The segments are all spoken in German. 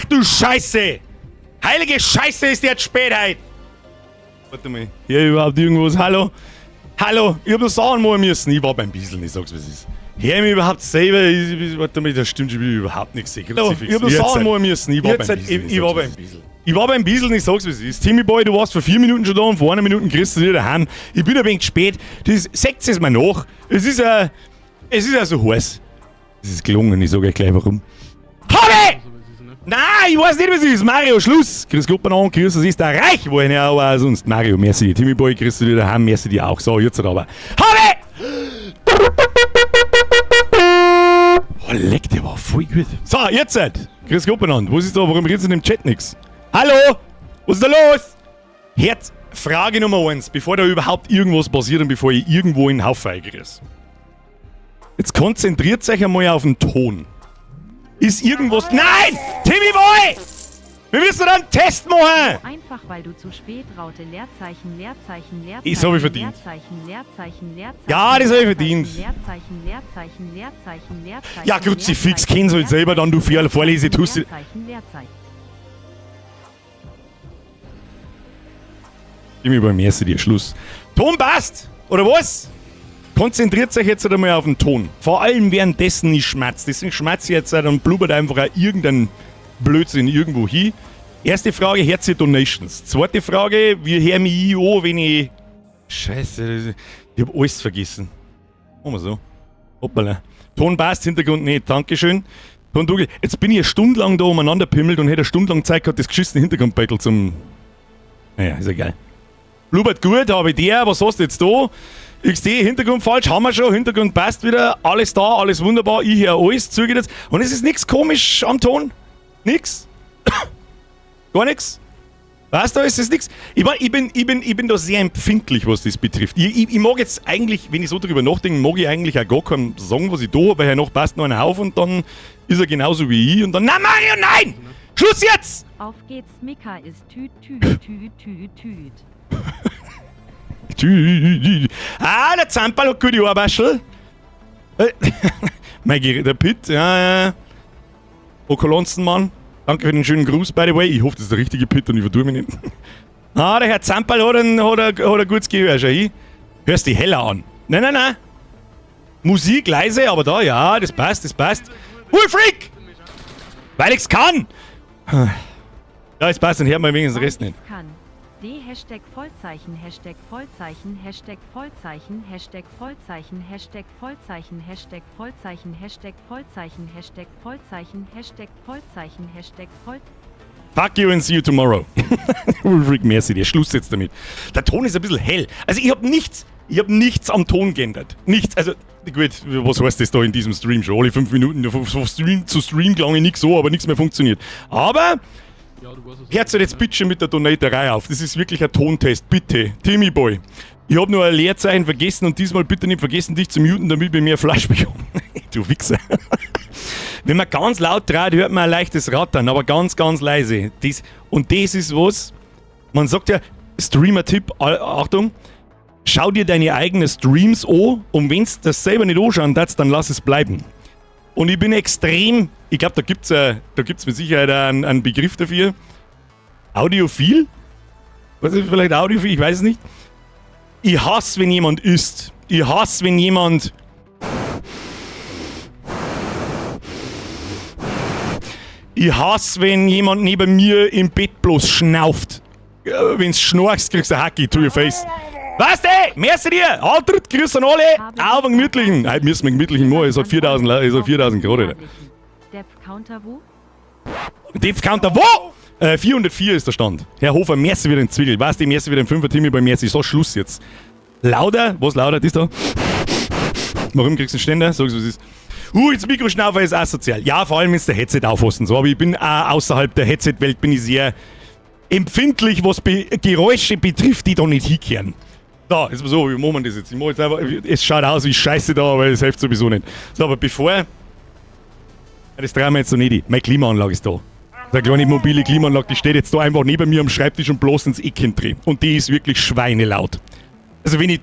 Ach du Scheiße! Heilige Scheiße, ist jetzt spät heute! Warte mal, hier überhaupt irgendwas? Hallo? Hallo? Ich hab das sagen mal müssen. Ich war beim Bieseln, ich sag's, was ist. Hör mich überhaupt selber, warte mal, das stimmt schon wieder überhaupt nichts. Ich hab das sagen mal müssen. Ich war beim Bieseln. Ich war beim Bieseln, ich sag's, was ist. Timmy Boy, du warst vor 4 Minuten schon da und vor 1 Minute kriegst du wieder heim. Ich bin ein wenig spät. Sagt es mir nach. Es ist ja so heiß. Es ist gelungen, ich sag euch gleich warum. Habe! Nein, ich weiß nicht, was es ist. Mario, Schluss. Grüß Gott, Banane, grüß, das ist der Reich, wo ich ja aber sonst. Mario, merci. Timmy Boy, kriegst du wieder heim, merci dir auch. So, jetzt aber. Habe! Oh, leck, der war voll gut. So, jetzt. Grüß Gott, Banane. Was ist da? Warum redest du in dem Chat nix? Hallo? Was ist da los? Jetzt, Frage Nummer 1, bevor da überhaupt irgendwas passiert und bevor ich irgendwo in den Haufen eingeriss. Jetzt konzentriert euch einmal auf den Ton. Ist irgendwas... Nein! Timmy Boy! Wir müssen da einen Test machen! Einfach weil du zu spät Raute, Leerzeichen, Leerzeichen, Leerzeichen. Das hab ich verdient. Leerzeichen, Leerzeichen, Leerzeichen. Ja, das hab ich verdient. Leerzeichen, Leerzeichen, Leerzeichen, Leerzeichen. Ja, Kruzifix, kennst du halt selber dann, du Vorlese, tust du... Leerzeichen, Leerzeichen. Timmy Boy, merci dir, Schluss. Ton passt! Oder was? Konzentriert euch jetzt einmal auf den Ton. Vor allem währenddessen nicht schmatzt. Deswegen schmatzt ihr jetzt und blubbert einfach auch irgendeinen Blödsinn irgendwo hin. Erste Frage, Herz Donations. Zweite Frage, wie höre mich ich an, wenn ich... Scheiße, ich hab alles vergessen. Machen wir so. Hoppala. Ton passt, Hintergrund nicht, Dankeschön. Ton, jetzt bin ich eine Stunde lang da umeinander pimmelt und hätte eine Stunde lang Zeit gehabt, das geschissene Hintergrundbeitel zum... Naja, ist egal. Blubbert gut, habe ich der, was hast du jetzt da? XD, Hintergrund falsch, haben wir schon, Hintergrund passt wieder, alles da, alles wunderbar, ich höre alles, züge jetzt. Und es ist nichts komisch am Ton. Nix. Gar nichts. Weißt du, es ist nichts. Ich bin da sehr empfindlich, was das betrifft. Ich mag jetzt eigentlich, wenn ich so drüber nachdenke, mag ich eigentlich auch gar keinen sagen, was ich da habe, weil noch passt noch einer auf und dann ist er genauso wie ich und dann, nein, Mario, nein! Schluss jetzt! Auf geht's, Mika ist tüt, tüt, tüt, tüt, tüt. Ah, der Zampal hat gute Arbeitschel. Mein Gerät, der Pitt, ja. Okolonzenmann, danke für den schönen Gruß, by the way. Ich hoffe, das ist der richtige Pitt und ich verdurre mich nicht. Ah, der Herr Zampal hat ein gutes Gehör, schau hin. Hörst die heller an. Nein. Musik leise, aber da, ja, das passt. Freak! Weil ich's kann! Ja, es passt, dann hört man wenigstens den Rest nicht. D Hashtag Vollzeichen Hashtag Vollzeichen Hashtag Vollzeichen Hashtag Vollzeichen Hashtag Vollzeichen Hashtag Vollzeichen Hashtag Vollzeichen Hashtag Vollzeichen Hashtag Vollzeichen Hashtag Vollzeichen. Fuck you and see you tomorrow. Ulrich, merci dir. Schluss jetzt damit. Der Ton ist ein bisschen hell. Also ich hab nichts am Ton geändert. Nichts. Also gut, was heißt das da in diesem Stream schon? Alle 5 Minuten von Stream zu Stream klang ich nichts so, aber nichts mehr funktioniert. Aber hört euch jetzt bitte mit der Donaterei auf. Das ist wirklich ein Tontest. Bitte. Timmy Boy. Ich habe nur ein Leerzeichen vergessen und diesmal bitte nicht vergessen, dich zu muten, damit wir mehr Fleisch bekommen. Du Wichser. Wenn man ganz laut dreht, hört man ein leichtes Rattern, aber ganz, ganz leise. Und das ist was, man sagt ja, Streamer-Tipp, Achtung, schau dir deine eigenen Streams an und wenn du das selber nicht anschauen darfst, dann lass es bleiben. Und ich bin extrem, ich glaube, da gibt's mit Sicherheit einen Begriff dafür. Audiophil? Was ist vielleicht Audiophil? Ich weiß es nicht. Ich hasse, wenn jemand isst. Ich hasse, wenn jemand... Ich hasse, wenn jemand neben mir im Bett bloß schnauft. Wenn's schnarchst, kriegst du ein Hacki to your face. Weißt du, merci dir! Alter, grüß an alle! Auf einen gemütlichen! Heute müssen wir einen gemütlichen machen, es hat 4000 Grad. Depth-Counter wo? Depth-Counter wo? 404 ist der Stand. Herr Hofer, merci wieder den Zwickel. Weißt du, merci wieder den 5er Timmy bei merci. So, Schluss jetzt. Lauter? Was lauter? Das da? Warum kriegst du einen Ständer? Sag's, was ist. Jetzt Mikroschnaufer ist asozial. Ja, vor allem, wenn du der Headset aufhast und so. Aber ich bin auch außerhalb der Headset-Welt bin ich sehr empfindlich, was Geräusche betrifft, die da nicht hinkehren. Da, jetzt mal so, wie machen wir das jetzt? Ich mach jetzt einfach, es schaut aus wie Scheiße da, aber es hilft sowieso nicht. So, aber bevor... Das drehen wir jetzt so nicht ein. Meine Klimaanlage ist da. Der kleine mobile Klimaanlage, die steht jetzt da einfach neben mir am Schreibtisch und bloß ins Eck drehen. Und die ist wirklich schweinelaut. Also wenn ich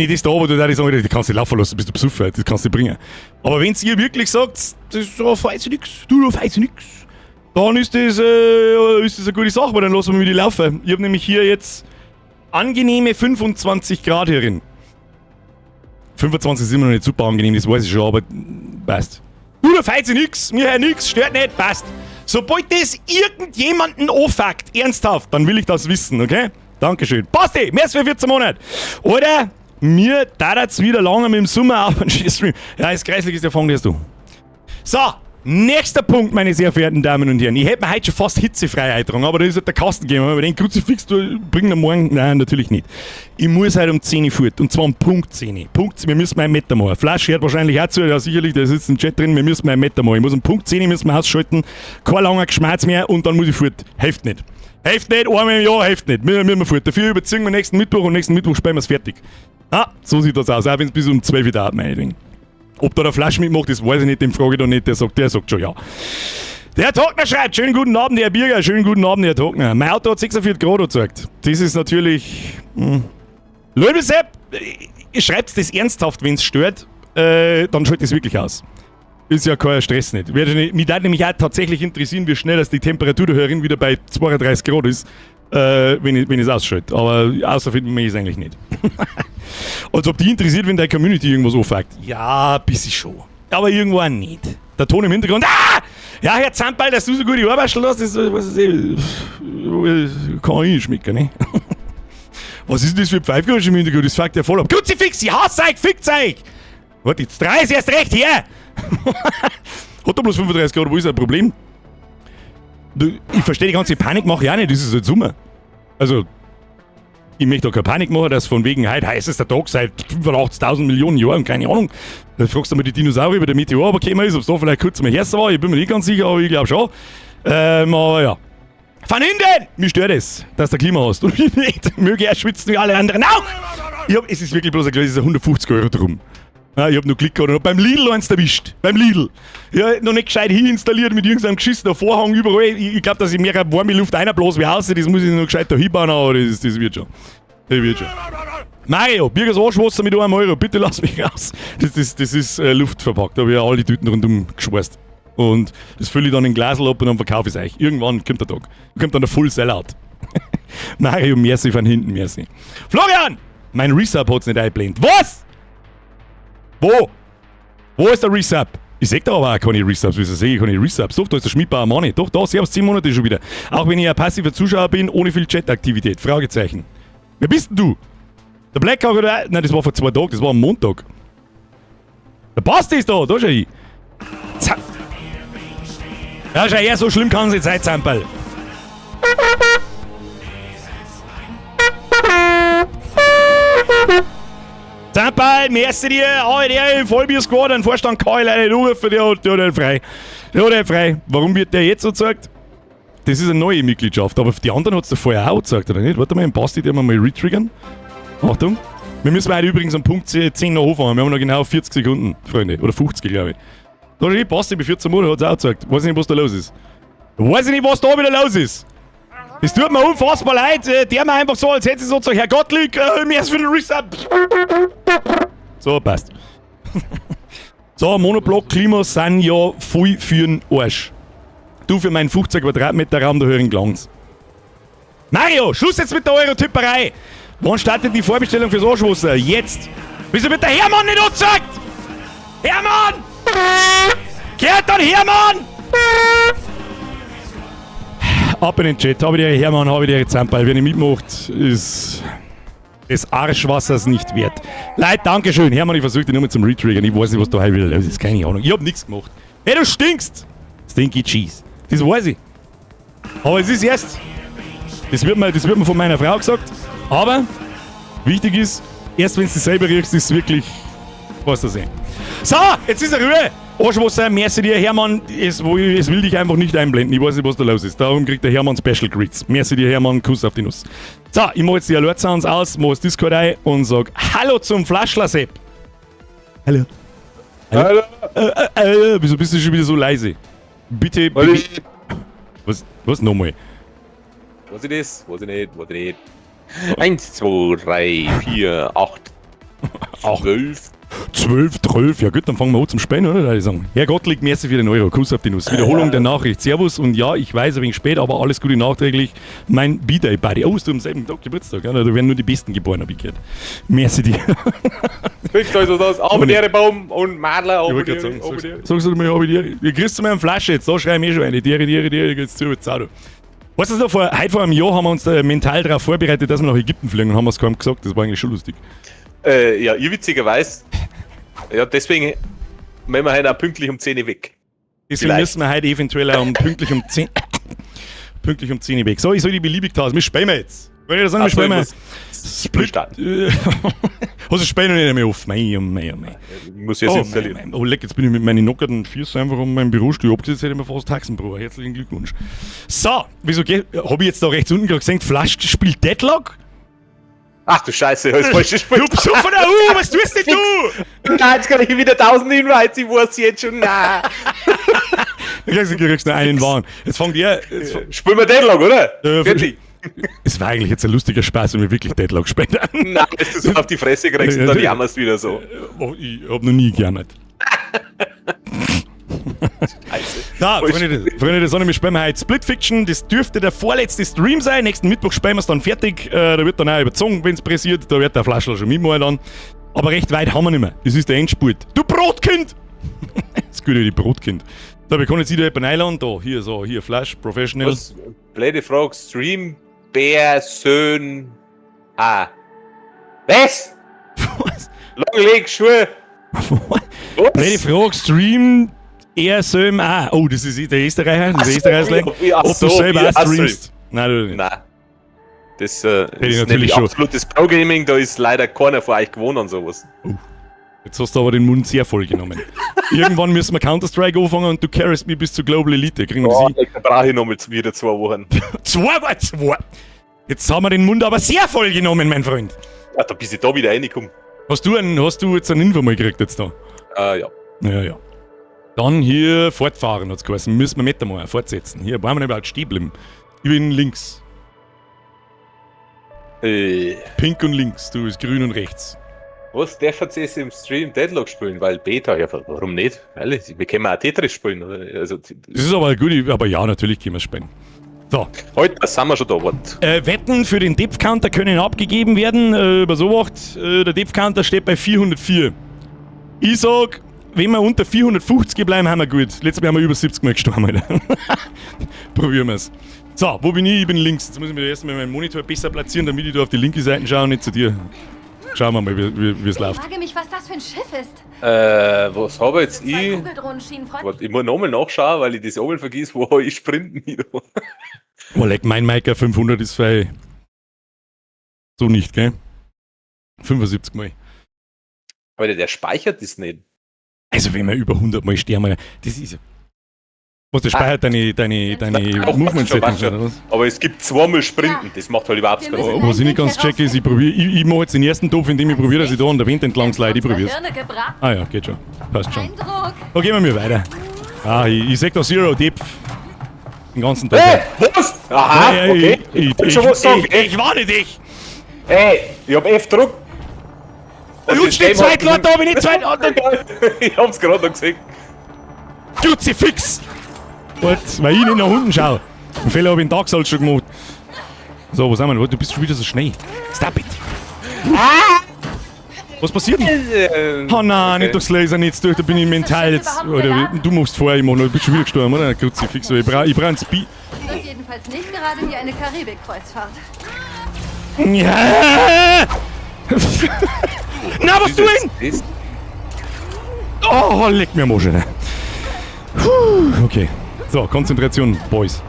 das da habe, dann würde ich sagen, die kannst du laufen lassen, bist du besoffen, das kannst du bringen. Aber wenn ihr wirklich sagt, da weiß ich nix, dann ist das eine gute Sache, weil dann lassen wir wieder laufen. Ich habe nämlich hier jetzt angenehme 25 Grad hierin. 25 ist immer noch nicht super angenehm, das weiß ich schon, aber passt. Du, da feit sich nix, mir hört nix, stört nicht, passt. Sobald das irgendjemanden anfuckt, ernsthaft, dann will ich das wissen, okay? Dankeschön. Passt, merci für 14 Monate. Oder mir dauert's wieder lange mit dem Sommer auf und Stream. Ja, das Kreislig ist der Fang, du. So, nächster Punkt, meine sehr verehrten Damen und Herren. Ich hätte mir heute schon fast Hitzefrei eingetragen, aber da ist halt der Kasten gegeben. Aber den Kruzifix, du bringst ihn morgen. Nein, natürlich nicht. Ich muss heute um 10 Uhr fort. Und zwar um Punkt 10. Wir müssen mal einen Meter machen. Flash hört wahrscheinlich auch zu. Ja, sicherlich, der sitzt im Chat drin. Wir müssen mal einen Meter machen. Ich muss um Punkt 10 müssen wir ausschalten. Kein langer Geschmerz mehr und dann muss ich fort. Hilft nicht. Hilft nicht, einmal im Jahr hilft nicht. Wir müssen wir fort. Dafür überziehen wir nächsten Mittwoch und nächsten Mittwoch spielen wir es fertig. Ah, so sieht das aus. Auch wenn es bis um 12 Uhr dauert, meinetwegen. Ob da der Flash mitmacht, das weiß ich nicht, den frage ich doch nicht, der sagt schon ja. Der Herr Togner schreibt, schönen guten Abend, Herr Birger, schönen guten Abend, Herr Togner. Mein Auto hat 46 Grad gezeigt. Das ist natürlich... Leute, Sepp, schreibt das ernsthaft, wenn es stört, dann schaut das wirklich aus. Ist ja kein Stress nicht. Mich würde nämlich auch tatsächlich interessieren, wie schnell dass die Temperatur der Hörerin wieder bei 32 Grad ist, wenn ich es ausschalte. Aber außerfinden wir es eigentlich nicht. Als ob die interessiert, wenn deine Community irgendwas anfängt. Ja, ein bisschen schon. Aber irgendwo auch nicht. Der Ton im Hintergrund. Ah! Ja, Herr Zampal, dass du so gute Arbeit hast, das kann ich nicht schmecken, ne? Was ist denn das für ein Pfeifgeräusch im Hintergrund? Das fängt ja voll ab. Kruzifix, ich hasse euch, fickt euch! Warte, jetzt 3 ist erst recht, her! Hat er bloß 35 Grad, wo ist ein Problem? Ich verstehe die ganze Panik, mache ich auch nicht, das ist halt Sommer. Also, ich möchte da keine Panik machen, dass von wegen heute heißester Tag seit 85.000 Millionen Jahren, keine Ahnung. Da fragst du mal die Dinosaurier, wie der Meteor aber gekommen ist, ob es da vielleicht kurz mal Herster war, ich bin mir nicht ganz sicher, aber ich glaube schon. Aber ja. Von hinten! Mich stört es, dass du Klima hast. Und ich nicht. Möge er schwitzen wie alle anderen auch! Es ist wirklich bloß ein kleines 150 Euro drum. Ja, ich hab noch Glück gehabt und hab beim Lidl eins erwischt. Beim Lidl. Ja, noch nicht gescheit installiert mit irgendeinem geschissenen Vorhang überall. Ich glaube, dass ich mehr warme Luft einblasen wie außen. Das muss ich noch gescheit da hinbauen, aber das wird schon. Das wird schon. Mario, Birgers Waschwasser mit 1 Euro. Bitte lass mich raus. Das ist Luft verpackt. Da habe ich ja alle Tüten rundum geschweißt. Und das fülle ich dann in Glasl ab und dann verkaufe ich es euch. Irgendwann kommt der Tag. Kommt dann der Full Sellout. Mario, merci von hinten, merci. Florian! Mein Resub hat's nicht eingeblendet. Was? Wo? Wo ist der Resub? Ich seh da aber auch keine Resubs. Wieso sehe ich keine Resubs? Doch, da ist der Schmidbauer Money. Doch, da, servus, 10 Monate schon wieder. Auch wenn ich ein passiver Zuschauer bin, ohne viel Chataktivität. Fragezeichen. Wer bist denn du? Der Blackhawk oder... Nein, das war vor 2 Tagen, das war am Montag. Der Basti ist da schau ich. Ja, schau her, so schlimm kann es nicht sein, Zampel. Zampel, merci dir, der im Vollbier-Squad, ein Vorstand Keul, einen Rufe, der hat den frei. Der hat den frei. Warum wird der jetzt so gezeigt? Das ist eine neue Mitgliedschaft, aber die anderen hat es vorher auch gezeigt, oder nicht? Warte mal, im Basti, den wir mal retriggern. Achtung. Wir müssen heute übrigens am Punkt 10 noch anfangen. Wir haben noch genau 40 Sekunden, Freunde. Oder 50, glaube ich. Da steht Basti, bei 14 Monaten hat es auch gezeigt. Weiß nicht, was da los ist. Weiß ich nicht, was da wieder los ist. Es tut mir unfassbar leid. Der mir einfach so, als hätte sie so gesagt, Herr Gottlieb, mir ist für den Resub. So, passt. So, Monoblock, Klima sind ja voll für den Arsch. Du für meinen 15 Quadratmeter Raum, da hören Glanz. Mario, Schluss jetzt mit der Eurotyperei. Wann startet die Vorbestellung fürs Arschwasser? Jetzt. Wieso wird der Hermann nicht angezeigt? Hermann! Gehört dann Hermann! Ab in den Chat, habe ich dir Hermann, habe ich dir Zampel. Wer nicht mitmacht, ist des Arschwassers nicht wert. Leute, Dankeschön. Hermann, ich versuche dich nur mal zum Retriggern. Ich weiß nicht, was da heute wieder los ist. Keine Ahnung. Ich habe nichts gemacht. Hey, du stinkst! Stinky Cheese. Das weiß ich. Aber es ist erst... Das wird mir von meiner Frau gesagt. Aber wichtig ist, erst wenn du es selber riechst, ist es wirklich... Was da sehen. So, jetzt ist er Ruhe. Arschwasser, merci dir, Hermann. Es will dich einfach nicht einblenden. Ich weiß nicht, was da los ist. Darum kriegt der Hermann Special Greets. Merci dir, Hermann. Kuss auf die Nuss. So, ich mache jetzt die Alert Sounds aus, mache das Discord ein und sag Hallo zum Flaschler-Sepp. Hallo. Hallo. Wieso bist du schon wieder so leise? Bitte. Was nochmal? Was ist das? Was nicht? 1, 2, 3, 4, 8, 12. 12, 12, ja gut, dann fangen wir an zum Spielen, oder? Würde ich sagen. Herr Gottlieb, merci für den Euro. Kuss auf die Nuss. Wiederholung der Nachricht. Servus und ja, ich weiß ein wenig spät, aber alles Gute nachträglich. Mein B-Day-Buddy. Oh, hast du am selben Tag Geburtstag? Ja, da werden nur die Besten geboren, habe ich gehört. Merci dir. Kriegst du also das Abendehrebaum und Madler, Ich wollte gerade sagen, sagst du mir, ihr kriegst du mir eine Flasche jetzt, da schreiben wir schon eine. Die geht's zu, jetzt auch. Weißt du noch, heute vor einem Jahr haben wir uns mental darauf vorbereitet, dass wir nach Ägypten fliegen und haben es kaum gesagt, das war eigentlich schon lustig. Ja, ihr witzigerweise. Ja, deswegen müssen wir heute auch pünktlich um 10 Uhr weg. Deswegen müssen wir heute eventuell auch pünktlich um 10 Uhr weg. So, ich soll die beliebig tausend. Wir spielen jetzt. Wenn ich das sagen, wir spielen wir. Split. Hast du das Spiel noch nicht mehr auf? Mei. Muss jetzt installieren. Oh, leck, jetzt bin ich mit meinen nockerten Füßen einfach um meinen Bürostuhl abgesetzt, hätte ich mir fast Taxenbruder. Herzlichen Glückwunsch. So, wieso geht? Habe ich jetzt da rechts unten gerade gesehen, Flasch spielt Deadlock? Ach du Scheiße, ich hab's falsch gespielt. Du so von der was tust denn du? Nein, jetzt kann ich wieder 1000 Invites, ich weiß jetzt schon, nein. Du kriegst nur einen Waren. Jetzt fängt ihr... Spielen wir Deadlock, oder? Wirklich? Es war eigentlich jetzt ein lustiger Spaß, wenn wir wirklich Deadlock spielen. Nein, dass du so auf die Fresse kriegst und dann jammerst wieder so. Oh, ich hab noch nie gejammert. Da, Freunde der Sonne, wir spielen heute Split Fiction. Das dürfte der vorletzte Stream sein. Nächsten Mittwoch spielen wir es dann fertig. Da wird dann auch überzogen, wenn es pressiert. Da wird der Flaschel schon mitmalen dann. Aber recht weit haben wir nicht mehr. Das ist der Endspurt. Du Brotkind! Das gute, die Brotkind. Da, wir können jetzt wieder jemanden einladen. Da, hier Flash, Professional. Was? Blöde Frage, Stream, Bär, Söhn, Was? Langleg, Schuhe. Blöde Frage, Stream, Söhn, Oh, das ist der Österreicher, Ob du selber auch streamst. Nein, du nicht. Nein. Das ist nämlich absolutes Pro-Gaming, da ist leider keiner von euch gewohnt an sowas. Jetzt hast du aber den Mund sehr voll genommen. Irgendwann müssen wir Counter-Strike anfangen und du carryst mich bis zur Global Elite. Kriegen wir das hin? Da brauche ich noch mal wieder 2 Wochen. 2? Jetzt haben wir den Mund aber sehr voll genommen, mein Freund. Ja, da bis ich da wieder reinkomme. Hast du jetzt einen Info mal gekriegt jetzt da? Ja. Ja. Dann hier fortfahren, hat's geheißen. Müssen wir mit einmal fortsetzen. Hier, wollen wir nicht überhaupt stehen bleiben. Ich bin links. Pink und links, du bist grün und rechts. Was, darf jetzt im Stream Deadlock spielen? Weil Beta, ja, warum nicht? Ehrlich, wir können auch Tetris spielen. Oder? Also, das ist aber gut, aber ja, natürlich können wir spielen. So. Heute sind wir schon da. Wetten für den Depth-Counter können abgegeben werden. Überwacht, der Depth-Counter steht bei 404. Ich sag, wenn wir unter 450 bleiben, haben wir gut. Letztes Mal haben wir über 70 Mal gestorben, Alter. Probieren wir es. So, wo bin ich? Ich bin links. Jetzt muss ich mir erstmal meinen Monitor besser platzieren, damit ich da auf die linke Seite schaue und nicht zu dir. Schauen wir mal, wie es läuft. Ich frage mich, was das für ein Schiff ist. Was habe jetzt ich? Warte, ich muss nochmal nachschauen, weil ich das oben vergiss, wo ich sprinten wieder. Oh, leck, mein Micah 500 ist frei. So nicht, gell? 75 Mal. Aber der speichert das nicht. Also, wenn wir über 100 Mal sterben, das ist ja. Was, der speichert deine Movement-Settings, oder was? Aber es gibt 2-mal Sprinten, das macht halt überhaupt keinen Sinn. Was ich nicht ganz checke, ist, ich mache jetzt den ersten Topf, indem ich probiere, dass ich da an der Wind entlang slide, ich probier's. Ah ja, geht schon. Passt schon. Da gehen wir weiter. Ich sag da Zero Deep. Den ganzen Tag. Hey, was? Aha, okay. Ich warne dich! Hey, ich hab F-Druck. Lutsch die Zeit, Leute, da bin ich Zeit. Ich hab's gerade noch gesehen. Kruzifix! Gut, weil ich nicht nach unten schaue. Den Fehler habe ich in Dark Souls schon gemacht. So, was haben wir? Du bist schon wieder so schnell. Stop it! Was passiert denn? Oh nein, nicht durchs Lasernetz durch, da bin ich mental jetzt. Oder du musst vorher, ich mach noch, du bist schon wieder gestorben, oder? Kruzifix, ich brauch ein Speed. Klingt jedenfalls nicht gerade wie eine Karibik-Kreuzfahrt. Ja! Na, was tun? Oh, leck mir Mosche. Okay. So, Konzentration, Boys.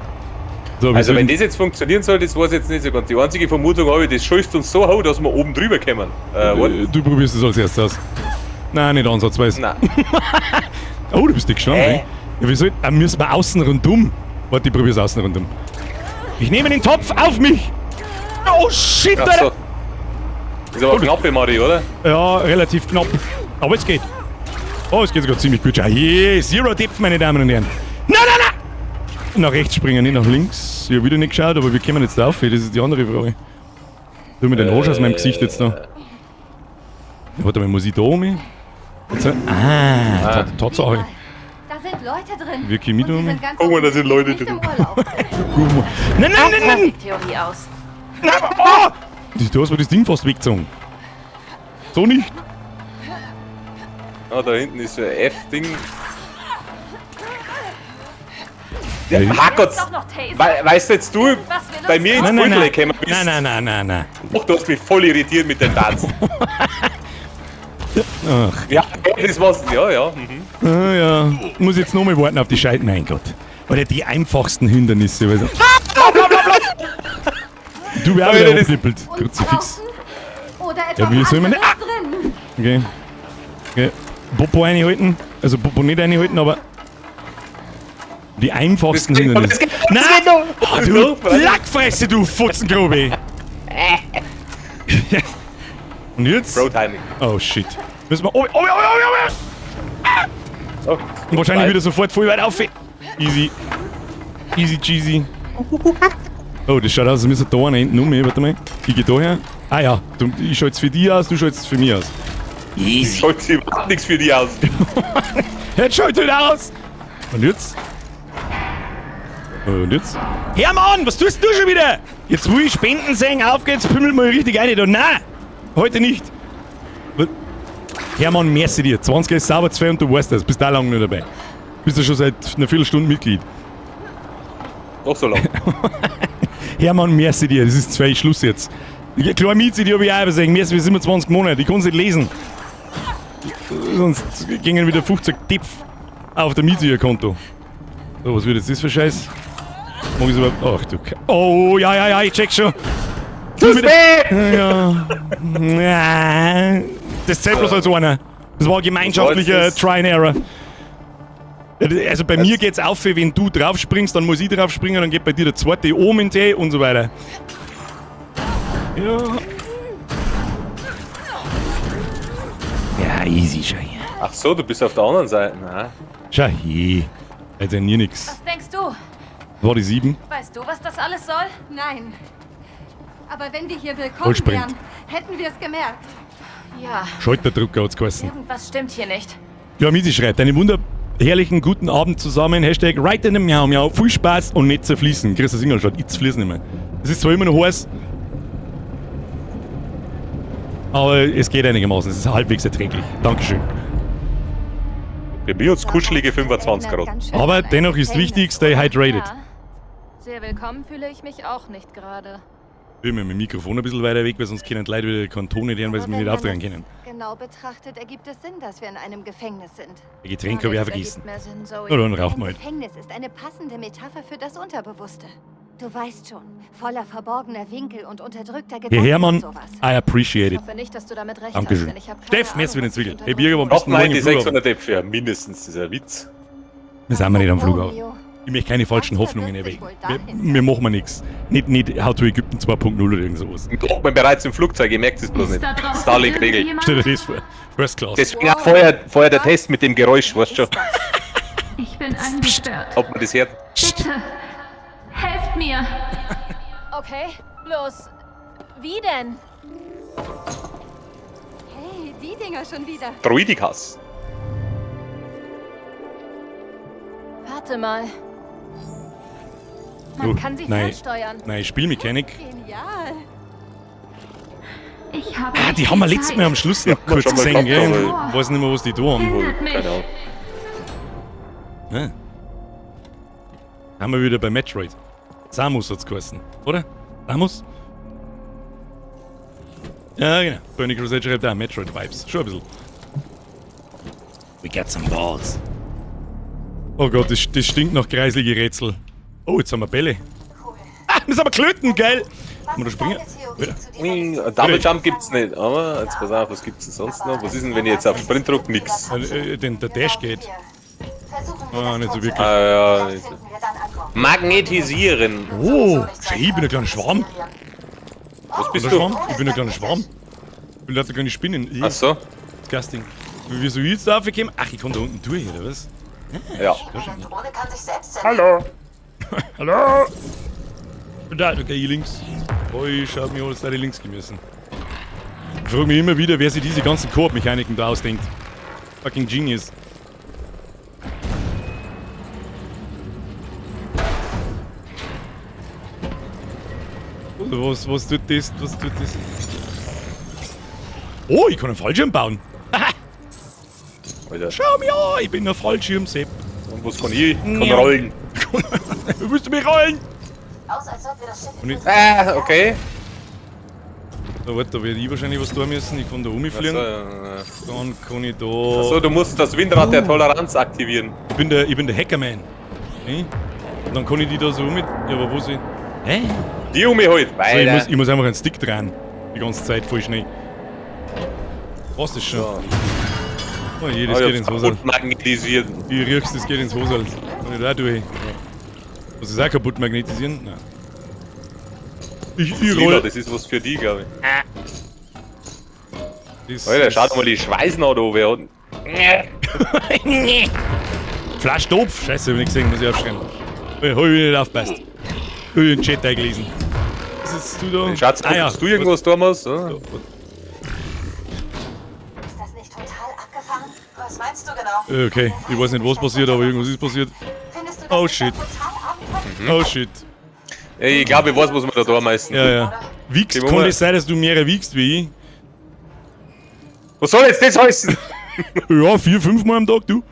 So, also wenn das jetzt funktionieren soll, das weiß ich jetzt nicht so ganz. Die einzige Vermutung habe ich, das scheucht uns so hoch, dass wir oben drüber kommen. Du probierst es als erstes aus. Nein, nicht ansatzweise. Nein. Oh, du bist dick gestanden, ey. Ja, wieso? Müssen wir außen rundum? Warte, ich probier's außen rundum. Ich nehme den Topf auf mich! Oh shit, Alter! So. Ist aber knapp, Mario, oder? Ja, relativ knapp. Aber es geht. Oh, es geht sogar ziemlich gut. Ja, Zero Depth, meine Damen und Herren. Nein! Nach rechts springen, nicht nach links. Ich habe wieder nicht geschaut, aber wir kommen jetzt drauf. Das ist die andere Frage. Tu mir den Arsch aus meinem Gesicht jetzt da. Warte mal, muss ich da um? Tatsache. Da sind Leute drin. Wir mit Und sie um. sind ganz Guck mal, da sind Leute nicht drin. im Urlaub. Nein! Theorie aus. Oh! Du hast mir das Ding fast weggezogen. So nicht. Ah, da hinten ist so ein F-Ding. Ja, Herrgott! Doch noch Taser. Weißt du jetzt du, Was wir bei mir ins Nein, nein, Viertel nein. gekommen bist? Nein. Doch, du hast mich voll irritiert mit den Darts. Ach, Ja, das war's. Ja. Mhm. ja. Muss jetzt noch mal warten auf die Scheiden, mein Gott. Oder die einfachsten Hindernisse. Also. Du wärst Alter, ja das- abgeknippelt. Und Kruzifix. draußen? Oder etwas wie soll man- anderes drin? Okay. Popo reinhalten. Also Popo nicht reinhalten, aber die einfachsten Das geht noch, Hindernisse. das geht noch, das Nein! geht noch. Oh, Das du geht noch. Lackfresse, du Futzengrobe! Und jetzt? Pro-Timing. Oh shit. Müssen wir. Oh. So, Und wahrscheinlich wieder sofort voll weit auf. Easy. Easy cheesy. Oh, das schaut aus, als müssen wir da nach hinten um. Warte mal. Ich geh da her. Ah ja, ich schalte es für dich aus, du schaltest es für mich aus. Easy. Schaut überhaupt nichts für dich aus. Jetzt schaut halt aus! Und jetzt? Und jetzt? Hermann, was tust du schon wieder? Jetzt will ich Spenden sehen, auf geht's, pimmel mal richtig rein. Da. Nein! Heute nicht. Was? Hermann, merci dir. 20 ist sauber 2 und du weißt das. Bist da lang nicht dabei. Bist du schon seit einer Viertelstunde Mitglied. Doch so lang. Hermann, merci dir. Das ist 2 Schluss jetzt. Klar, Mieze, die habe ich auch übersehen. Merci für 27 Monate. Ich kann es nicht lesen. Sonst gingen wieder 50 Tipf auf der Mieze ihr Konto. So, was wird jetzt das für Scheiß? Mag ich überhaupt. Ach du. Oh, ja, ich check schon. Tust weh! Ja. Das zählt bloß als einer. Das war ein gemeinschaftlicher Das Try and Error. Also bei mir geht's auf, wenn du drauf springst, dann muss ich drauf springen, dann geht bei dir der zweite oben in Tee und so weiter. Ja. Ja, easy, schau hier. Ach so, du bist auf der anderen Seite. Na. Schau hier. Also nie nix. Was denkst du? War die 7? Weißt du, was das alles soll? Nein. Aber wenn wir hier willkommen Vollsprint. wären, hätten wir es gemerkt. Ja, Schalterdrucker hat's geheißen. irgendwas stimmt hier nicht. Ja, Misi schreibt, einen wunderherrlichen guten Abend zusammen. Hashtag right in the Miau Miau. Viel Spaß und nicht zerfließen. Christa Singel schaut, ich zerfließ nicht mehr. Es ist zwar immer noch heiß, aber es geht einigermaßen. Es ist halbwegs erträglich. Dankeschön. Bei mir hat's kuschelige 25 Grad. Ganz schön Aber an ein dennoch ist Gefängnis. wichtig, stay hydrated. Ja. Sehr willkommen fühle ich mich auch nicht gerade. Ich will mit dem Mikrofon ein bisschen weiter weg, weil sonst können die Leute wieder keinen Ton nicht hören, weil sie Aber mich nicht wenn aufdrehen man können. es genau betrachtet, ergibt es Sinn, dass wir in einem Gefängnis sind. Ein Getränk habe ich auch Nichts vergessen. ergibt mehr Sinn, Zoe. Na dann rauchen wir Ein halt. Gefängnis ist eine passende Metapher für das Unterbewusste. Du weißt schon, voller verborgener Winkel und unterdrückter Gedanken Herr Hermann, und sowas. I appreciate Ich it. hoffe nicht, dass du damit recht Dankeschön. hast, denn ich habe keine Steff, Ahnung, merci für den was dich Zwickel. Hey, Birger, warum unterdrückt. bist du morgen Braucht man im die Flughafen? 600 für mindestens, das ist ein Witz. Wir sind nicht am Flughafen. Romeo, Ich möchte keine falschen Was Hoffnungen verbirgt sich erwecken. wohl Wir machen nichts. Nicht How to Ägypten 2.0 oder irgend sowas. Braucht man bereits im Flugzeug, ihr merkt es bloß Ist nicht. da draußen Starlink-Regel. irgendjemand? Stell dir das vor. First Class. Deswegen auch vorher der Test mit dem Geräusch, weißt du schon, Ich bin eingesperrt. ob man das hört. Bitte, helft mir. Okay, bloß. Wie denn? hey, die Dinger schon wieder. Droidikas. Warte mal. Man kann sie nein. fernsteuern. Nein, Spielmechanik. Genial. Ich habe Ah, nicht die viel haben wir letztes Zeit. Mal am Schluss noch kurz schon mal gesehen, gehabt, gell? aber- Ich weiß nicht mehr, was die da haben. Hindert mich. Keine Ahnung. Ja. Haben wir wieder bei Metroid. Samus hat's geheißen, oder? Samus? Ja, genau. Burning Crusade schreibt auch Metroid-Vibes. Schon ein bisschen. We got some balls. Oh Gott, das stinkt nach kreislige Rätsel. Oh, jetzt haben wir Bälle. Ah, das haben wir Klöten, geil! Kann man da springen? Ja. Double Jump gibt's nicht, aber jetzt pass auf, was gibt's denn sonst noch? Was ist denn, wenn ich jetzt auf Sprint drücke? Nix. Der Dash geht. Ah, nicht so wirklich. Ah, ja. Magnetisieren. Oh, schau, ich bin ein kleiner Schwarm. Was Bist bist du? du? Schwarm? Ich bin ein kleiner Schwarm. Ich bin leider keine Spinnen. Ach so. Disgusting. Wie soll ich jetzt da aufgekommen? Ach, ich kann da unten durch, oder was? Ja. Hallo! Hallo! Da, okay, hier links. Oh, ich schau mir alles da links gemessen. Ich frage mich immer wieder, wer sich diese ganzen Koop-Mechaniken da ausdenkt. Fucking Genius. Was tut das? Was tut das? Oh, ich kann einen Fallschirm bauen. Alter. Schau mir an, ich bin ein Fallschirm-Sepp. Und was kann ich? Kann Ja. rollen. Willst du mich rollen? Aus, als sollten wir das Schiff Und ich, Okay. da, warte, da werde ich wahrscheinlich was tun müssen. Ich kann da rumfliegen. Achso, Dann kann ich da... du musst das Windrad der Toleranz aktivieren. Ich bin der Hackerman. Okay? Und dann kann ich die da so mit... Ja, aber wo sie... Hä? Die um mich halt. So, Weiter. ich muss einfach einen Stick drehen. Die ganze Zeit voll schnell. Was ist schon? So. Oh je, das geht ins Hosel. kaputt magnetisiert. Die riechst, das geht ins Hosel. Kann ich da durch. Muss ich das auch kaputt magnetisieren? Nein. Ich Lila, roll. das ist was für die, glaube ich. Das Alter, ist- schaut mal die Schweißnaht an. Wer hat... Flaschtopf. Scheiße, hab ich nicht gesehen, muss ich aufschreiben. Hab ich nicht aufgepasst. Hab ich den Chat eingelesen. Was ist du da? Schatz, hast du irgendwas, Thomas? Ja. Ist das nicht total abgefahren? Was meinst du genau? Okay, ich weiß nicht, was passiert, aber irgendwas ist passiert. Findest du Oh, nicht shit. total abenteuerlich? Oh shit. Ich glaube, ich weiß, was wir da tun meisten. Ja, ja. Wiegst, Okay, kann Moment. es sein, dass du mehr wiegst wie ich? Was soll jetzt das heißen? Ja, 4-5 Mal am Tag, du.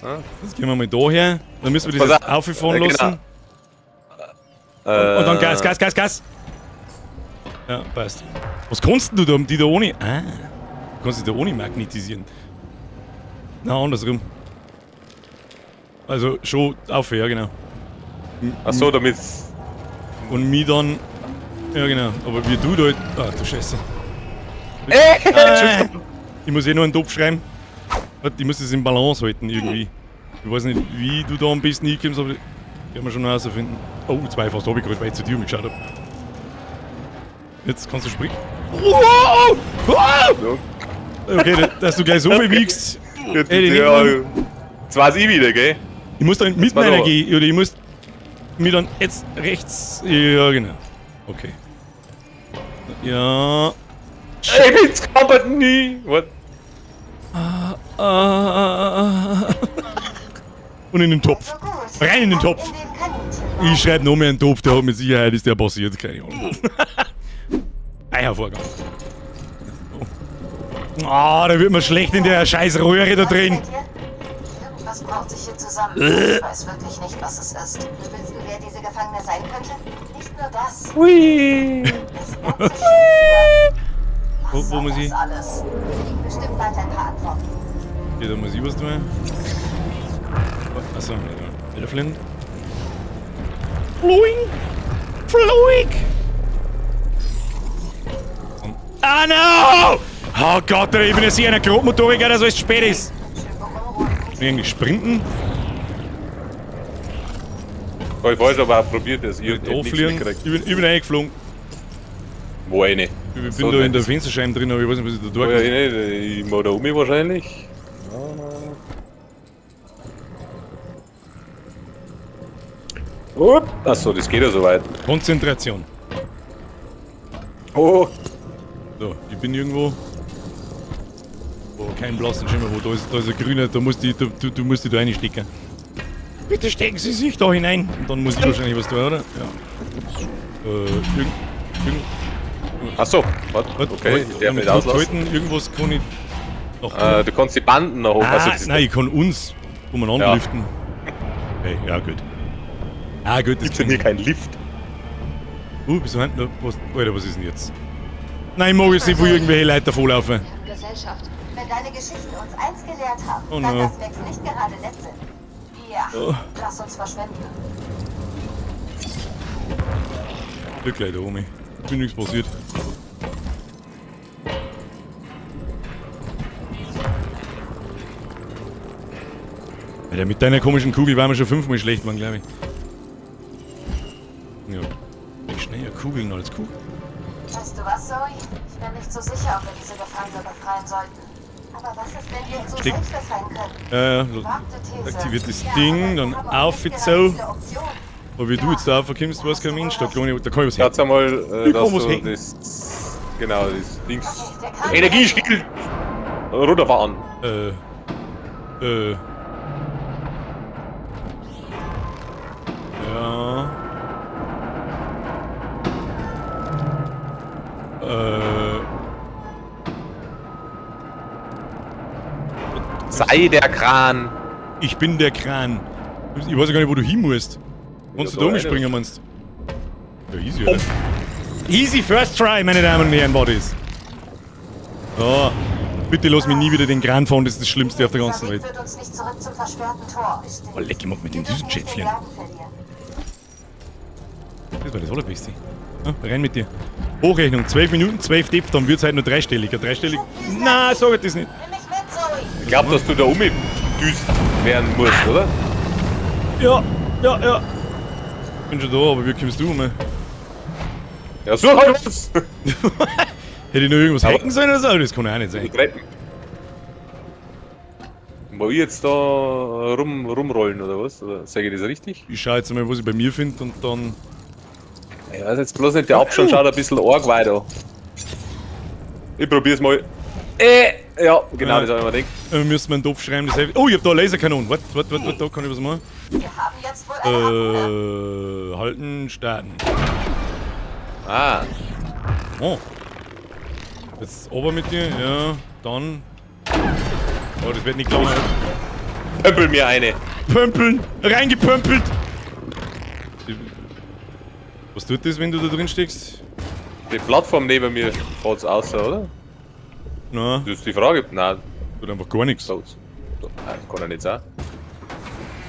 Ah. Jetzt gehen wir mal da her. Dann müssen wir das Pass jetzt auf. auffahren Ja, lassen. Und dann Gas, Gas, Gas, Gas. Ja, passt. Was kannst du da, die da ohne? Ah, du kannst die da ohne magnetisieren. Na, andersrum. Also schon auf, ja genau. Achso, damit. Und mich dann... Ja genau, aber wie du da halt... Ah, du Scheiße. Ich muss eh noch einen Topf schreiben. Warte, ich muss das in Balance halten irgendwie. Ich weiß nicht, wie du da am besten hinkommst, aber... Werden wir schon noch herausfinden. Oh, 2 fast hab ich gerade, weil ich zu dir umgeschaut hab. Jetzt kannst du springen. Wow! Wow! Okay, dass du gleich so viel wiegst. Ey, die Ja, nehmen jetzt weiß ich wieder, gell? Ich muss dann mit war meiner doch- gehen, oder ich muss mir dann jetzt rechts. Ja, genau. Okay. Ja. Ich bin's komplett nie. What? Und in den Topf. Rein in den Topf. Ich schreibe noch mehr einen Topf, der hat mit Sicherheit ist der passiert, keine Ahnung. Eiervorgang. Ah, da wird man schlecht in der scheiß Röhre da drin. Irgendwas braucht sich hier zusammen. Ich weiß wirklich nicht, was es ist. Willst du, wer diese Gefangene sein könnte? Nicht nur das. Hui. Das ganze Schiff hier. Wo Was soll muss das ich? alles? Bestimmt bald ein paar Antworten. Okay, da muss ich was tun. Achso, ja. Wieder fliegen. Fluing! Fluig! Ah, no! Oh Gott, ich bin jetzt hier einer Grobmotoriker, dass es spät ist. Kann ich eigentlich sprinten? Ich wollte aber auch probiert, dass ihr Da fliegen? Ich bin reingeflogen. Wo eine? Ich bin So da in der nicht. Fensterscheibe drin, aber ich weiß nicht, was ich da Wo ja tue. nicht, ich mach da um mich wahrscheinlich. Achso, das geht ja so weit. Konzentration. Oh, So, ich bin irgendwo. Oh, kein blassen Schimmer, wo da ist ein grüner, da musst du musst dich da reinstecken. Bitte stecken Sie sich da hinein. Und dann muss ich wahrscheinlich was tun, oder? Ja. achso, warte, okay, der damit wird auslassen. halten, irgendwas kann ich. Ach, Du kannst die Banden noch hoch. Also, das nein, ich kann uns umeinander Ja. lüften. Okay, ja gut. Ah gut, das gibt's ja mir keinen Lift. wieso hinten da? Was, Alter, was ist denn jetzt? Nein, ich mag jetzt nicht, wo irgendwelche Leute davonlaufen. Gesellschaft. Wenn deine Geschichten uns eins gelehrt haben, Oh dann no. dass Max nicht gerade nett sind. Ja, Oh. lass uns verschwinden. Glück gleich da oben. Ist mir nichts passiert. Alter, mit deiner komischen Kugel waren wir schon 5-mal schlecht, Mann, glaube ich. Ja. Wie schneller Kugeln als Kugel. Weißt du was, Zoe? Ich bin nicht so sicher, ob wir diese Gefangene befreien sollten. Aber was ist, wenn wir uns so Steck. selbst befreien können? Ja, Wagte These. aktiviert das Ja, Ding, aber dann wir haben auf auch mit nicht so. gerade viele Optionen. Aber wie du jetzt da aufkommst, weiß kein Mensch, da kann ich was Schaut her. einmal, Ich dass kann was du hängen. das. Genau, das Dings. Okay, der kann Energieschild! Runterfahren. Ja. Sei der Kran. Ich bin der Kran. Ich weiß ja gar nicht, wo du hin musst. Kannst Ja, du da da umspringen, meinst du? Ja, easy, oder? Easy first try, meine Damen und Herren, Bodies. So. Bitte lass mich nie wieder den Kran fahren, das ist das Schlimmste auf der ganzen Welt. Führt uns nicht zurück zum versperrten Tor. Oh, leck ihn ab mit dem Düsenjet fliegen. Das war das Allerbeste. Ja, rein mit dir. Hochrechnung, 12 Minuten, 12 Depth, dann wird es halt nur dreistellig. Ja, dreistellig? Nein, sag ich das nicht. Nimm mich mit, Zoe. Ich glaube, dass du da umgedüst werden musst, oder? Ja. Ich bin schon da, aber wie kommst du um? Ja, so halt was! Hätte ich noch irgendwas hacken sollen oder so? Das kann ja auch nicht sein. Die Treppen. Mal ich jetzt da rumrollen oder was? Oder sage ich das richtig? Ich schau jetzt mal, was ich bei mir finde und dann... Ich weiß jetzt bloß nicht, der Abstand schaut ein bisschen arg weiter. Ich probier's mal. Ja, genau, Ja. das habe ich mir gedacht. Wir müssen einen Topf schreiben, das hilft. Oh, ich hab da eine Laserkanone. Warte, da kann ich was machen. Wir haben jetzt wohl eine Abwehr. Halten, starten. Ah, Oh. Jetzt ober mit dir, ja, dann... Oh, das wird nicht lang. pömpel mir eine. Pömpeln! Reingepömpelt! Was tut das, wenn du da drin steckst? Die Plattform neben mir fährt's aus, oder? Na, Das ist die Frage. Nein, tut einfach gar nichts. so. Nein, das kann ja nicht sein.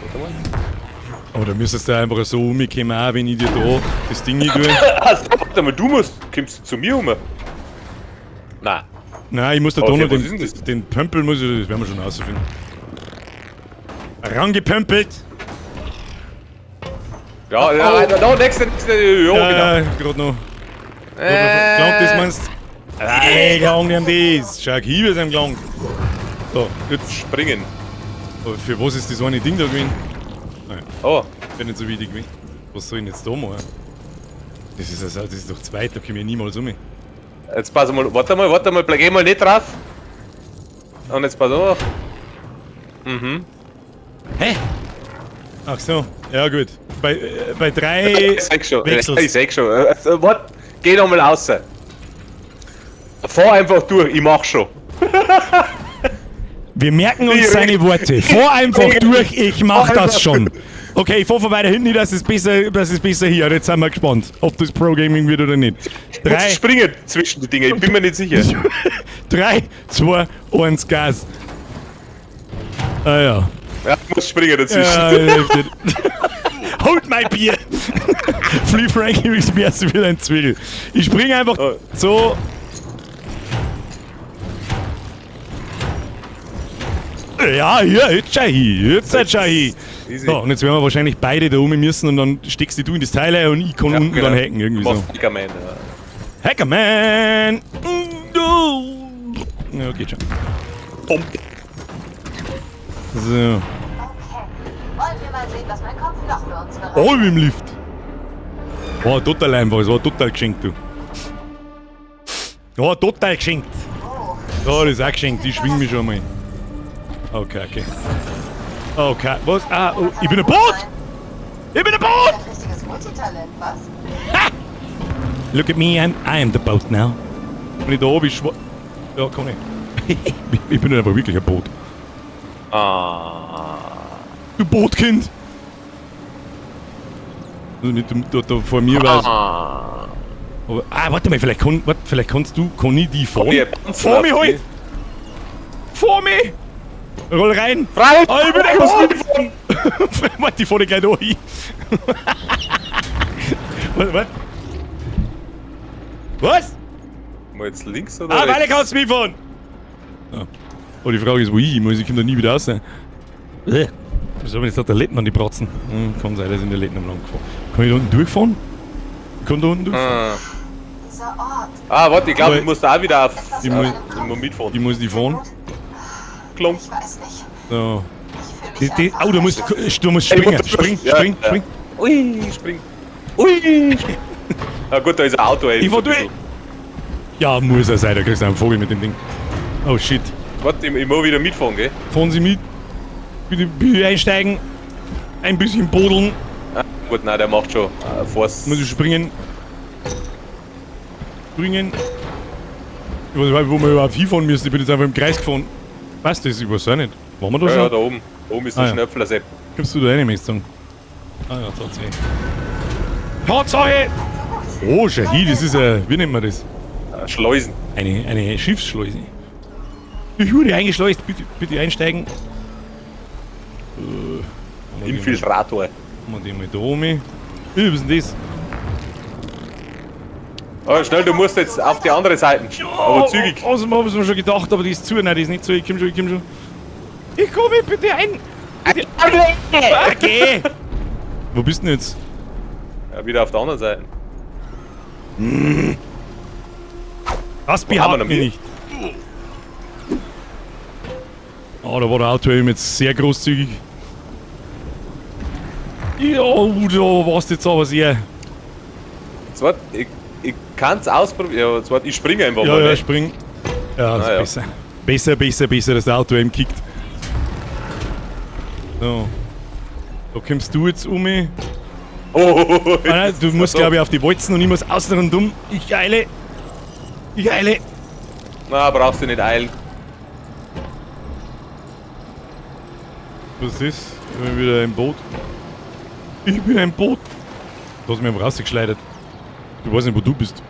Warte mal. Aber da müsstest du einfach so umkommen, auch wenn ich dir da das Ding nicht tue. Warte mal, du kommst zu mir um. Nein. Nein, ich muss da Okay, noch was ist denn das? den Pömpel muss ich, das werden wir schon rausfinden. Rangepömpelt! Ja, da, nächste, ja, genau. Ja, gerade noch. Gelangt das meinst du? Ey, gelangt ihm das! Schau, ich ist ihm gelangt. So, jetzt. Springen. Aber für was ist das eine Ding da gewesen? Nein, Oh, wäre nicht so wichtig gewesen. Was soll ich denn jetzt da machen? Das ist, also, das ist doch zweit, da komme ich niemals um. jetzt pass mal, warte mal, geh mal nicht drauf. Und jetzt pass auf. Mhm. Hä? Ach so, ja gut. Bei 3 Ich sag schon, wechselst. ich sag schon. Warte, geh noch mal raus. Fahr einfach durch, ich mach schon. Wir merken uns seine Worte. Fahr einfach durch, ich mach das schon. Okay, ich fahr von weiter hinten nicht, das ist besser hier. Jetzt sind wir gespannt, ob das Pro-Gaming wird oder nicht. Du musst springen zwischen die Dinge, ich bin mir nicht sicher. 3, 2, 1, Gas. Ah ja. Ja, du musst springen dazwischen. Ja, hilft nicht. Hold my Bier! Flea Frankie ist mir erst wieder ein Zwickel. Ich springe einfach Oh. so. Ja, hier, jetzt schau hier, jetzt schau hier. Easy. So, und jetzt werden wir wahrscheinlich beide da oben müssen und dann steckst du in das Teil ein und ich kann unten dann hacken, irgendwie so. Hackerman, ja. Hackerman! Ja, geht schon. Pump. So. Okay. Wollen wir mal sehen, was mein Kopf noch für uns bereit Oh, im Lift. War total einfach, es war total geschenkt, du. Ja, total geschenkt. Ja, das ist auch geschenkt, ich schwing mich schon mal. Okay, okay. Okay, was? Ah, oh, ich bin ein Boot! Ich bin ein Boot! Ein richtiges Multitalent, was? Look at me, I am the boat now. Wenn ich da oben ist, ja, komm nicht. Ich bin einfach wirklich ein Boot. Ah. Du Bootkind! Also nicht da vor mir war Ah. aber, warte mal, vielleicht kannst du, kann ich die fahren? Wir Vor mir halt! Vor mir! Roll rein! Frei! Oh, ich bin ein Boot! Warte, ich fahr dich gleich da hin. Was? Was? Mal jetzt links oder Ah, weiter rechts? kannst du mitfahren! Ja. Oh, die Frage ist, wo ich muss. Ich komme da nie wieder raus. Was haben jetzt da der Letten an die Bratzen? Kann sein, dass ich in der Letten am Land gefahren. Kann ich da unten durchfahren? Ich kann da unten durchfahren. Ah. Dieser Ort. Warte, ich glaube, Aber- du musst da wieder auf. Ich muss- mitfahren. Ich muss die fahren. Klump. Ich weiß nicht. So. Ich fühle mich einfach Du musst springen. Spring. Ja, ja. Spring. Ui, spring. Ui, spring. Na gut, da ist ein Auto. Ich fahr durch. Ja, muss er sein, da kriegst du einen Vogel mit dem Ding. Oh shit. Warte, ich muss wieder mitfahren, gell? Fahren Sie mit. Bitte einsteigen. Ein bisschen bodeln. Ah, gut, nein, der macht schon Force. Muss ich springen. Springen. Ich weiß nicht, wo wir überhaupt hinfahren müssen. Ich bin jetzt einfach im Kreis gefahren. Was das? Ich weiß auch nicht. Waren wir da Ja, schon? ja, da oben. Da oben ist der Ah, ja. Schnöpfler-Sepp. Gibst du da rein, möchtest du sagen? Ah ja, Tatsache. Tatsache! Oh, Shahid, das ist wie nennt man das? Schleusen. Eine Schiffsschleuse. Ich wurde eingeschleust, bitte einsteigen. Infiltrator. Machen wir den mal da oben. Was ist denn das? Oh, schnell, du musst jetzt auf die andere Seite. Aber zügig. Außerdem habe ich mir schon gedacht, aber die ist zu. Nein, die ist nicht zu. Ich komm schon. Ich komme bitte ein. Bitte. Okay. Wo bist du denn jetzt? Ja, wieder auf der anderen Seite. Das Wo haben wir behauptet noch mir mehr? nicht. Oh, da war der Auto eben jetzt sehr großzügig. Ja, da warst du jetzt aber sehr. Jetzt warte, ich kann es ausprobieren. Ja, jetzt warte, ich springe einfach Ja, mal. ja, ne? spring. Ja, das Ah, ja. ist besser. Besser, dass der Auto eben kickt. So. Da kommst du jetzt um mich. Oh, Ah, nein, du musst, glaube ich, auf die Walzen und ich muss außen rundum. Ich eile. Na, brauchst du nicht eilen. Was ist das? Ich bin wieder im Boot. Ich bin ein Boot. Du hast mich einfach rausgeschleudert. Ich weiß nicht, wo du bist.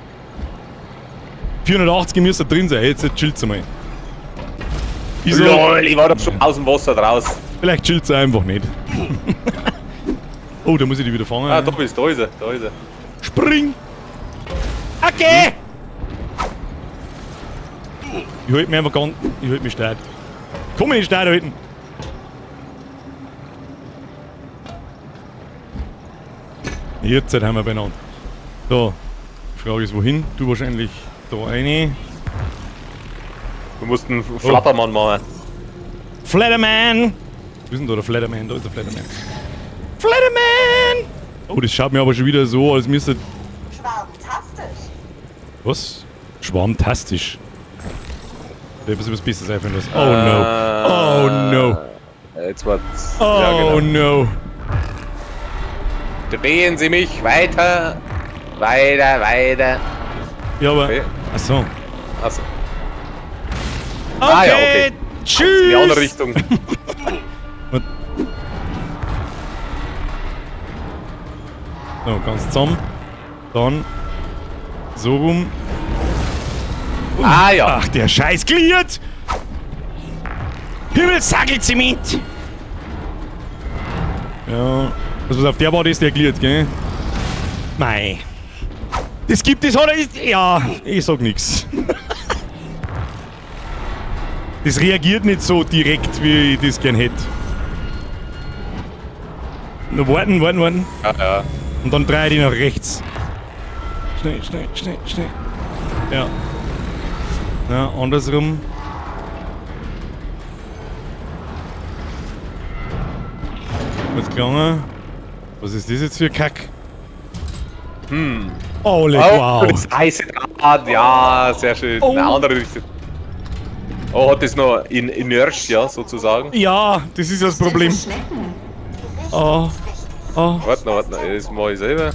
480 müsste drin sein. Jetzt chillt's einmal. Ich sag, Lol, ich war doch schon aus dem Wasser draus. vielleicht chillt's einfach nicht. Oh, da muss ich die wieder fangen. Ah, da ist er. Spring! Okay! Ich halte mich einfach ganz. Ich halte mich steil. Komm in den Stein halten! Jetzt haben wir beieinander. So, die Frage ist wohin? Du wahrscheinlich da rein. Du musst einen Flattermann machen. Flatterman! Wo ist denn da der Flatterman? Da ist der Flatterman. Flatterman! Oh, das schaut mir aber schon wieder so, als müsste. Schwarmtastisch. Was? Schwarmtastisch. Da ist was Besseres einfallen lassen. Oh no. Oh no. Jetzt war's. Oh Ja, genau. no. Drehen Sie mich weiter. Weiter. Ja, aber. Okay. Achso. Achso, Okay, Ah, ja, okay. tschüss! in die andere Richtung. So, ganz zusammen. Dann. So rum. Ah ja. Ach, der Scheiß gliert! Himmelssagelzement! Ja. Also, was auf der Warte ist, der gliert, gell? Mei. Das gibt es, oder? Ja, ich sag nix. Das reagiert nicht so direkt, wie ich das gern hätte. Nur warten. Ja. Und dann drehe ich die nach rechts. Schnell. Ja. Ja, andersrum. Was gegangen? Was ist das jetzt für Kack? Oh, leck, wow. Das heiße Draht, ja, sehr schön. Oh. Eine andere Richtung. Oh, hat das noch in Inertia sozusagen? Ja, das ist das Problem. Schnecken. Oh. Warte noch, das mach ich selber.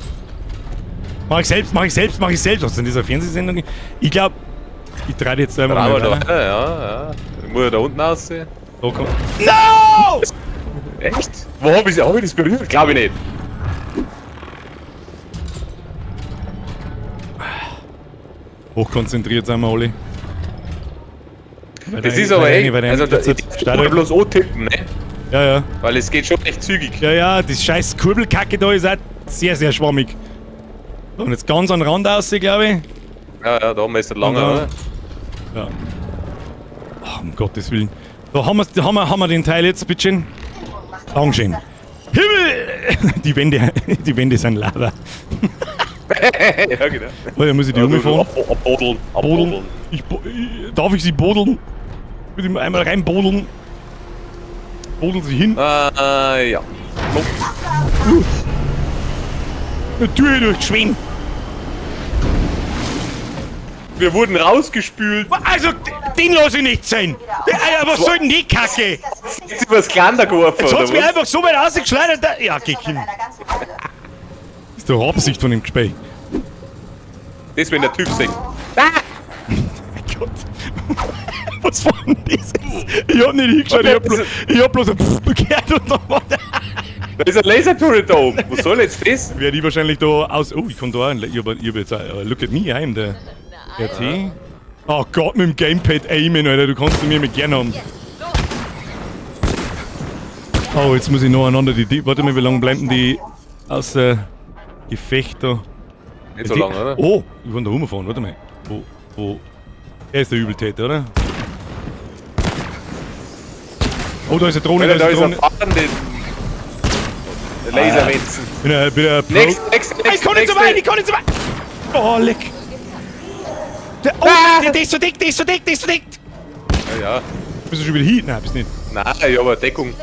Mach ich selbst. Was ist in dieser Fernsehsendung? Ich glaube, ich drehe jetzt einfach Aber mal da, rein. ja. Muss er da unten aussehen? Da kommt. No! Echt? Wo hab ich das berührt? Glaube ich nicht. Hochkonzentriert sind wir alle. Das ist aber echt. Also, da, ich Start muss bloß antippen, ne? Ja. Weil es geht schon echt zügig. Ja, das scheiß Kurbelkacke da ist auch sehr, sehr schwammig. Und jetzt ganz an den Rand aus, glaube ich. Ja, da haben wir jetzt lange, Und oder? Ja. Ach, um Gottes Willen. Da haben wir den Teil jetzt, bitteschön. Dankeschön. Himmel! Die Wände sind Lava. Ja, genau. Warte, muss ich die umfahren? Abbodeln. Bodeln. Darf ich sie bodeln? Würde ich einmal reinbodeln? Bodeln sie hin? Ja. Eine Tür durchgeschwemmt. Wir wurden rausgespült. Also, den lasse ich nicht sein. Alter, was soll denn die Kacke? Jetzt übers Glander geworfen, Jetzt hat's oder mich was? einfach so weit rausgeschleudert. Ja, geh hin. Einer ganzen Bande. Das ist doch Absicht von dem Gespräch. Das, wenn der Typ sagt. Mein Gott. Was war denn das? Ich hab nicht hingeschaut, ich hab bloß ein Pfff gehört und dann war der. Da ist ein Laserturret da oben. Was soll jetzt das? Werde ich wahrscheinlich da aus. Oh, ich kann da auch. Ich hab jetzt look at me, I'm der RT. Oh Gott, mit dem Gamepad aimen, Alter, du kannst mir mit gerne haben. Oh, jetzt muss ich noch einander die. Warte mal, wie lange bleiben die außer Gefecht da? Nicht so lange, oder? Oh, ich kann da rumfahren, warte mal. Wo? Er ist der Übeltäter, oder? Oh, da ist eine Drohne, Alter, da da ist ist ein eine Drohne. Fahren, den Laserwetzen. Bin ein Pro. Next. Ich kann nicht so weit, ich kann nicht so weit! Oh, leck! Oh, der ist so dick, der ist so dick, der ist so dick! Ja. Bist du schon wieder hier? Nein, bist nicht. Nein, ich habe eine Deckung.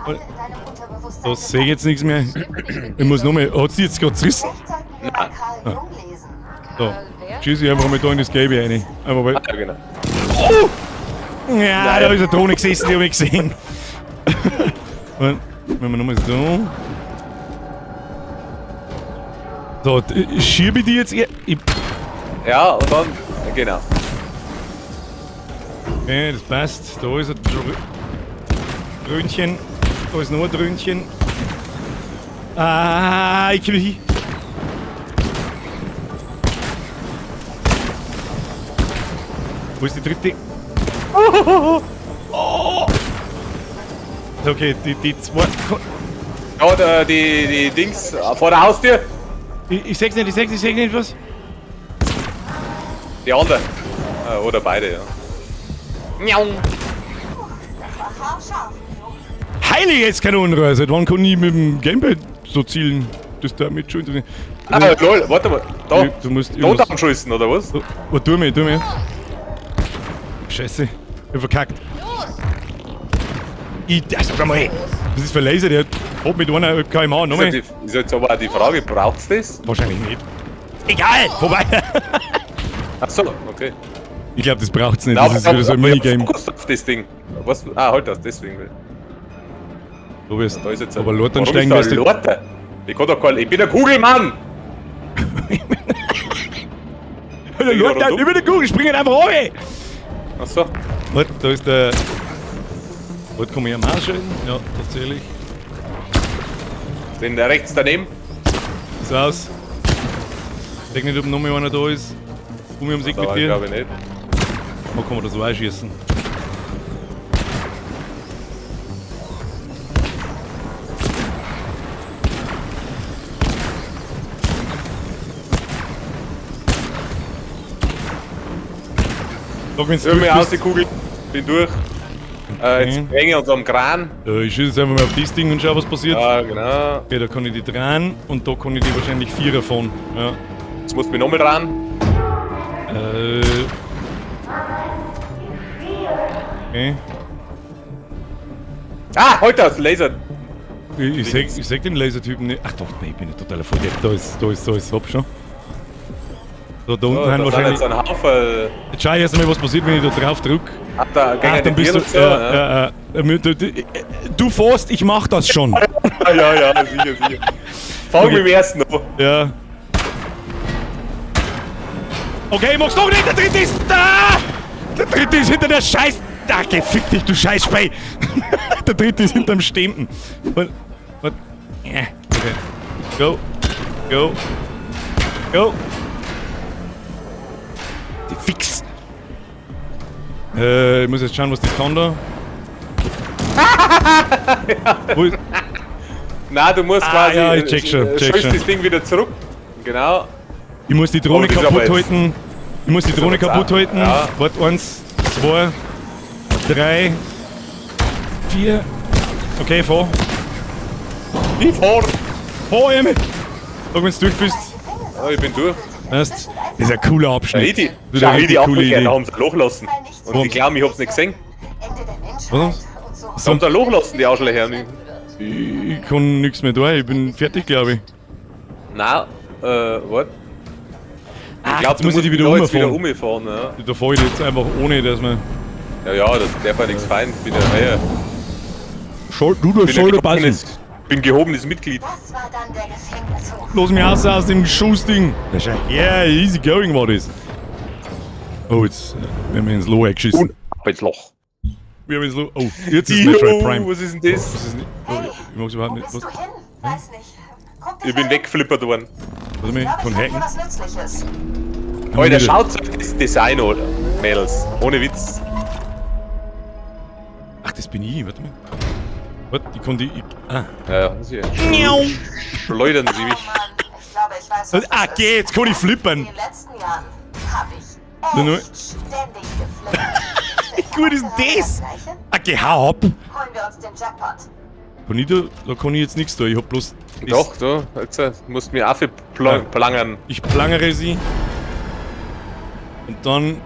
Alle in deinem Unterbewusstsein. Da sehe ich jetzt nichts mehr. Ich muss nochmal. Hat sie jetzt gerade zerrissen? Vielleicht sollten wir mal Karl Jung lesen. Da. Schieße ich einfach mal da in das Gelbe rein. Einfach weil. Ja, genau. Ja, da ist eine Drohne gesessen, die habe ich gesehen. Und wenn wir nochmal so. So, schiebe ich die jetzt. Ja, und dann. Genau. Okay, das passt. Da ist ein Dröhnchen. Da ist noch ein Dröhnchen. Ah, ich komme hin. Wo ist die dritte? Oh. Okay, die zwei. Ja, die Dings vor der Haustür. Ich sag's nicht, ich sag nicht was. Die andere. Oder beide, ja. Miau. Das war haarscharf. Heiliges Kanonenrohr! Seit wann kann ich mit dem Gamepad so zielen? Das da mit schon interessiert. Ah, lol, warte mal. Da. Du musst irgendwas. Notanschlüssen, oder was? Was tu mir? Scheiße. Ich hab verkackt. Sag mal, das ist für Laser, der hat mit einer km/h nochmal. Ist jetzt aber auch die Frage, braucht's das? Wahrscheinlich nicht. Egal! Vorbei! Achso, okay. Ich glaube, das braucht's nicht. Na, Das ist wieder so ein Minigame. Fokus auf das Ding. Was? Ah, halt das, deswegen. Du wirst. Da ist jetzt Aber Lortenstein Warum ist wirst da du. ein Lorte? Ich kann doch kein. Ich bin der Kugelmann! Der Lorten, über die Kugel, springen einfach runter! Achso. Warte, da ist der. Warte, kann man hier am Arsch halten? Ja, tatsächlich. Den da rechts daneben. Ist aus. Ich denke nicht, ob noch mal einer da ist. Um mich ums Eck Da mit dir. glaube ich nicht. Wo kann man das so einschießen? Sag, wenn's Hör durch mir aus bist. die Kugel. Bin durch. Jetzt hänge uns am Kran. Ich schieße jetzt einfach mal auf das Ding und schau, was passiert. Ja, genau. Okay, da kann ich die drehen und da kann ich die wahrscheinlich 4 von. Ja. Jetzt musst du mich nochmal dran. Okay. Ah, halt das, Laser. Ich sag den Lasertypen nicht. Ach doch, nee, ich bin nicht total verkehrt. Da ist, hopp schon. Da unten Oh, haben da sind wahrscheinlich. jetzt ein Haufen. Jetzt schau erst mal, was passiert, wenn ich da drauf drücke. Ach, da Ach, gehen dann die bist du. Tiere und so. Ja. Du fährst, ich mach das schon. Ja, sicher. Fang mit dem ersten an. Ja. Okay, mach's noch nicht, der dritte ist da! Der dritte ist hinter der Scheiß. Danke, fick dich, du Scheißspei! Der dritte ist hinterm Stempel. Was? Ja, okay. Go. Die Fix. Ich muss jetzt schauen, was das kann da. Wo ist. Nein, du musst quasi. ja, ich check schon. Schießt das Ding wieder zurück. Genau. Ich muss die Drohne Oh, das ist kaputt aber jetzt- halten. Ich muss die Drohne aber kaputt zart. halten. Ja. Warte, 1, 2, 3, 4. Okay, fahr. Ich fahr. Fahr, Emil! Sag, wenn du durch bist. Ja, ich bin durch. Weißt, das ist ein cooler Abschnitt. Schau, die, Das ist eine richtig coole abgekehrt, da Idee. haben sie ein Loch lassen. Und die glauben, ich hab's nicht gesehen. Ende der Menschheit Was? und so. Da haben sie ein Loch lassen, die Arschlöcher. Ich kann nichts mehr tun, ich bin fertig, glaube ich. Nein, warte. Ich glaube, jetzt muss ich die wieder da jetzt wieder umfahren. umfahren. Ja, Da fahr ich jetzt einfach ohne, dass man... ja, das darf ja nichts fein. Bin ja Schulter passen. Bin gehobenes Mitglied. Das war dann der Gefängnishof. Los mich aus dem Schussding. Yeah, easy going war das. Oh, jetzt werden wir ins Low geschissen. Und ab ins Loch. Wir haben ins Low. Oh, jetzt ist Metroid Prime. Was ist denn das? Das ist nicht, oh, Hey, ich mag's überhaupt wo nicht. bist Was? du hin? Weiß nicht. Guck dich Ich bin mal weggeflippert worden. Warte mal, Ich glaube, von ich hab hier Hacken. was Nützliches. Alter, schaut auf das Design, oder? Mädels. Ohne Witz. Ach, das bin ich, warte mal. Warte, ich konnte. Ah. Ja, das ist Miau. Schleudern sie mich. Oh Mann, ich glaube, ich weiß, was Ah, das ist. geh, jetzt kann ich In flippern. den letzten Jahren habe ich Nur- echt ständig geflippt. Wie gut ist denn das? Gleiche? Ah, geh, hau ab. Holen wir uns den Jackpot. Kann ich da kann ich jetzt nichts tun. Ich hab bloß. Doch, du. Jetzt musst du mir Affe plangern. Ich plangere sie. Und dann.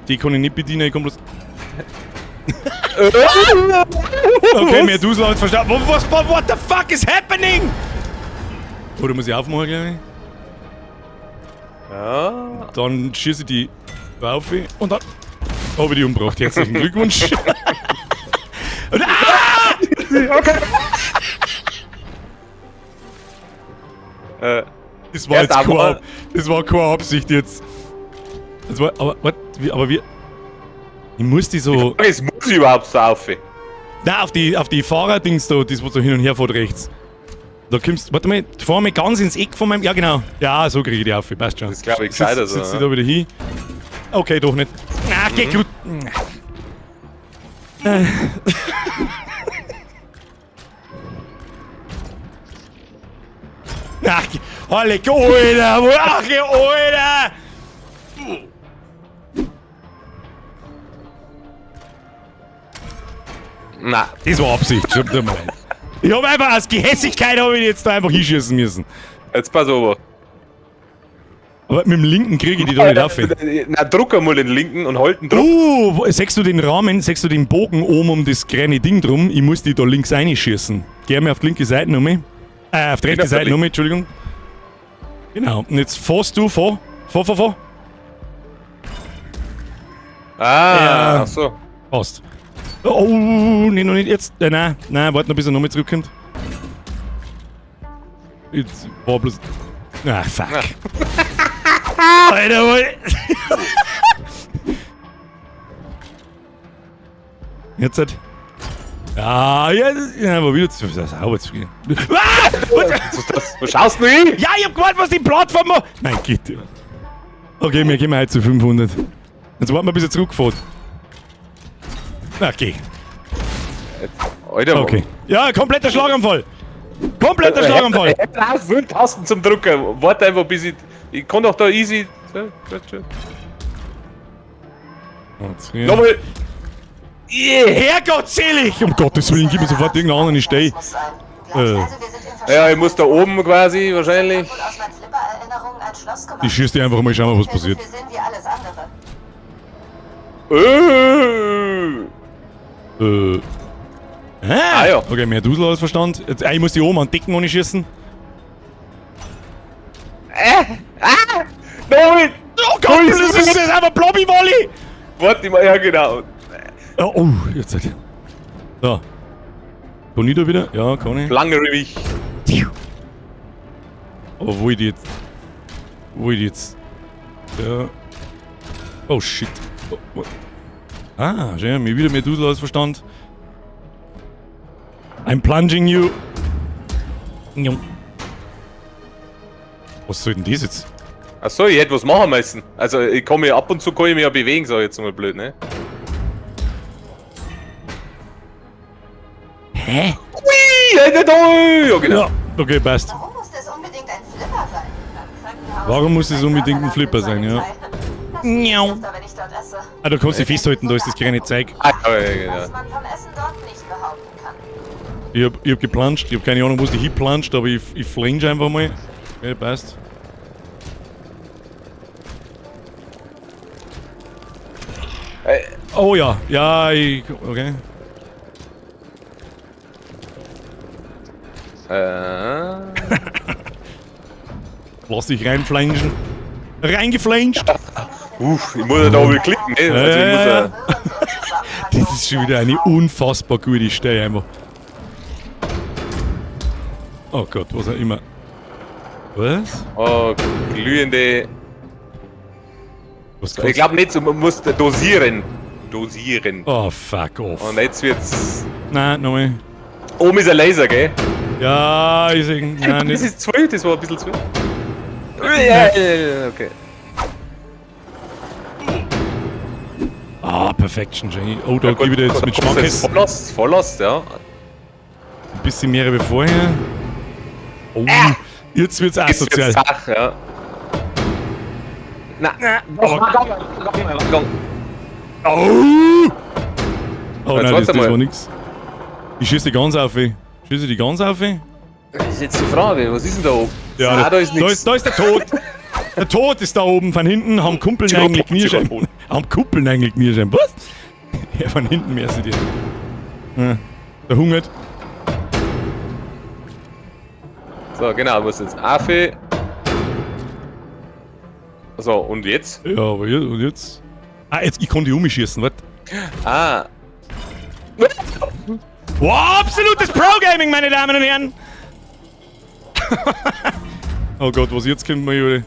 Die kann ich nicht bedienen, ich komm bloß. Okay, mehr Dusel hat verstanden. What the fuck is happening? Oder muss ich aufmachen, glaube ich? Ja. Dann schieße ich die Waffe und dann habe ich die umgebracht. Herzlichen Glückwunsch. Und, Okay. das war Erst jetzt einmal. das war keine Absicht jetzt. Das war, aber wir. Ich muss die so. Jetzt muss ich überhaupt so auf. Nein, auf die Fahrerdings da, das wo so hin und her fährt rechts. Da kommst, warte mal, fahr mal ganz ins Eck von meinem. Ja, genau. Ja, so kriege ich die auf, passt schon. Das glaube ich gescheiter so. Sitzt die Ja. da wieder hin. Okay, doch nicht. Na, geh gut. Ach, alle Alter! Ach, Alter! Na, Das war Absicht, stimmt mal. Ich hab einfach aus Gehässigkeit hab ich jetzt da einfach hinschießen müssen. jetzt pass auf. Aber mit dem linken kriege ich die da nicht auf. Na, druck einmal den linken und halt den Druck. Siehst du den Rahmen, siehst du den Bogen oben um das kleine Ding drum? Ich muss die da links reinschießen. Geh mal auf die linke Seite nochmal. Auf die rechte auf der Seite nochmal, Entschuldigung. Genau, und jetzt fährst du vor. Ah, Ja. ach so. Passt. Oh, nee, noch nicht jetzt. Nein, warte noch, bis er nochmal zurückkommt. Jetzt war bloß. Ah, fuck. Alter, Mann. Jetzt hat. Ja, aber wieder zu sauber zu gehen. Ah! Was schaust du hin? Ja, ich hab gewartet, was die Plattform macht. Nein, geht. Okay, wir gehen halt zu 500. Jetzt warten wir, bis er zurückfährt. Okay. Alter, Okay. Ja, kompletter Schlaganfall. Kompletter Schlaganfall. Auf, 5 Tasten zum Drucken. Warte einfach, bis ich. Ich kann doch da easy. Nochmal. Herrgott selig! Um Gottes Willen, gib mir sofort irgendeinen anderen Steh. Das muss sein. Glaubst also, wir sind in Ja, ich muss da oben quasi wahrscheinlich. wohl aus meinen Flipper-Erinnerungen ein Schloss gemacht. Ich schieß dir einfach mal, schauen wir, was passiert. Wir sind wie alles andere. Ah, ja. Okay, mehr Dusel als Verstand. Jetzt, ich muss die oben an Decken ohne schießen. Nein! Oh Gott, das ist einfach Blobby-Volley! Warte mal, ja genau. Oh, jetzt halt. So. Kann ich da wieder? Ja, kann ich. Langere mich. Aber wo ich die jetzt. Ja. Oh shit. Oh. Ah, schön, mir wieder mehr Dusel als Verstand. I'm plunging you. Jo. Was soll denn das jetzt? Achso, ich hätte was machen müssen. Also, ich kann mich ab und zu kann ich mich ja bewegen, sag ich jetzt mal blöd, ne? Hä? Ui, ja, genau. Ja, okay, passt. Warum muss das unbedingt ein Flipper sein? Im Krankenhaus Warum muss es unbedingt ein Flipper sein, ja? Das Miau. hilft, wenn ich dort esse. Ah, du kannst dich festhalten, da ist das kleine Zeug. Ah, ja, genau. Was man vom Essen dort nicht behaupten kann. Ich hab geplanscht, ich hab keine Ahnung, wo es die hinplanscht, aber ich flinge einfach mal. Ja, passt. Oh ja, okay. Lass dich reinflanschen. Reingeflanscht. Ich muss ja da oben klicken, ne? Also ich muss ja. Das ist schon wieder eine unfassbar gute Stelle einfach. Oh Gott, was auch immer. Was? Oh, glühende. Was Ich glaube nicht, man muss dosieren. Dosieren. Oh, fuck off. Und jetzt wird's. Nein, nochmal. Oben ist ein Laser, gell? Ja, ich sag, nein, Das nicht. ist 12, das war ein bisschen 12. Ja, okay. Ah, Perfection, Jenny. Oh, da Ja, gut, gebe ich dir jetzt mit gut, Schmackes Volllost, ja. ein bisschen mehr wie vorher. Oh, jetzt wird's Jetzt asozial. wird's Sach, ja. Na, Oh! Oh Jetzt nein, warte das mal. war nix. Ich schieße die ganz auf. Schieße die ganz auf? Das ist jetzt die Frage, was ist denn da oben? Ja, da ist nichts. Da ist der Tod. Der Tod ist da oben. Von hinten haben Kumpeln eigentlich Knirscheiben. Haben Kumpeln eigentlich Knirscheiben. Was? Ja, von hinten mehr sie dir. Ja, der hungert. So, genau, du musst jetzt Affe. So, und jetzt? Ja, aber jetzt, und jetzt? Ah, jetzt, ich kann die umschießen, was? Ah. Wow, absolutes Pro-Gaming, meine Damen und Herren! Oh Gott, was jetzt kommt, Majore?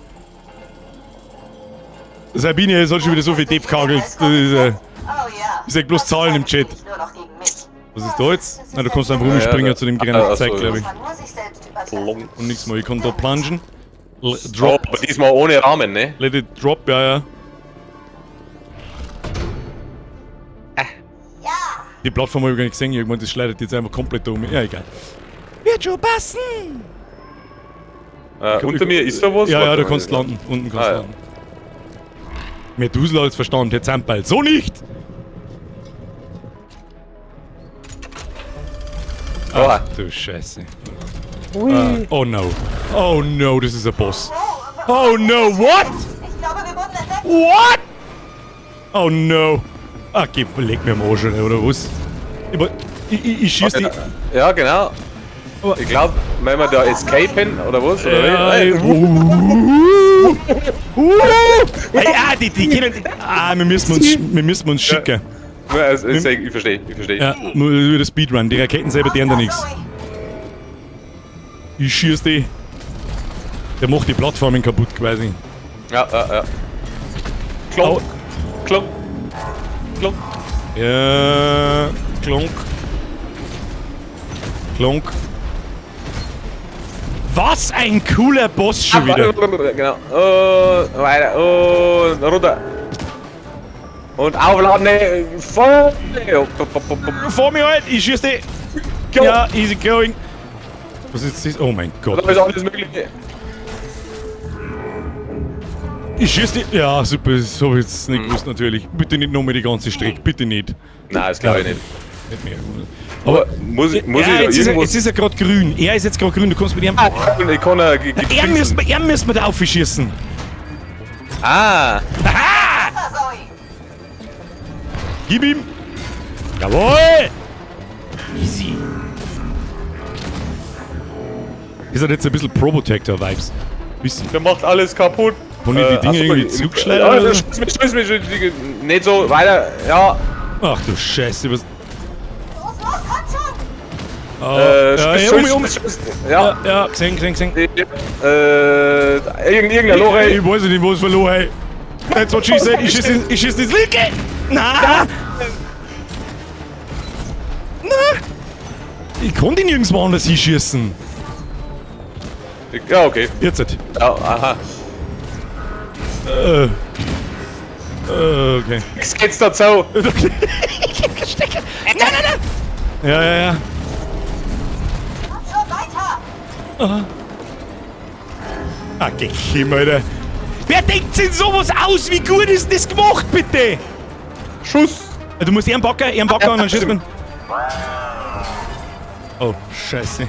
Sabine, es hat schon wieder so viel Depp kagelt. Das ist, Oh ja. ich sag bloß Zahlen im Chat. Nur noch gegen mich. Was ist da jetzt? Na, du kannst einfach rumspringen ja, zu dem ah, grünen ach Zeig, so, glaube Muss ich. man nur sich selbst übertreffen. Und nichts mehr. Ich kann da plungen. Oh, Drop. aber diesmal ohne Rahmen, ne? Let it drop, ja, ja. Ja. Die Plattform habe ich gar nicht gesehen. Irgendwann, das schleidet jetzt einfach komplett da um. Ja, egal. Wird schon passen! Unter mir ist da was? Ja, ja, Warte du mal. kannst landen. Unten kannst Ah, du ja. landen. Mehr Dusel als Verstand, jetzt sind bald. So nicht! Oha. Du Scheiße. Oh no. Oh no, das ist ein Boss. Oh no, what? Ich glaube, wir wurden entdeckt. What? Oh no. Ah, gib, leg mir am Arsch, oder was? Ich schieß die. Ja, genau. Ich glaube, wenn wir da escapen oder was? Oder Ja, wie? Hey, die können. Wir müssen uns schicken. Ja, also, ich verstehe. Ja, nur wieder Speedrun. Die Raketen selber deren da nichts. Ich schieß die. Der macht die Plattformen kaputt quasi. Ja. Klonk. Klonk. Klonk. Ja. Klonk. Klonk. Was ein cooler Boss schon wieder. Genau. Und weiter. Und runter. Und aufladen. Voll. Vor mir halt, ich schieß die. Go. Ja, easy going. Was ist das? Oh mein Gott. Da ist alles Mögliche. Ich schieß die. Ja, super, das hab ich jetzt nicht gewusst natürlich. Bitte nicht nochmal die ganze Strecke, bitte nicht. Nein, das glaube ich nicht. Nicht mehr. Aber muss ich da jetzt irgendwas... ist er gerade grün. Er ist jetzt gerade grün, du kannst mit ihm. Ich kann Er müssen wir da aufschießen. Ah! Aha! Zoe. Gib ihm. Jawohl! Easy. Ist hat jetzt ein bisschen Probotector-Vibes. Bisschen. Der macht alles kaputt. Wollen die Dinge irgendwie zugeschleudert, Ja, oder? schieß mich. Nicht so, weiter. Ja. Ach du Scheiße, was. Los, kommt schon. Schuss. Ja. Ja, gesehen. Irgendein Loch, ey. Ich weiß nicht, wo es verloren, ey. Jetzt was schießen, ich schieße ins Linke. Na! Ich kann den nirgendwo anders hinschießen. Ja, okay. Jetzt nicht. Ja, aha. Okay. Was geht's dazu? Ja. Kommt schon weiter. Ah, geh hin, Alter. Wer denkt sich sowas aus? Wie gut ist das gemacht, bitte? Schuss. Du musst ihren Backer und dann schießt man. Oh, Scheiße.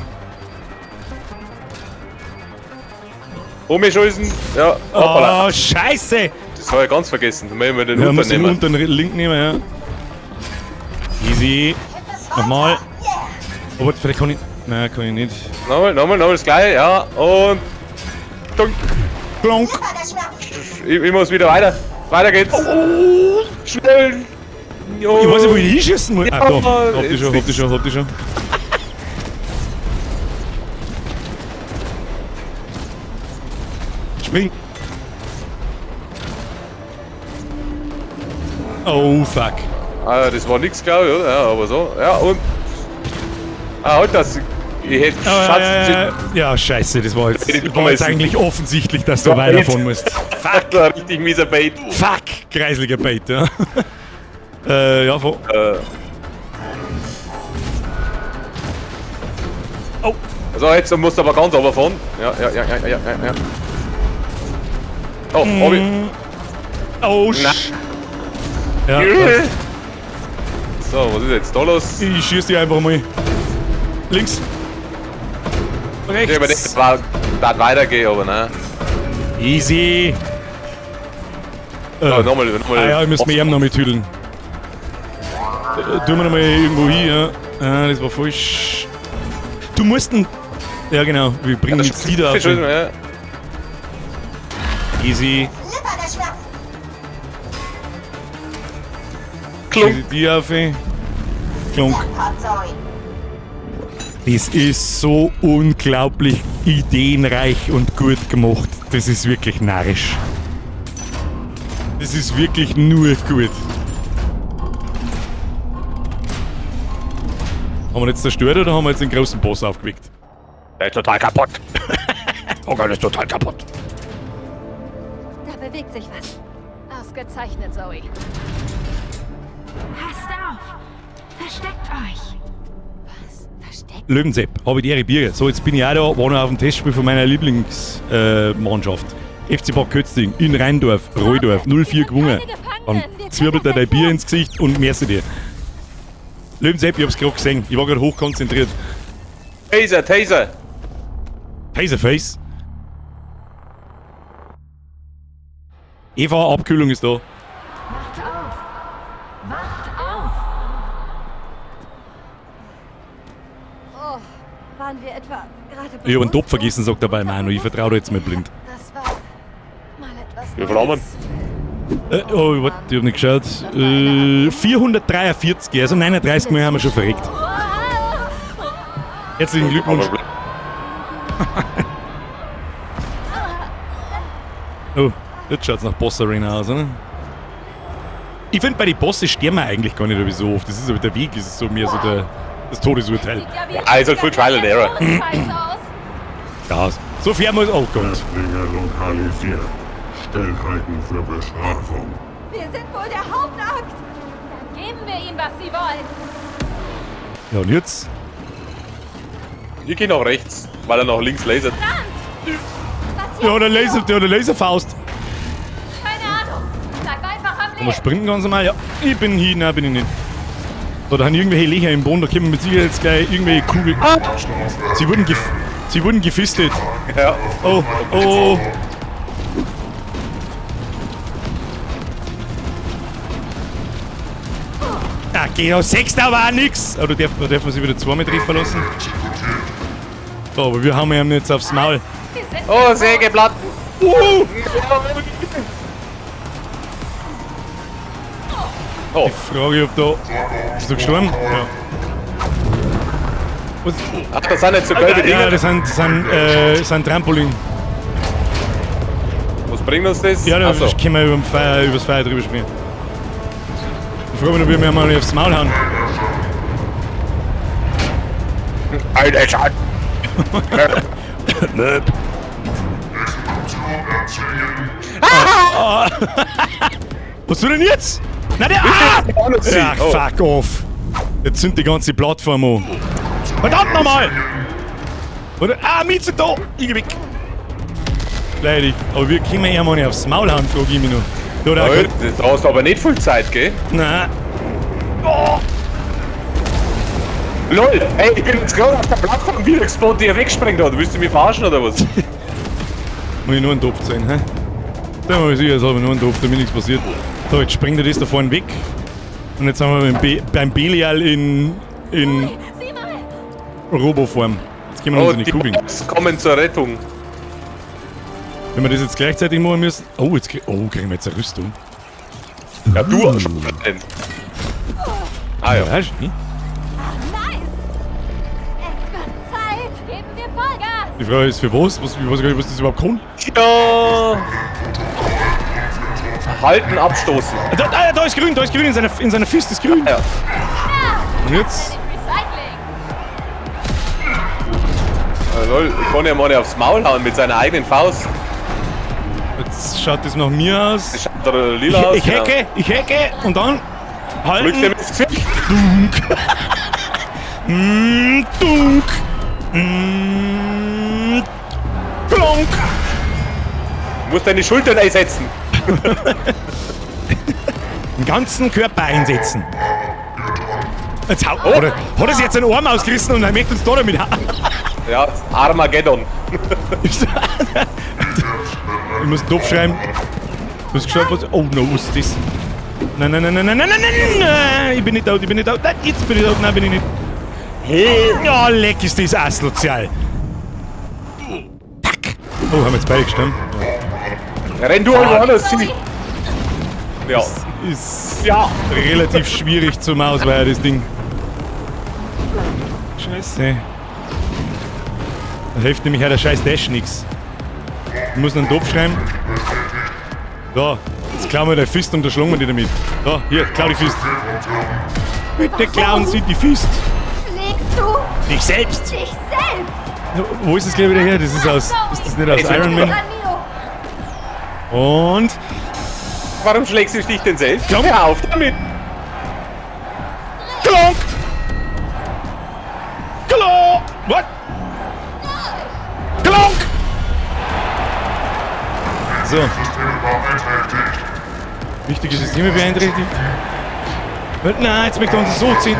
Umschießen. Ja, hoppala. Oh, Scheiße. Das habe ich ganz vergessen. Da müssen wir den Ja, muss den unternehmen. unteren Link nehmen, ja. Easy. Nochmal. Aber vielleicht kann ich. Nein, kann ich nicht. Nochmal das gleiche, ja. Und. Dunk. Klonk. Hilfe, der Schmerz! Ich muss wieder weiter. Weiter geht's. Schnell. Jo. Ich weiß nicht, wo ich hinschießen muss. Ja, Ah, da. Hab die jetzt schon, hab die schon, hab die schon. Spring. Oh, fuck. Ah, das war nix, glaube ich, oder? Ja, aber so. Ja, und. Ah, halt das. Ich hätte Ja, scheiße, das war jetzt, Ich war jetzt eigentlich offensichtlich, dass du Ja, weiter jetzt. fahren musst. Fuck, ein richtig mieser Bait. Fuck, kreisliger Bait, ja. Ja, fahr. Oh, So, jetzt musst du aber ganz runterfahren. Ja. Oh, hab ich. oh, Na. Ja, So, was ist jetzt da los? ich schieß die einfach mal. Links. Rechts. Ich überlegt, das war da weitergehen, aber ne. Easy. So, nochmal. Ah ja, ich muss mich eben noch mit tüdeln. Tun wir noch mal irgendwo hin, ja. Ah, das war falsch. Du musst ein... Ja genau, wir bringen jetzt Lieder auf. Ja. Easy. Lipper, der Schmerz! Klunk. Easy die auf. Klunk. Jackpot, Zoe! Das ist so unglaublich ideenreich und gut gemacht. Das ist wirklich narrisch. Das ist wirklich nur gut. Haben wir jetzt zerstört oder haben wir jetzt den großen Boss aufgeweckt? Der ist total kaputt. Hogan ist total kaputt. Da bewegt sich was. Ausgezeichnet, Zoe. Passt auf! Versteckt euch! Was? Versteckt? Löwensepp, habe ich die Ehre Bier. So, jetzt bin ich auch da, war noch auf dem Testspiel von meiner Lieblingsmannschaft. FC Bad Kötzting in Rheindorf, Roldorf, 0-4 gewonnen. Dann zwirbelt er dein Bier ins Gesicht und merci dir. Löwensepp, ich hab's gerade gesehen, ich war gerade hochkonzentriert. Taser. Taserface. Eva, Abkühlung ist da. Wacht auf! Wacht auf! Oh, waren wir etwa gerade Ich hab einen Topf vergessen, sagt der bei Manu. Ich vertraue dir jetzt mal blind. Das war mal etwas Wie viel haben wir? Oh, warte, ich hab nicht geschaut. 443, also 39 Mal haben wir schon verreckt. Herzlichen Glückwunsch. Oh, jetzt schaut's nach Boss Arena aus, oder? Ich finde, bei den Bossen sterben wir eigentlich gar nicht aber so oft. Das ist aber der Weg, das ist so mehr so das Todesurteil. Also Full Trial and Error. Scheiße aus. Ja, so fair muss. Oh Gott. Häftlinge lokalisiert. Stellhalten für Bestrafung. Wir sind wohl der Hauptakt. Dann geben wir ihnen, was sie wollen. Ja, und jetzt? Ich geh nach rechts, weil er nach links lasert. Ja, der Laserfaust. Keine Ahnung. Bleib einfach am Kann man Leben. sprinten ganz normal? Ja, ich bin hier, nein, bin ich nicht. So, da haben irgendwelche Löcher im Boden, da kommen mit Sicherheit jetzt gleich irgendwelche Kugeln. Ah! Sie wurden gefistet. Ja. Oh. Ah, genau, 6, da war nix. Aber da darf man sich wieder zweimal treffen lassen. So, aber wir haben ihn jetzt aufs Maul. Oh, Sägeplatten. Oh, Ich frage, ob da... Bist du gestorben? Ja. Was? ach, das sind jetzt so gelbe Ja, Dinge. das sind Trampolin. Was bringt uns das? Ja, da Ach so. können wir übers Feuer drüber springen. Ich frage mich, ob wir mir mal aufs Maul hauen. Alter, Schad. Was soll denn jetzt? Nein, der... Ah! Ja, Oh. fuck off. Jetzt sind die ganze Plattform an. Verdammt nochmal! Oder... Ah, Mieze da! Ich geh weg. Leidig. Aber wir können ja mal nicht aufs Maul hauen, frage ich mich noch. Da hat er Alter, da hast du aber nicht viel Zeit, gell? Nein. Oh. LOL, ey, ich bin jetzt gerade auf der Plattform wieder gespawnt, die er wegsprengt hat. Willst du mich verarschen oder was? Muss ich nur einen Topf sein, hä? Da mal sicher, jetzt habe ich nur einen Topf, damit nichts passiert. So, jetzt springt er das da vorne weg. Und jetzt sind wir beim Belial in Sieh mal. Roboform. Jetzt können wir Oh, uns in die die Kugeln. Bots kommen zur Rettung. Wenn wir das jetzt gleichzeitig machen müssen. Oh, jetzt kriegen wir jetzt eine Rüstung. Ja, du schon. Ah ja. Ja, schön. Nice! Es wird Zeit! Geben wir Vollgas! Die Frage ist für was? Ich weiß gar nicht, was das überhaupt kann. Ja. Halten, abstoßen. Da ist grün, in seiner Fist ist grün. Ja. Und jetzt. Recycling! Lol, ich kann ja mal aufs Maul hauen mit seiner eigenen Faust. Jetzt schaut das nach mir aus. Das schaut da lila aus. Ich hacke und dann Flügt ihm halten. ins Gesicht. Dunk. Klonk. Du musst deine Schultern einsetzen. Den ganzen Körper einsetzen. Jetzt hat er sich jetzt einen Arm ausgerissen und er möchte uns da damit hauen. Ja, Armageddon. Ich muss einen Topf schreiben. Du hast geschaut, was. Oh no, was ist das? Nein. Ich bin nicht out. Nein, jetzt bin ich out. Nein, bin ich nicht. Hey, ja, leck ist das asozial. Tack. Oh, haben wir jetzt beide gestanden? Renn du einfach anders, zieh. Ja. Ist Ja. relativ schwierig zum Ausweichen, das Ding. Scheiße. Da hilft nämlich auch der scheiß Dash nix. Ich muss einen Topf schreiben. Da, jetzt klauen wir die Fist und erschlagen wir die damit. Da, hier, klau die Fist. Bitte klauen Sie die Fist. Schlägst du Dich selbst. dich selbst? Wo ist das gleich wieder her? Das ist aus. Ist das nicht aus Iron Man? Neo. Und. Warum schlägst du dich denn selbst? Komm. Hör auf damit. Klonk! Klonk! What? Klonk! So. Wichtige Systeme beeinträchtigt. Nein, jetzt möchte er uns so ziehen.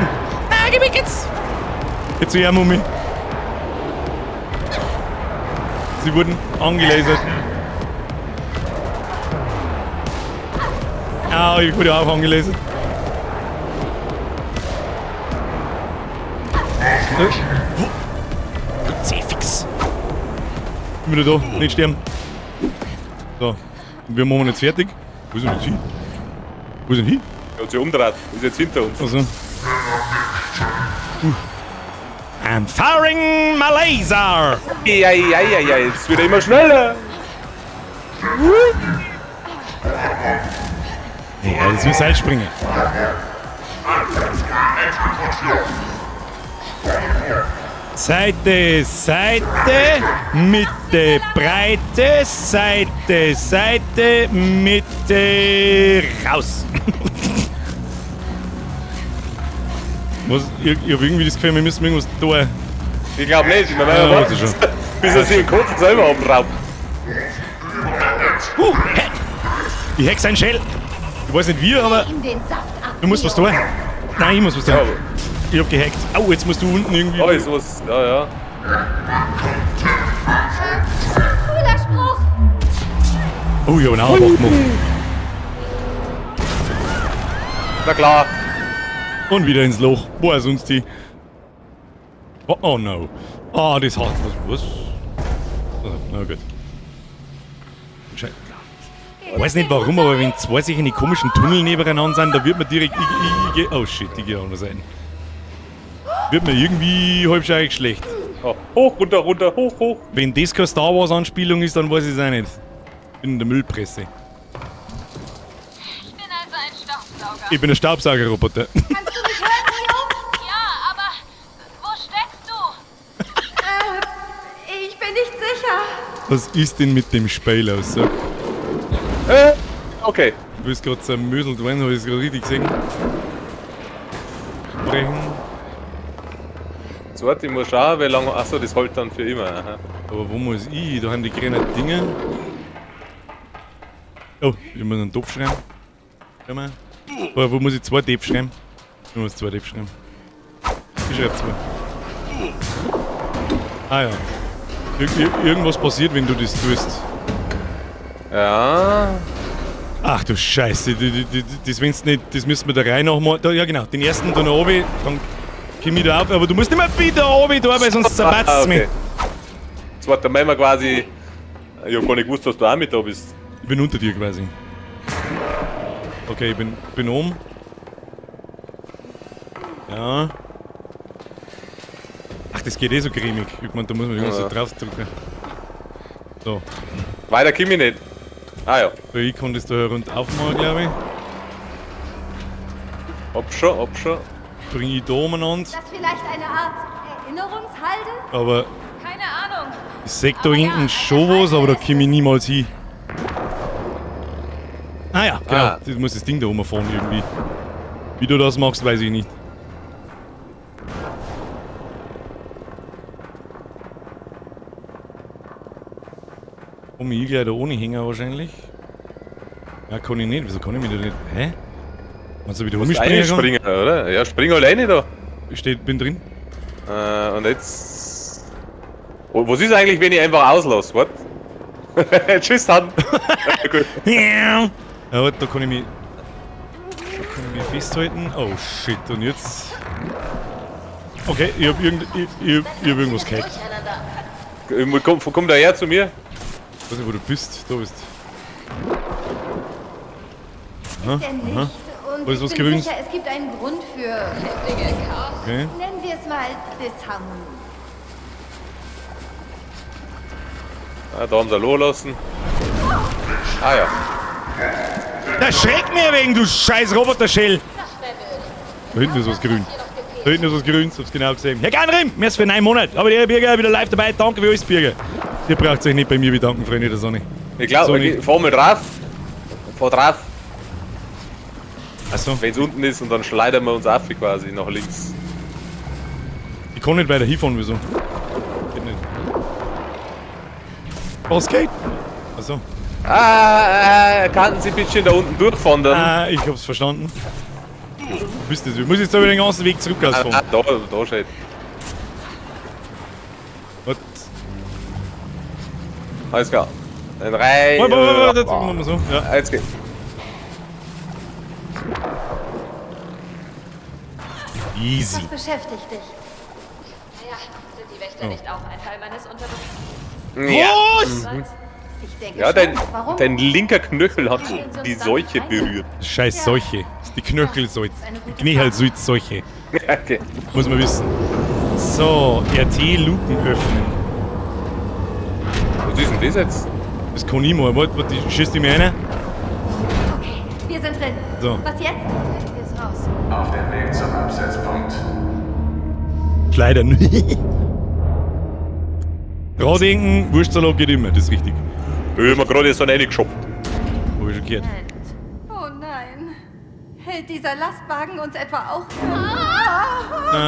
Nein, geh weg jetzt! Jetzt zu Mummi. Sie wurden angelasert. Ah, ich wurde auch angelasert. Kruzifix. Bin wieder da, nicht sterben. So, und wir machen jetzt fertig. Wo ist denn jetzt hin? Wo ist denn hin? Er hat sich umgedreht. Ist jetzt hinter uns. Also. I'm firing my laser! Ja, jetzt wird er immer schneller. Ja, das muss halt springen. Seite, Mitte, Breite, Seite, Mitte, raus. Was, ich hab irgendwie das Gefühl, wir müssen irgendwas tun. Ich glaube nicht. Wir werden Ja, warten, weiß ich schon. bis er sich den Kopf selber abraubt. Heck. Ich hack seinen Shell. Ich weiß nicht wie, aber Ihm den Saft ab. du musst was tun. Nein, ich muss was tun. Ja, Ich hab gehackt. Au, jetzt musst du unten irgendwie. da ist was. Ja. Cooler Spruch. Oh, ich hab einen Auerbach gemacht. Na klar. Und wieder ins Loch. Wo ist uns die? Oh no. Ah, das hat was. Oh, na gut. Scheiße. Ich weiß nicht warum, aber wenn zwei sich in die komischen Tunnel nebeneinander sind, da wird man direkt. Oh shit, ich geh auch noch sein. Wird mir irgendwie halb schlecht. Oh, hoch, runter, hoch. Wenn das keine Star Wars Anspielung ist, dann weiß ich es auch nicht. Ich bin in der Müllpresse. Ich bin also ein Staubsauger. Ich bin ein Staubsaugerroboter. Kannst du mich hören, Neo? Ja, aber wo steckst du? Ich bin nicht sicher. Was ist denn mit dem Spiel aus? So, Okay. du bist gerade zermöselt worden, habe ich es gerade richtig gesehen. Brechen. So, ich muss schauen, wie lange. Achso, das hält dann für immer. Aha. Aber wo muss ich? Da haben die grünen Dinge. Oh, ich muss einen Topf schreiben. Schau mal. Aber wo muss ich 2 Topf schreiben? Ich muss 2 Topf schreiben. Ich schreibe 2. Ah ja. Irgendwas passiert, wenn du das tust. Ja. Ach du Scheiße, das wenn's nicht, das müssen wir da rein nochmal. Ja genau, den ersten da nach oben, dann komm ich da auf, aber du musst immer wieder oben da, weil sonst zerbatzt es mich. Okay. Jetzt warte, dann machen wir quasi Ich hab gar nicht gewusst, dass du auch mit da bist. Ich bin unter dir quasi. Okay, ich bin oben. Ja. Ach, das geht eh so cremig. Ich meine, da muss man die ganze Zeit drauf drücken. So. Weiter komm ich nicht. Ah ja. So, ich kann das da rund aufmachen, glaube ich. Hab schon. Bring ich da umeinander. Ist das vielleicht eine Art Erinnerungshalde? Aber Keine Ahnung. ich sehe da hinten schon was, aber da komme ich niemals hin. Ah ja, genau. Ah. Das muss das Ding da oben fahren irgendwie. Wie du das machst, weiß ich nicht. Komm ich gleich da ohne hängen wahrscheinlich. Ja, kann ich nicht. Wieso kann ich mich da nicht... Hä? Meinst du wieder Musst umspringen? springen, oder? Ja, spring alleine da. Bin drin. Und jetzt... Oh, was ist eigentlich, wenn ich einfach auslasse? Warte. Tschüss, dann. Gut. Ja, warte, da kann ich mich festhalten. Oh shit, und jetzt... Okay, ich hab irgendwas gehackt. Komm da her zu mir. Ich weiß nicht, wo du bist. Da bist Denn nicht. Und Was ist ich was bin Grünes? sicher, es gibt einen Grund für heftige Chaos. Okay. Nennen wir es mal Disharmonie. Ah, da haben sie loslassen. Ah ja. Da schreckt mir wegen, du scheiß Roboter-Shell! Da hinten ist was grün. Da hinten ist was grüns, hab's genau gesehen. Herr Ganrim, mir ist für 9 Monate, aber der Bürger wieder live dabei. Danke für alles, Bürger. Ihr braucht euch nicht bei mir bedanken, Freunde der Sonne. Ich glaube, So ich nicht. fahr mal drauf. Fahr drauf, Achso, wenn es unten ist, und dann schleudern wir uns auf quasi nach links. ich kann nicht weiter hinfahren, wieso? Geht nicht. Was geht? Achso. Kannten Sie bitte da unten durchfahren dann? Ah, ich hab's verstanden. Du bist das. Ich muss jetzt aber den ganzen Weg zurück ausfahren. Da steht. Was? Alles klar. Dann rein. Warte, jetzt machen wir so. Ja. Jetzt geht's. Easy. Was beschäftigt dich? Naja, sind die Wächter nicht auch ein Teil meines Unterbewusstseins? Was? Ich denke Ja, schon. Warum? dein linker Knöchel hat die Seuche berührt. Scheiß Seuche. Das ist die Knöchelseuche. Die Knöchelseuche. Okay. Muss man wissen. So, RT-Luken öffnen. Was ist denn das jetzt? Das kann ich mal. Warte, schießt die mir rein? Okay, wir sind drin. So. Was jetzt? Wir sind raus. Auf dem Weg zum Absetzpunkt. Schleudern. Radinken, Wurstsalat geht immer, das ist richtig. Ich hab mir gerade so reingeschoppt. Hab ich schon gehört. Oh nein. Hält dieser Lastwagen uns etwa auch?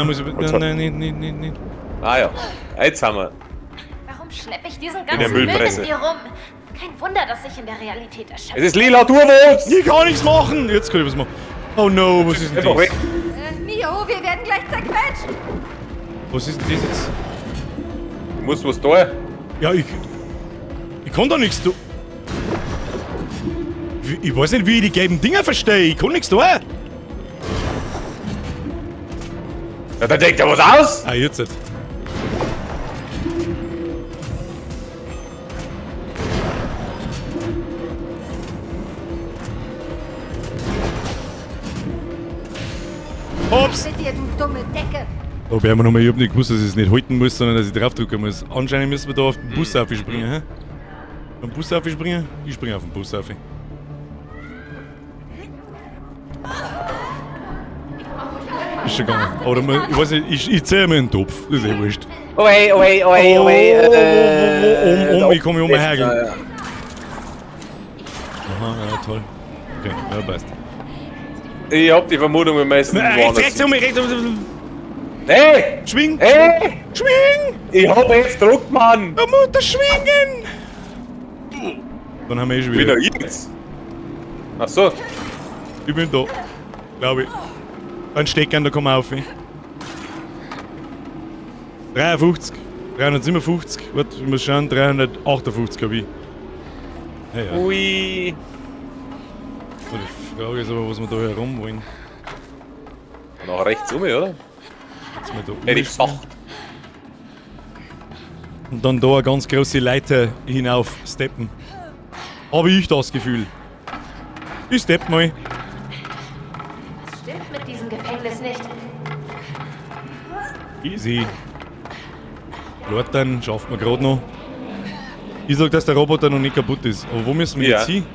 Muss ich. Nein. Ah ja, jetzt haben wir. Warum schleppe ich diesen der ganzen Müll Müllpresse. mit mir rum? Kein Wunder, dass ich in der Realität erschöpft Es ist lila Turwurz! Ich kann nichts machen! Jetzt kann ich was machen. Oh no, was ist denn Einfach das? weg. Mio, wir werden gleich zerquetscht. Was ist denn das jetzt? Du musst was tun. Ja, ich kann da nichts tun. Ich weiß nicht, wie ich die gelben Dinger verstehe. Ich kann nichts tun. Ja, dann denkt er was aus! Ah, jetzt. Ups! Mit dir, du dumme Decke. Da werden wir nochmal, ich hab nicht gewusst, dass ich es nicht halten muss, sondern dass ich draufdrücken muss. Anscheinend müssen wir da auf den Bus aufspringen, hä? Auf den Bus aufspringen? Ich springe auf den Bus auf. Ist schon gegangen. Oder man, ich weiß nicht, ich zähle mir einen Topf. Das ist eh wurscht. Oi. Ich komme um her. Ja. Aha, ja, toll. Okay, ja, passt. Ich hab die Vermutung, wir müssen Rechts um mich, rechts. Hey! Schwing! Hey! Schwing! Ich hab jetzt Druck, Mann! Da muss er schwingen! Dann haben wir eh schon Wie wieder. noch jetzt? Ach so. Ich bin da. Glaube ich. Ein Steckern, da kommen wir auf. 53, 357, warte, ich muss schauen, 358 habe ich. Ja, ja. Ui. So, die Frage ist aber, was wir da herum wollen. Nach rechts um, oder? Jetzt mal da Hätte ich umspringen. gesagt. Und dann da eine ganz große Leiter hinauf steppen. Habe ich das Gefühl. Ich stepp mal. Was stimmt mit diesem Gefängnis nicht? Easy. Lortern schafft man gerade noch. Ich sag, dass der Roboter noch nicht kaputt ist. Aber wo müssen wir Ja. jetzt hin?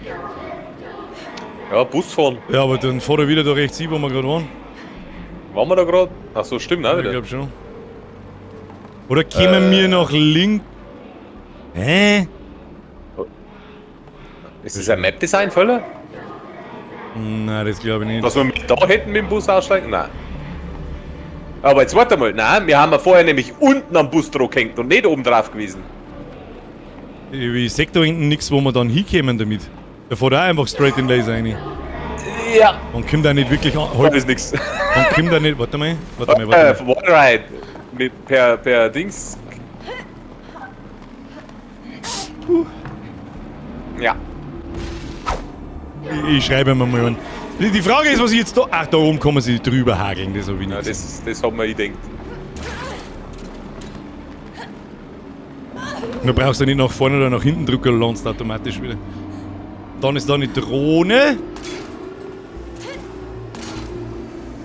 Ja, Bus fahren. Ja, aber dann fahr er wieder da rechts hin, wo wir gerade waren. Waren wir da gerade? Ach so, stimmt, auch Ich wieder. glaube schon. Oder kämen wir nach links? Hä? Ist das ein Map-Design, Völler? Nein, das glaube ich nicht. Dass wir mit da hätten mit dem Bus aussteigen? Nein. Aber jetzt warte mal. Nein, wir haben ja vorher nämlich unten am Busdruck gehängt und nicht oben drauf gewesen. Ich sehe da hinten nichts, wo wir dann hinkommen damit. Da fährt auch einfach straight in den Laser rein. Ja. Man kommt da nicht wirklich an. Das Halt, ist nix. man kommt da nicht. Warte mal. Warte mal. Wallride. Mit per Dings. Ja. Ich schreibe mir mal an. Die Frage ist, was ich jetzt da. Ach, da oben kann man sich drüber hageln. Das habe ich Ja, nicht gesehen. das hat man gedacht. Du brauchst ja nicht nach vorne oder nach hinten drücken, landest automatisch wieder. Dann ist da eine Drohne.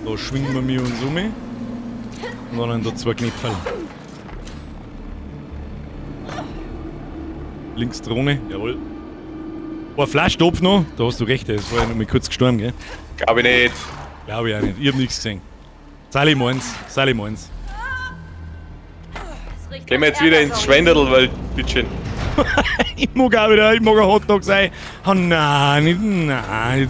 Da schwingen wir uns um. Und dann haben da zwei Knöpfe. Links Drohne, jawohl. Ein Flaschtopf noch, da hast du recht, der ist vorher noch mal kurz gestorben, gell? Glaube ich nicht. Glaube ich auch nicht, ich hab nichts gesehen. Sally meins. Gehen wir jetzt wieder ins Schwenderl, bittchen. Ich mag ein Hotdog sein. Oh nein, nein.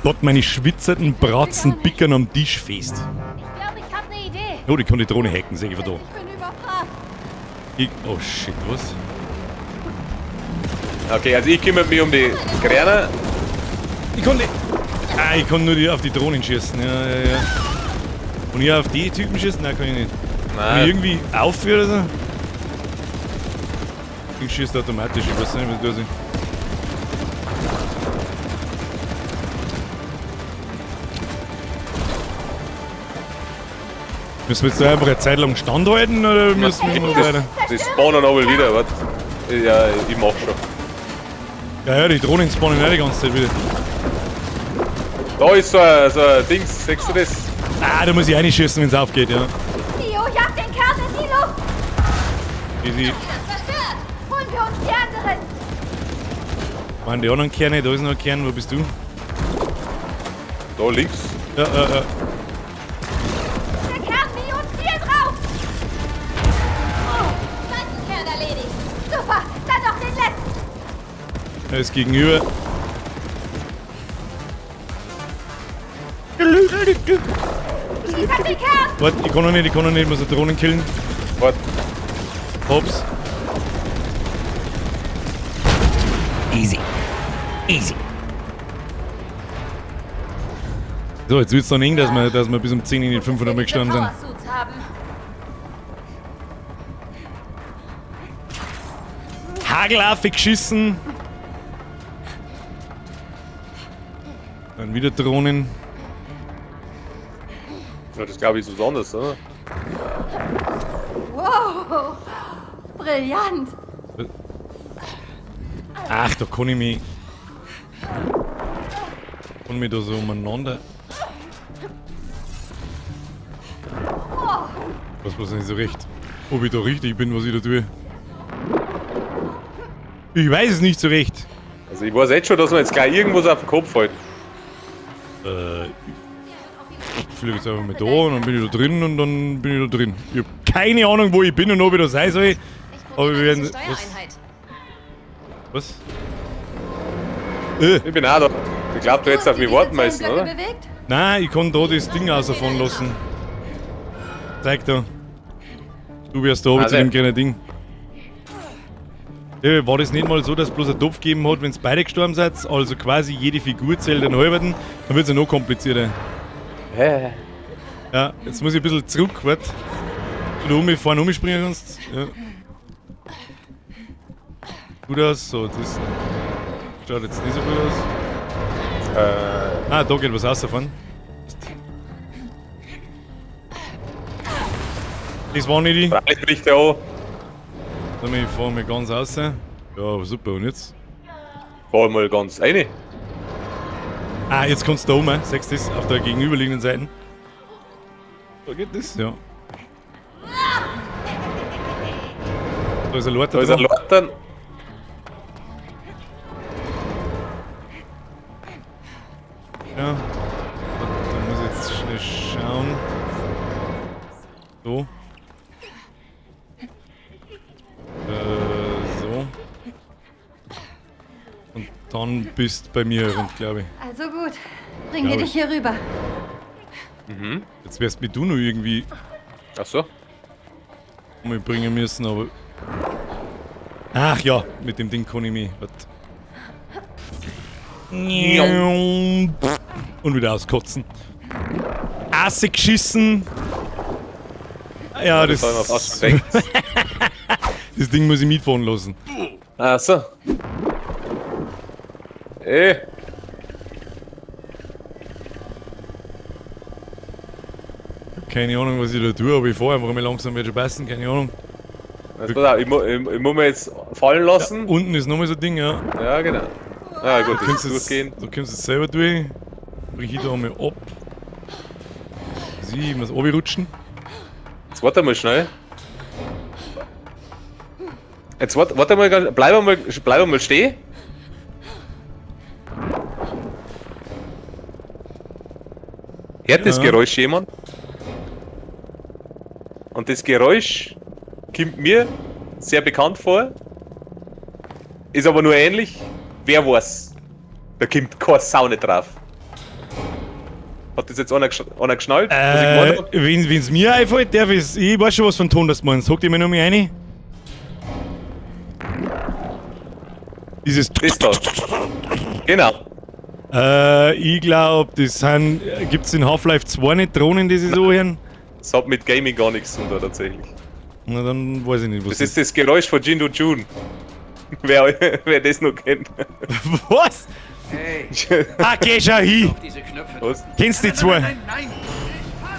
Gott, meine schwitzenden Bratzen bickern am Tisch fest. Ich glaube, ich habe eine Idee. Oh, die kann die Drohne hacken, sehe ich von da. Ich bin überfragt. Oh shit, was? Okay, also ich kümmere mich um die Kräne. Ich kann nicht. Ah, ich kann nur auf die Drohnen schießen, ja. Und ich auf die Typen schießen? Nein, kann ich nicht. Kann ich irgendwie aufführen oder so? Ich schieße automatisch, ich weiß nicht, was da ist. Müssen wir jetzt da einfach eine Zeit lang standhalten oder müssen wir noch weiter? Die spawnen aber wieder, warte. Ja, ich mach schon. Ja, die Drohnen spawnen auch die ganze Zeit wieder. Da ist so ein Dings, siehst du das? Ah, da muss ich reinschießen, wenn es aufgeht, ja. Neo, jag den Kern in die Luft. Easy. Zerstört. Holen wir uns die anderen. Waren die anderen Kerne? Da ist noch ein Kern, wo bist du? Da links. Ja. Der Kern, Neo, ziel drauf. Oh, zweiten Kern erledigt. Super, dann noch den letzten. Er ist gegenüber. Schieß an den Kern. Warte, ich kann noch nicht, ich muss die Drohnen killen. Warte. Hops. Easy. So, jetzt wird's dann eng, dass wir bis um 10 in den 500 Mal gestorben sind. Powersuits haben. Hagelafe geschissen. Dann wieder Drohnen. Ja, das glaube ich so besonders, oder? Wow. Brillant. Ach, da kann ich mich da so umeinander. Was weiß nicht so recht. Ob ich da richtig bin, was ich da tue. Ich weiß es nicht so recht. Also ich weiß jetzt schon, dass wir jetzt gleich irgendwas auf den Kopf halten. Ich fliege jetzt einfach mal da und dann bin ich da drin und dann bin ich da drin. Ich habe keine Ahnung, wo ich bin und ob ich da sein soll. Aber wir werden. Was? Ich bin auch da. Ich glaube, du hättest auf mich warten müssen, oder? Bewegt? Nein, ich kann da das Ding außerfahren lassen. Zeig da. Du wärst da oben Also. zu dem kleinen Ding. Ja, war das nicht mal so, dass es bloß einen Topf gegeben hat, wenn es beide gestorben seid? Also quasi jede Figur zählt einen halberten? Dann wird es ja noch komplizierter. Hä? Ja, jetzt muss ich ein bisschen zurück, warte. Wenn du vorne umspringen kannst. Ja. Gut aus, so, das schaut jetzt nicht so gut aus. Ah, da geht was rausfahren. Das war nicht die. Freilich bricht er an. Ich fahr mal ganz raus. Ja, super, und jetzt? Fahr mal ganz rein. Ah, jetzt kannst du da oben, siehst du das, auf der gegenüberliegenden Seite. Da geht das, ja. Da ist ein Lord Da ist ein Lord dann. Ja. Da muss ich jetzt schnell schauen. So. So. Und dann bist bei mir herum, glaube ich. Also gut. Bringen wir dich hier rüber. Jetzt wärst du noch irgendwie Ach so. mal bringen müssen, aber. Ach ja, mit dem Ding kann ich mich. Und wieder auskotzen. Assig geschissen. Ja, das. haben wir fast verdeckt. Das Ding muss ich mitfahren lassen. Ach so. Keine Ahnung, was ich da tue, aber ich fahre einfach mal langsam, wird schon passen, keine Ahnung. Also, pass auf, ich muss mir jetzt fallen lassen. Unten ist nochmal so ein Ding, ja. Ja, genau. Ja, gut, Du das kannst ist durchgehen. du kommst jetzt selber durch. Brich ich da einmal ab. Ich muss runterrutschen. Jetzt warte mal schnell. Jetzt warte mal, bleib mal stehen. Hört das Ja. Geräusch jemand? Und das Geräusch kommt mir sehr bekannt vor. Ist aber nur ähnlich. Wer weiß? Da kommt keine Sau nicht drauf. Hat das jetzt einer geschnallt? was ich gemeint hab? Wenn's mir einfällt, darf ich weiß schon was von Ton, das du meinst. Hock dir mal noch mal rein. Dieses. Das da. Genau. Ich glaube, das sind. Gibt's in Half-Life 2 nicht Drohnen, die sie so hören? Das hat mit Gaming gar nichts zu tun da tatsächlich. Na, dann weiß ich nicht, was Das ist das Geräusch von Jindu June. wer das noch kennt. Was? Ah, geh schon hin! Was? Kennst du die zwei?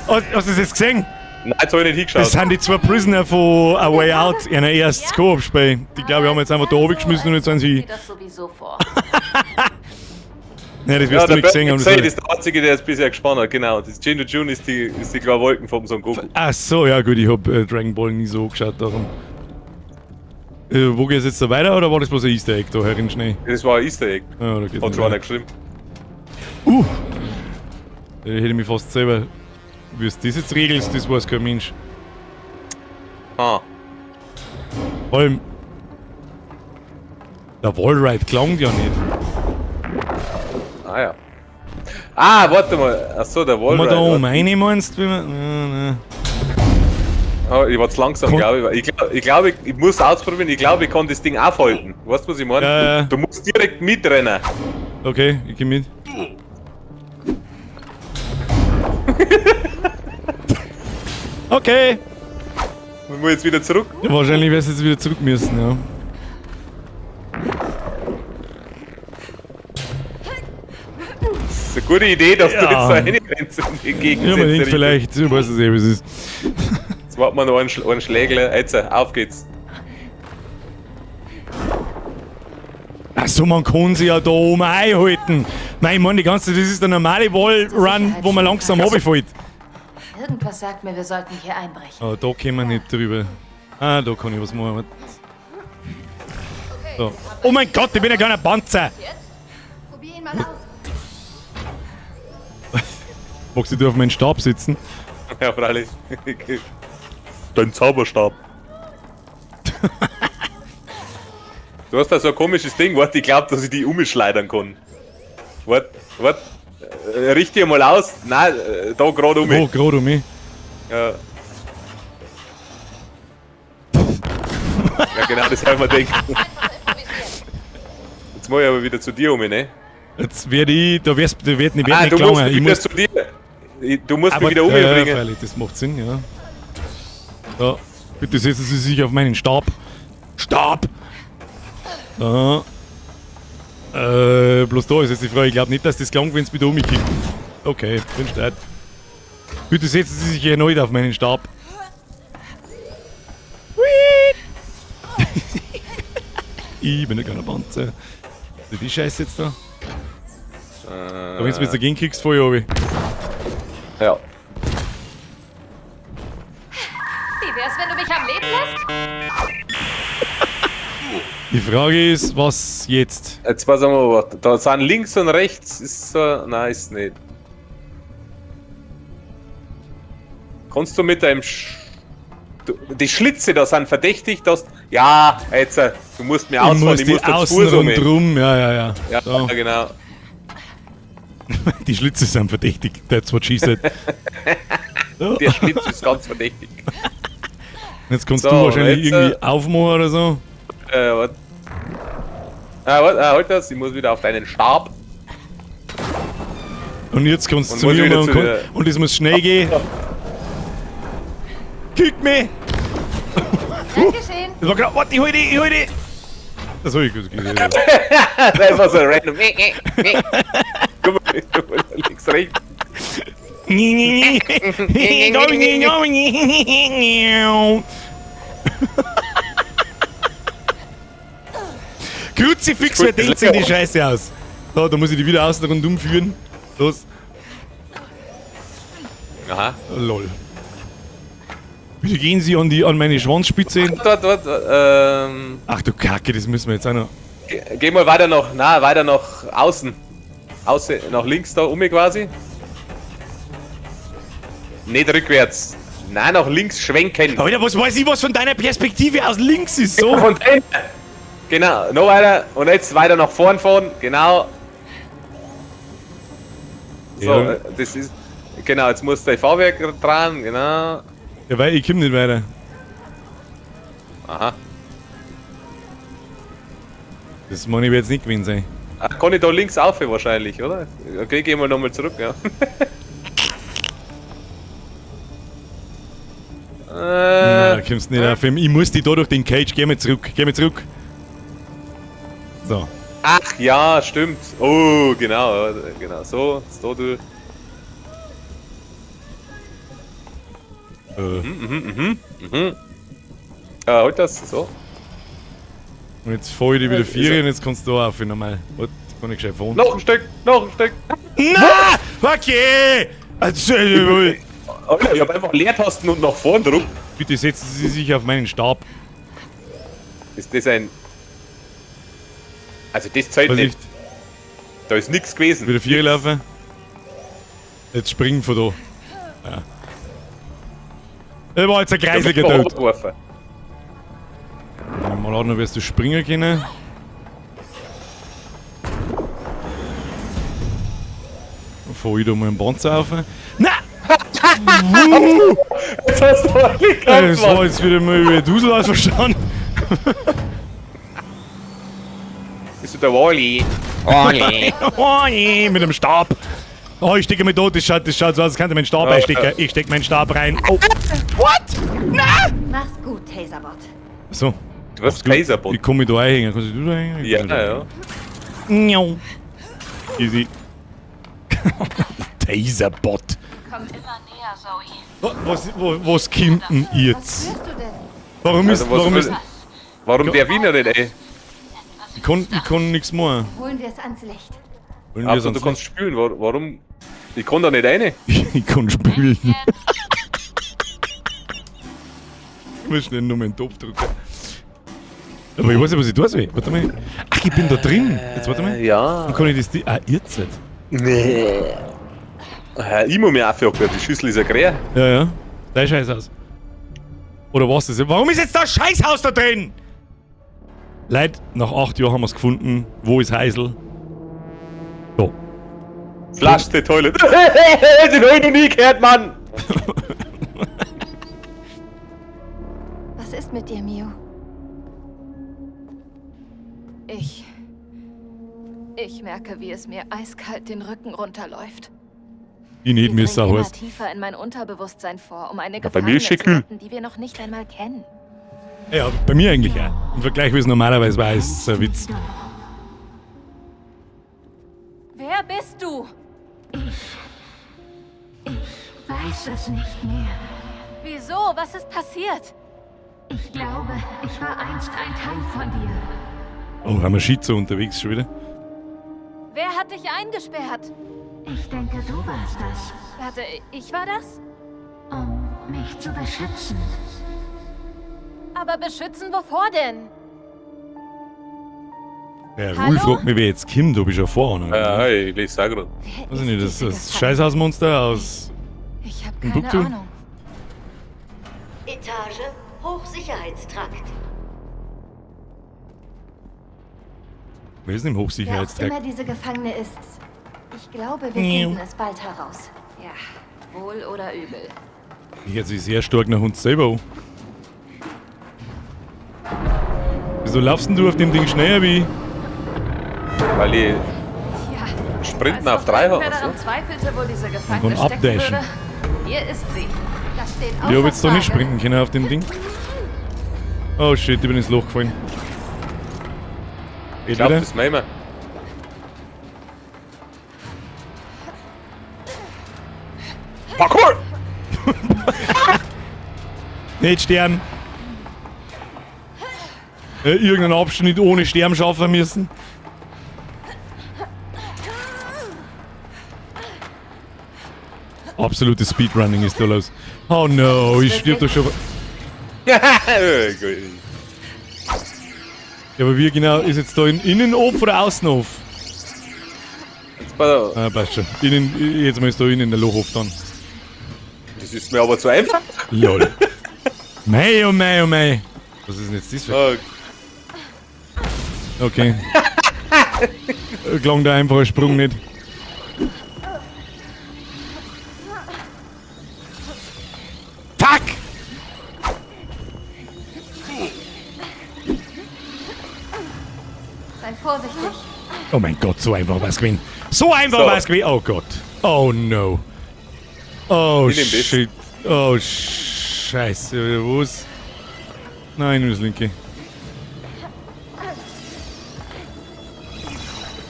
Hast du das jetzt gesehen? Nein, jetzt hab ich nicht hingeschaut. Das sind die zwei Prisoner von A Way Out, einer erstes Co-op-Spiel. Die glaube ich haben jetzt einfach da oben geschmissen und jetzt sind sie. Geht das sowieso vor. Nein, das Ja, wirst du der nicht gesehen haben. Bernd ist der Einzige, der es bisher gespannt hat, genau. Das Jindu June ist die kleine Wolken vom Son Goku. Ach so, ja gut, ich hab Dragon Ball nie so geschaut, darum. Wo geht's jetzt da weiter oder war das bloß ein Easter Egg da, Herr in Schnee? Das war ein Easter Egg. Ja, da geht's Hat nicht schon einer weiter. geschrieben. Da hätte ich mich fast selber. Wie du das jetzt regelst, das weiß kein Mensch. Ah. Vor allem. Der Wallride klang ja nicht. Ah ja. Ah, warte mal. Achso, der Wenn man da Wallride. oben rein meinst, wenn man. Oh, ich war zu langsam, Kon- glaube ich. Ich glaube, ich muss ausprobieren. Ich glaube, ich kann das Ding aufhalten. Weißt du, was ich meine? Ja. Du musst direkt mitrennen. Okay, ich geh mit. Okay. Wir müssen jetzt wieder zurück. Ja, wahrscheinlich wirst du jetzt wieder zurück müssen, ja. Das ist eine gute Idee, dass du jetzt Ja. da reinrennst in die Ja, man denkt Gegensätze. vielleicht, ich weiß es eh, wie es ist. Jetzt warten wir noch einen Schlägler. Jetzt, auf geht's. Achso, man kann sich ja da oben einhalten. Nein, ich meine, die ganze, das ist der normale Wallrun, wo man langsam runterfällt. Irgendwas sagt mir, wir sollten hier einbrechen. Aber da können wir nicht drüber. Ah, da kann ich was machen. So. Oh mein Gott, ich bin ein kleiner Panzer! Probier ihn mal aus. Magst du auf meinen Stab sitzen? Ja, freilich. Dein Zauberstab. Du hast da so ein komisches Ding, warte, ich glaube, dass ich die umschleudern kann. Warte. Richte mal aus. Nein, da gerade um. Oh, gerade um mich. Ja. Ja, genau, das habe ich mir gedacht. Jetzt muss ich aber wieder zu dir um, ne? Jetzt werde ich, da wird nicht Ah, nicht du musst gelangen. Ich wieder muss, zu dir. Du musst aber, mich wieder umbringen. freilich, das macht Sinn, ja. So, bitte setzen Sie sich auf meinen Stab. Stab! So. Bloß da ist jetzt die Frage. Ich glaube nicht, dass das klang, wenn es wieder umkippt. Okay, bin Start. Bitte setzen Sie sich erneut auf meinen Stab. Ich bin ein kleiner Panzer. Die Scheiße jetzt da. Aber wenn du jetzt dagegen kriegst, voll oben. Ja. Wie wär's, wenn du mich am Leben lässt? Die Frage ist, was jetzt? Jetzt pass mal, da sind links und rechts, ist so. Nein, ist nicht. Kannst du mit deinem. Die Schlitze da sind verdächtig, dass. Ja, jetzt, du musst mir ausfahren, ich muss da zu Fuß rundrum, ja. Ja, So. genau. Die Schlitze sind verdächtig, that's what she said. Der Schlitz ist ganz verdächtig. Jetzt kannst So, du wahrscheinlich jetzt, irgendwie aufmachen oder so. Warte. Halt das, ich muss wieder auf deinen Stab. Und jetzt kannst du Und zu muss mir wieder und, zu dir. und es muss schnell gehen. Kick mich! Gern geschehen. Das war gerade, warte, ich hol dich! Das hab ich gut gesehen. Das ist einfach so random. Guck mal, links, rechts. Kruzifix, wer denkt sich die Scheiße aus? So, da muss ich die wieder außen rundum führen. Los. Aha. Lol. Bitte gehen Sie an meine Schwanzspitze. Dort. Ach du Kacke, das müssen wir jetzt auch noch. Geh mal weiter nach außen. Außen, nach links da, quasi. Nicht rückwärts. Nein, nach links schwenken. Alter, was weiß ich, was von deiner Perspektive aus links ist, so? Von dahin. Genau, noch weiter. Und jetzt weiter nach vorn fahren. Genau. So, Ja. das ist. Genau, jetzt musst du dein Fahrwerk dran, genau. Ja, weil ich komm nicht weiter. Aha. Das meine ich wird jetzt nicht gewesen sein. Kann ich da links auf wahrscheinlich, oder? Okay, gehen wir nochmal zurück, ja. Nein, da kommst du nicht auf. Ich muss die da durch den Cage. Geh mal zurück. So. Ach ja, stimmt. Oh, genau. So, da du. Halt das, so. Und jetzt fahr ich die wieder 4 und jetzt kannst du da auf nochmal. Warte, kann ich gescheit fahren. Noch ein Stück. Na! Okay! Also, Alter, ich hab einfach Leertasten und nach vorn drücken. bitte setzen Sie sich auf meinen Stab. Ist das ein. Also, das zählt nicht. Vorsicht, Da ist nichts gewesen. wieder 4 laufen. Jetzt springen von da. Ja. Das war jetzt ein kreisliger Tod. Geworfen. Mal laden, ob wirst du springen können. Dann fahr ich da mal einen Panzer auf. Nein! Jetzt hast du mal gekannt, Das war jetzt wieder mal über Dusel ausverstanden. Bist du der Wally? Oh je, mit dem Stab. Oh, ich stecke mir da, das schaut so aus, als könnte ich meinen Stab einstecken. Ich steck meinen Stab rein. Oh. What? Nein! Mach's gut, Taserbot. So. Du hast Taserbot. Ich komm mich da einhängen. Kannst du da einhängen? Ja. Njau. Easy. Taserbot. Komm immer näher, Zoe. Was kommt denn Was jetzt? spürst du denn? Warum ist. Also, warum der Wiener nicht, ey? Ich kann nichts machen. Holen wir es ans Licht. Wollen wir Aber sonst du kannst spülen, warum? Ich kann da nicht rein. Ich kann spülen. Ich muss schnell nur meinen Topf drücken. Aber ich weiß nicht, was ich tun soll. Warte mal. Ach, ich bin da drin. Jetzt warte mal. Ja. Dann kann ich das. Ah, jetzt nicht. Nee. Ich muss mir aufjagen, die Schüssel ist ja grä. Ja. Dein Scheißhaus. Oder was das? Warum ist jetzt das Scheißhaus da drin? Leute, nach 8 Jahren haben wir es gefunden. Wo ist Heisel? So. Flush the toilet. Den hab ich noch nie gehört, Mann! Was ist mit dir, Mio? Ich merke, wie es mir eiskalt den Rücken runterläuft. Ich nicht, mir ist Wir auch dringen was. immer tiefer in mein Unterbewusstsein vor, um eine Ja, bei mir ist schon Gefangene zu kühl. retten, die wir noch nicht einmal kennen. Ja, bei mir eigentlich auch. Im Vergleich, wie es normalerweise war, ist es ein Witz. Wer bist du? Ich weiß es nicht mehr. Wieso? Was ist passiert? Ich glaube, ich war einst ein Teil von dir. Oh, haben wir Schizo unterwegs schon wieder? Wer hat dich eingesperrt? Ich denke, du warst das. Warte, ich war das? Um mich zu beschützen. Aber beschützen wovor denn? Der Hallo? Rulf fragt mich, wer jetzt kommt, ob ich schon vorne. Ja, ich lese auch gerade. Weiß ich nicht, das Scheißhausmonster aus Ich habe Timbuktu? keine Ahnung. Etage, Hochsicherheitstrakt. Wer ist denn im Wer auch Hochsicherheitstrakt? immer diese Gefangene ist. Ich glaube, wir Miau. finden es bald heraus. Ja, wohl oder übel. Ich hätte sich sehr stark nach uns selber an. Wieso laufst denn du auf dem Ding schneller wie... Weil ich Ja. Sprinten auf 3 habe. Wer So. daran zweifelte, wo diese Man Gefangene kann stecken abdashen. würde. Hier ist sie. Das steht Ich hab jetzt doch nicht Frage. sprinten können auf dem Ding. Oh shit, ich bin ins Loch gefallen. Ich Geht glaube, wieder? das machen wir. Parkour! Nicht sterben. Irgendeinen Abschnitt ohne Sterben schaffen müssen. Absolutes Speedrunning ist da los. Oh no, ich stirb doch schon. Gut. Ja, aber wie genau ist jetzt da in Innenhof oder Außenhof? Jetzt pass auf. Ah, passt schon. Jetzt mal ist da innen der Lochhof dann. Das ist mir aber zu einfach. Lol. Mei, oh mei, oh mei. Was ist denn jetzt das für... Oh, Okay. Klang der einfache Sprung nicht. Fuck! Sei vorsichtig. Oh mein Gott, so einfach was gewesen. So einfach So. was gewesen. Oh Gott. Oh no. Oh Ich nehm das. shit. Oh scheiße. Wo ist... Nein, nur das linke.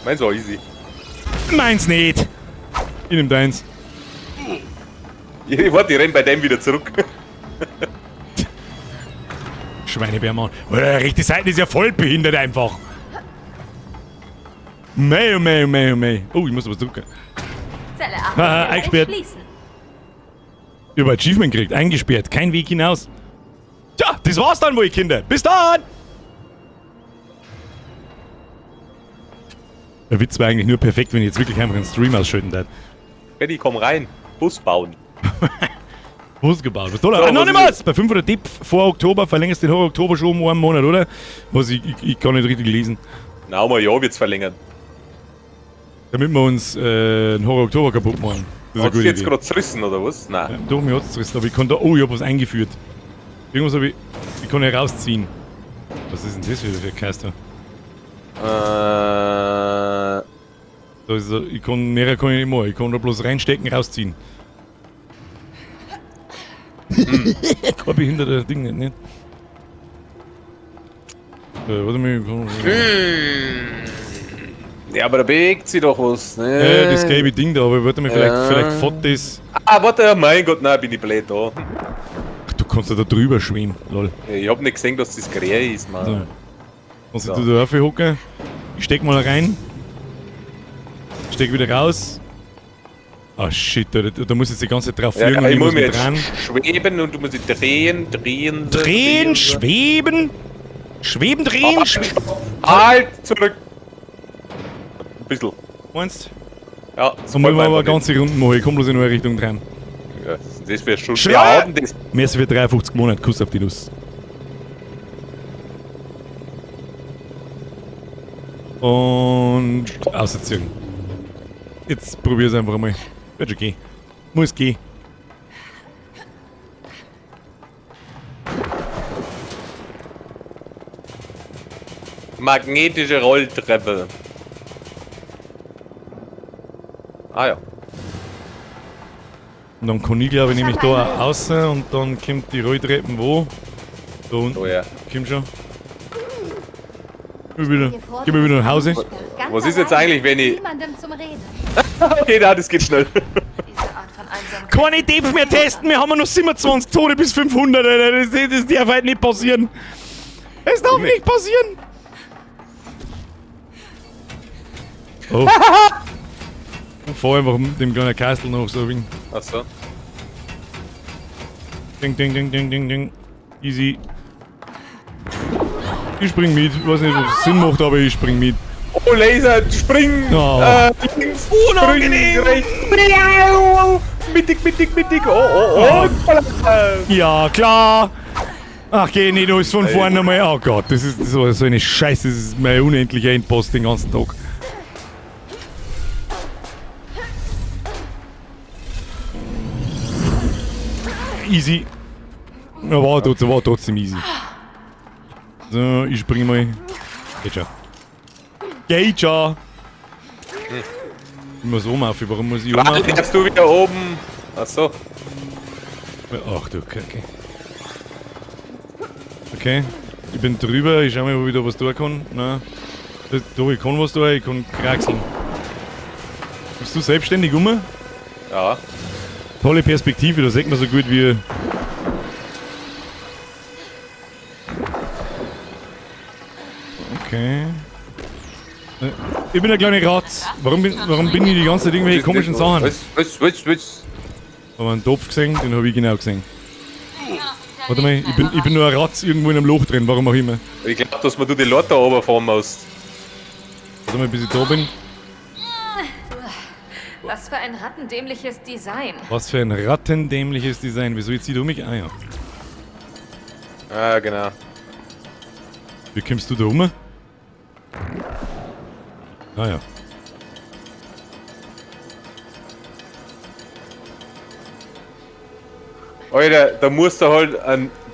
meins war easy. Meins nicht. Ich nehm deins. Warte, ich renn bei dem wieder zurück. Schweinebärmann. Der rechte Seite ist ja voll behindert einfach. Mei, oh mei, oh mei, oh mei. Oh, ich muss was drücken. Zelle 8. Haha, eingesperrt. Schließen. Ich hab ein Achievement gekriegt. Eingesperrt. Kein Weg hinaus. Tja, das war's dann wohl, Kinder. Bis dann! Der Witz war eigentlich nur perfekt, wenn ich jetzt wirklich einfach einen Stream ausschalten darf. Benny, komm rein. Bus bauen. Bus gebaut. Was soll er? So, was Anonymous! ist Bei 500 Tipp vor Oktober verlängerst du den Oktober schon um einen Monat, oder? Was ich kann nicht richtig lesen. Na, um ein Jahr wird's verlängert. Damit wir uns den Horror Oktober kaputt machen. Das ist eine Hast du gute jetzt Idee. gerade zerrissen, oder was? Ja, Nein. doch, mir hat's zerrissen, aber ich kann da... Oh, ich hab was eingeführt. Irgendwas hab ich... Ich kann herausziehen. Was ist denn das wieder für ein Kaster? Da ist er, ich kann... Mehr kann ich nicht machen. Ich kann da bloß reinstecken, rausziehen. Kein behinderter Ding nicht. Warte mal, ich kann... Ja, aber da bewegt sich doch was, ne? Ja, das gelbe Ding da, aber warte mal, vielleicht fährt das... Ah, warte, mein Gott, nein, bin ich blöd da. Ach, du kannst ja da drüber schwimmen, lol. Ich hab nicht gesehen, dass das grä ist, Mann. So. Kannst So. du da hocken? Ich steck mal rein. Steck wieder raus. Ah shit, da muss jetzt die ganze Zeit drauf Ja, fliegen und ich muss mich mich jetzt dran. schweben und du musst dich drehen. Drehen, schweben. Schweben, drehen, schweben. Halt, zurück. Ein bisschen. Meinst Ja, du? So müssen wir aber eine ganze Runde machen. Ich komm bloß in eine Richtung dran. Ja, das wäre schon Schrei! schwer. Das Merci für 53 Monate. Kuss auf die Nuss. Und ausziehen. Jetzt probier's einfach mal. Wird schon gehen. Muss gehen. magnetische Rolltreppe. Ah ja. Und dann kann ich glaube ich nämlich da raus und dann kommt die Rolltreppen wo? Da unten. Oh ja. Komm schon. Gehen wir wieder nach Hause. Ganz Was ist jetzt allein, eigentlich, wenn ich... Niemandem zum Reden. Okay, da, das geht schnell. Diese Art von Einsamkeit. Keine Idee mehr testen, wir haben noch 27 Tode bis 500, Alter. Das darf halt nicht passieren. Es darf nicht passieren. Oh. Fahr einfach mit dem kleinen Kastel noch so wegen. Achso. Ding, ding, ding, ding, ding, ding. Easy. Ich spring mit. Ich weiß nicht, ob es Sinn macht, aber ich spring mit. Oh, Laser, spring! Oh. Links, unangenehm! Rechts. Mittig, mittig, mittig! Oh. Ja, klar! Ach, geh nicht alles von vorne nochmal. Oh Gott, das ist so eine Scheiße. Das ist mein unendlicher Endpost den ganzen Tag. Easy. Ja, war trotzdem easy. So, ich spring mal. Geht schon. Geht schon! Ich muss rumlaufen, warum muss ich rumlaufen? Jetzt du wieder oben. Achso. Ach du Kacke. Okay, ich bin drüber, ich schau mal, ob ich da was tun kann. Nein. Da, ich kann was tun, ich kann kraxeln. Bist du selbstständig rum? Ja. Tolle Perspektive, da sieht man so gut wie... Okay. Ich bin ein kleiner Ratz. Warum bin ich die ganze Zeit irgendwelche komischen Sachen? Was? Aber einen Topf gesehen, den habe ich genau gesehen. Warte mal, ich bin nur ein Ratz irgendwo in einem Loch drin, warum auch immer. Ich glaube, dass man du die Leute runterfahren musst. Warte mal, bis ich da bin. Was für ein rattendämliches Design. Was für ein rattendämliches Design. Wieso jetzt du mich? Ah ja. Ah, genau. Wie kommst du da rum? Ah ja. Alter, da musst du halt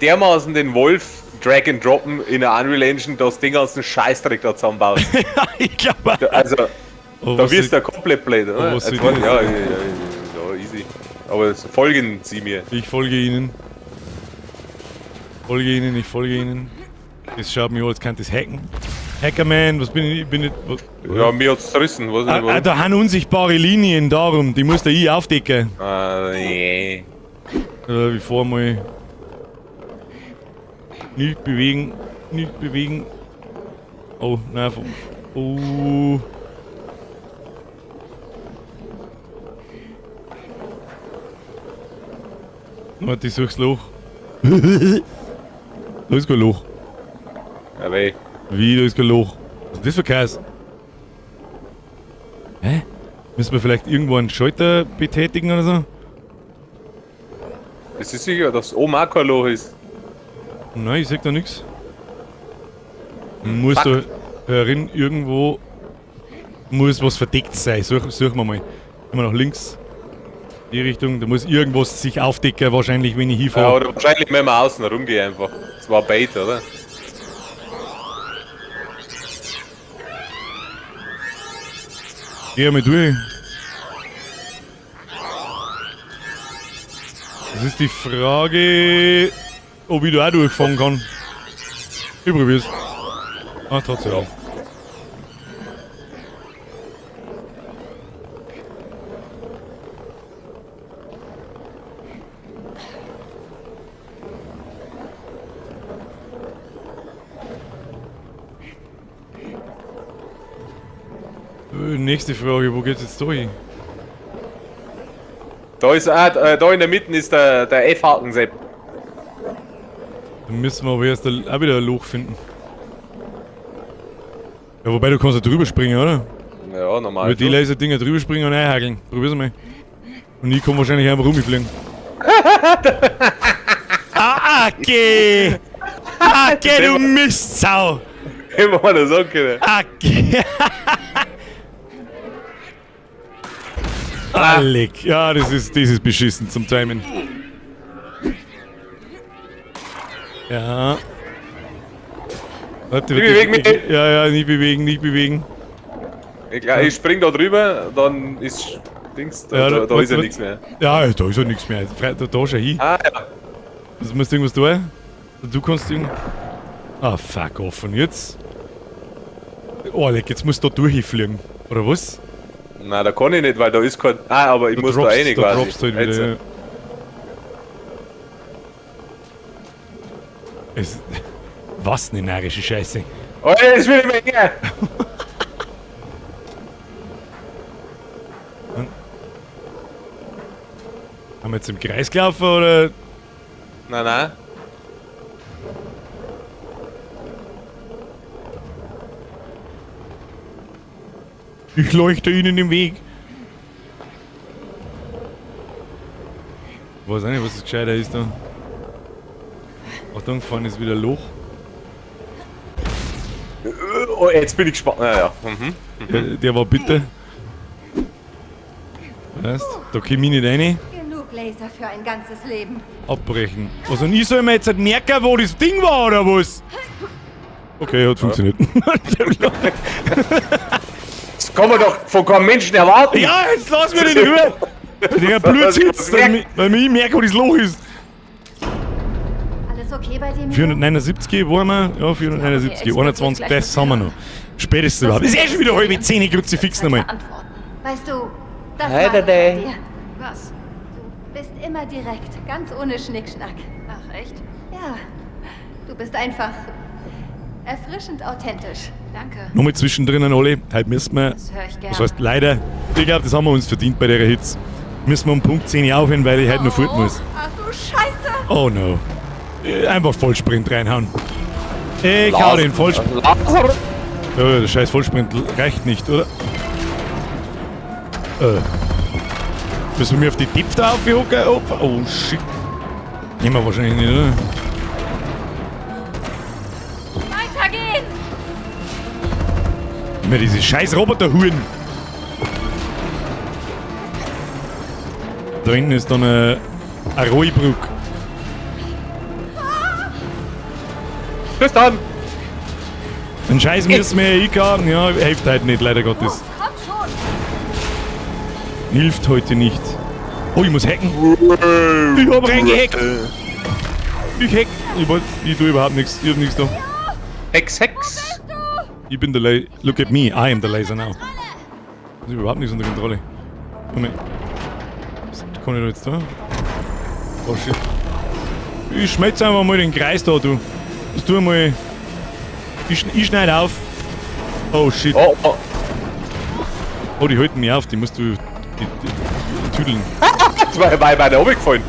dermaßen den Wolf drag and droppen in der Unreal Engine, dass du den ganzen Scheißdreck da zusammenbaust. Ich glaube. Also, Oh, da wirst du komplett blöd, oder? was Jetzt soll ich ja, denn? easy. Aber folgen Sie mir. Ich folge Ihnen. Ich folge Ihnen. Das schaut mir an, als kann das hacken. Hackerman, was bin ich? Ich bin nicht. Was? Ja, mir hat's zerrissen, weiß nicht warum. Da haben unsichtbare Linien darum, die muss der ich aufdecken. Nee. Wie vor mal. Nicht bewegen. Oh, nein. Oh. Warte, ich such's Loch. Da ist kein Loch. Ja, weh. Wie, da ist kein Loch. Was ist das für Käse? Hä? Müssen wir vielleicht irgendwo einen Schalter betätigen oder so? Es ist sicher, dass oben auch kein Loch ist. Nein, ich seh da nix. Muss da herin irgendwo... Muss was verdeckt sein. Suchen wir mal. Gehen wir nach links. Die Richtung, da muss irgendwas sich aufdecken, wahrscheinlich, wenn ich Ja, hinfahre. oder wahrscheinlich, wenn wir außen rumgehen einfach. Das war Bait, oder? Geh mal durch. Das ist die Frage, ob ich da auch durchfahren kann. Ich probier's. Ah, trotzdem. Nächste Frage, wo geht's jetzt durch? Da ist da in der Mitte ist der F-Haken, Sepp. Dann müssen wir aber erst auch wieder ein Loch finden. Ja, wobei du kannst da drüber springen, oder? Ja, normal. Über die Laserdinger drüber springen und einhakeln. Probier's mal. Und ich kann wahrscheinlich einfach rumfliegen. Okay! Okay, du Mistsau! Immer mal das sagen können. Okay! Alec. Ja, das ist beschissen zum Timen. Ja. Warte, beweg mich. Ja, nicht bewegen. Ich spring da drüber, dann ist Dings, da ist ja nichts mehr. Ja, da ist ja nichts mehr. Da schon hin. Ah ja. Also musst du irgendwas tun? Du kannst Ah, fuck off. Und jetzt? Oh, Alec, jetzt musst du da durchfliegen. Oder was? Nein, da kann ich nicht, weil da ist kein... Ah, aber ich muss da rein quasi. Droppst halt Jetzt. wieder, ja. Was eine närrische Scheiße. Oh, das will ich mir her! Haben wir jetzt im Kreis gelaufen oder? Nein. Ich leuchte Ihnen den Weg. Ich weiß auch nicht, was das gescheiter ist da. Achtung, vorne ist wieder ein Loch. Oh, jetzt bin ich gespannt. Naja. Der war bitte. Weißt, da komm ich nicht rein. Genug Laser für ein ganzes Leben. Abbrechen. Also ich soll mir jetzt halt merken, wo das Ding war, oder was? Okay, hat funktioniert. Das kann man doch von keinem Menschen erwarten. Ja, jetzt lass mich in Ruhe! Der Blödsinn sitzt, weil mir ich merke, wo das Loch ist. Alles okay bei dir, Milo? 479 waren wir, ja, 479, 21, das haben wir noch. Spätestens überhaupt. Ist schon wieder halbe 10, Kruzifix nochmal. Weißt du, das Hey, mag ich Dede. bei dir. Was? Du bist immer direkt, ganz ohne Schnickschnack. Ach, echt? Ja, du bist einfach erfrischend authentisch. Danke. Nochmal zwischendrin an alle, heute müssen wir, Das höre ich gerne. das heißt leider, ich glaube, das haben wir uns verdient bei der Hitze. Müssen wir um Punkt 10 aufhören, weil ich heute noch fort muss. Ach du Scheiße! Oh no. Einfach Vollsprint reinhauen. Ich hau den Vollsprint. Laser. Ja, der scheiß Vollsprint reicht nicht, oder? Müssen wir mir auf die Tipp da aufhocken? Oh shit. Nehmen wir wahrscheinlich nicht, oder? Weitergehen! Immer diese scheiß Roboterhuren. Da hinten ist dann eine Roibrück. Bis dann. Einen Scheiß müssen wir einkarten. Ja, hilft heute nicht, leider Gottes. Komm schon! Hilft heute nicht. Oh, ich muss hacken. Ich hab reingehackt. Ich hack. Ich tue überhaupt nichts. Ich hab nichts da. Hex. Ich bin der Laser. Look at me, I am the Laser now. Ich hab überhaupt nichts unter Kontrolle. Moment. Was kann ich da jetzt da? Oh shit. Ich schmelz einfach mal den Kreis da, du. Das tu mal. Ich schneide auf. Oh shit. Oh. Oh, die halten mich auf, die musst du. Die tüdeln. Das war bei meiner runtergefallen.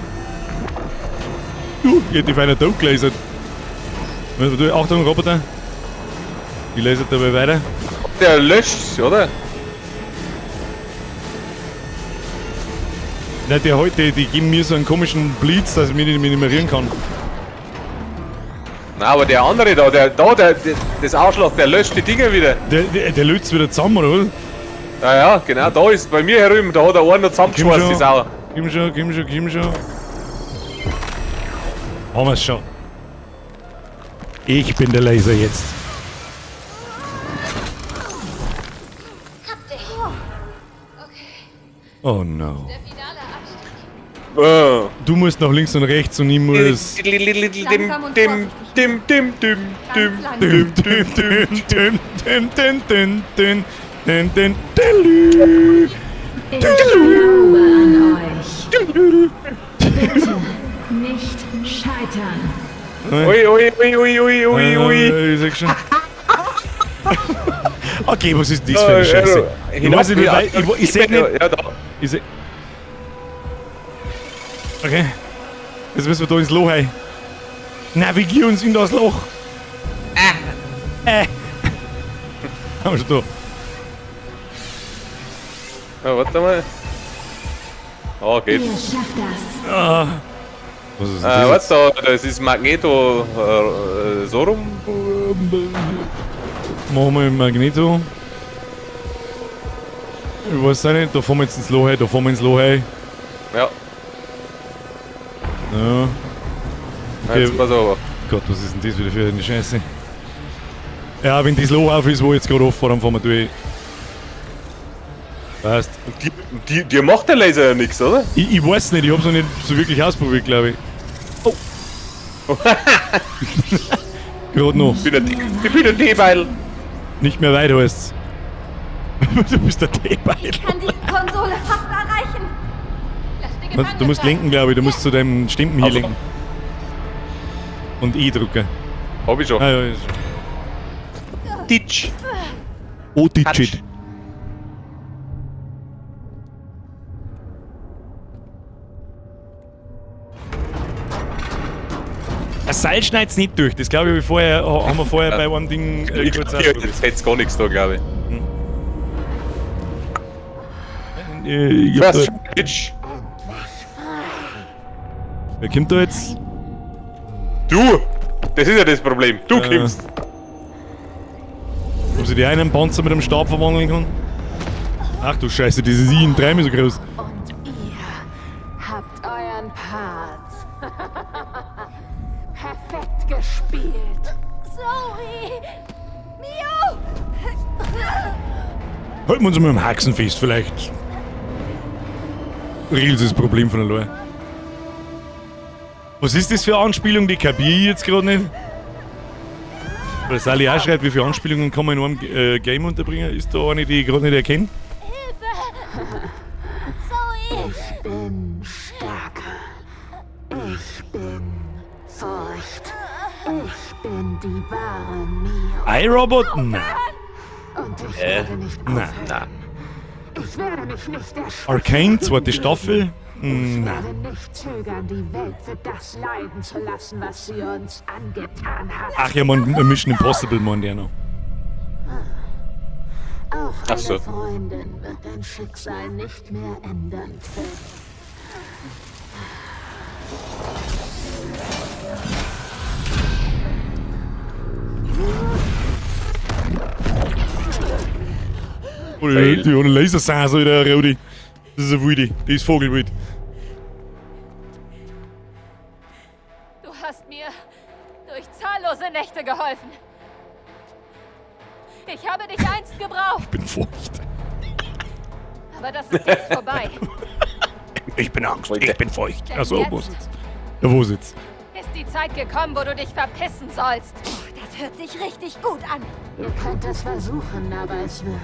Ich hätte die feiner tot gelasert. Achtung, Roboter. Die lasert dabei weiter. Der löscht's, oder? Nein, die geben mir so einen komischen Blitz, dass ich mich nicht mehr rühren kann. Na, aber der andere da, das Arschloch, der löscht die Dinger wieder. Der löt's wieder zusammen, oder? Ja, genau, da ist bei mir herüben, da hat er einen noch zusammengeschweißt, die Sau. Gib schon. Haben wir's schon. Ich bin der Laser jetzt. Hab dich. Okay. Oh no. Der finale Abstieg. Du musst nach links und rechts und ich muss... Langsam und Ich glaube an euch. Bitte nicht scheitern. Ui. Ich sag schon. Okay, was ist das für eine Scheiße? Ich weiß nicht, wie weit... Ich seh nicht... Ja, da. Ich seh... Okay. Jetzt müssen wir da ins Loch rein. Navigier uns in das Loch. Haben wir schon da. Ja, warte mal. Oh, geht. Ihr schafft das. Was ist das? Was da? Das ist Magneto Sorum. Machen wir Magneto. Ich weiß auch nicht, da fahren wir jetzt ins Loch rein, Ja, Ja. jetzt pass auf. Gott, was ist denn das wieder für eine Scheiße? Ja, wenn das Loch auf ist, wo ich jetzt gerade offen war, dann fahren wir durch. Weißt Dir macht der Laser ja nichts, oder? ich weiß nicht, ich hab's noch nicht so wirklich ausprobiert, glaube ich. Oh! Gerade noch. Ich bin ein T-Beil. Nicht mehr weit heißt's. Du bist der T-Beil. Ich kann die Konsole fast erreichen. Lass die Gefangenen Du musst frei. lenken, glaube ich. Du musst zu deinem Stimpen hier Also. lenken. Und E drücken. Hab ich schon. Ah ja, ist. Ditch. Oh, Digit. Seil schneidet's nicht durch. Das glaube ich, haben wir vorher bei einem Ding kurz ausprobiert. Jetzt hätt's gar nichts da, glaube ich. Ich hab First da, Bitch. wer kommt da jetzt? Du! Das ist ja das Problem. Du kommst. Ob sie die einen Panzer mit dem Stab verwandeln kann? Ach du Scheiße, dieses I in 3 ist so groß. Und ihr habt euren Part. Perfekt gespielt. Zoe! Mio! Halten wir uns mal am Haxen fest, vielleicht. Regelt das Problem von allein. Was ist das für eine Anspielung? Die kapiere ich jetzt gerade nicht. Weil Sally auch schreibt, wie viele Anspielungen kann man in einem Game unterbringen? Ist da eine, die ich gerade nicht erkenne? Zoe! Ich bin stärker. Ich bin Furcht. Ich bin die wahre Mio. iRobot? Nein. Und ich werde nicht Nein. aufhören. Ich werde mich nicht erschrecken. Arcane, zweite Staffel? Ich Nein. werde nicht zögern, die Welt für das leiden zu lassen, was sie uns angetan hat. Ach ja, man, Mission Impossible, man, der noch. Auch Ach so. eine Freundin wird dein Schicksal nicht mehr ändern können. Oder die ohne Lasersense, der Rodi. Das ist eine Wilde, die ist Vogelwild. Du hast mir durch zahllose Nächte geholfen. Ich habe dich einst gebraucht, Ich bin feucht. aber das ist jetzt vorbei. Ich bin Angst, ich bin feucht. Denn Achso, wo jetzt sitzt? Ja, wo sitzt? ist die Zeit gekommen, wo du dich verpissen sollst. Das hört sich richtig gut an. Ihr könnt es versuchen, aber es wird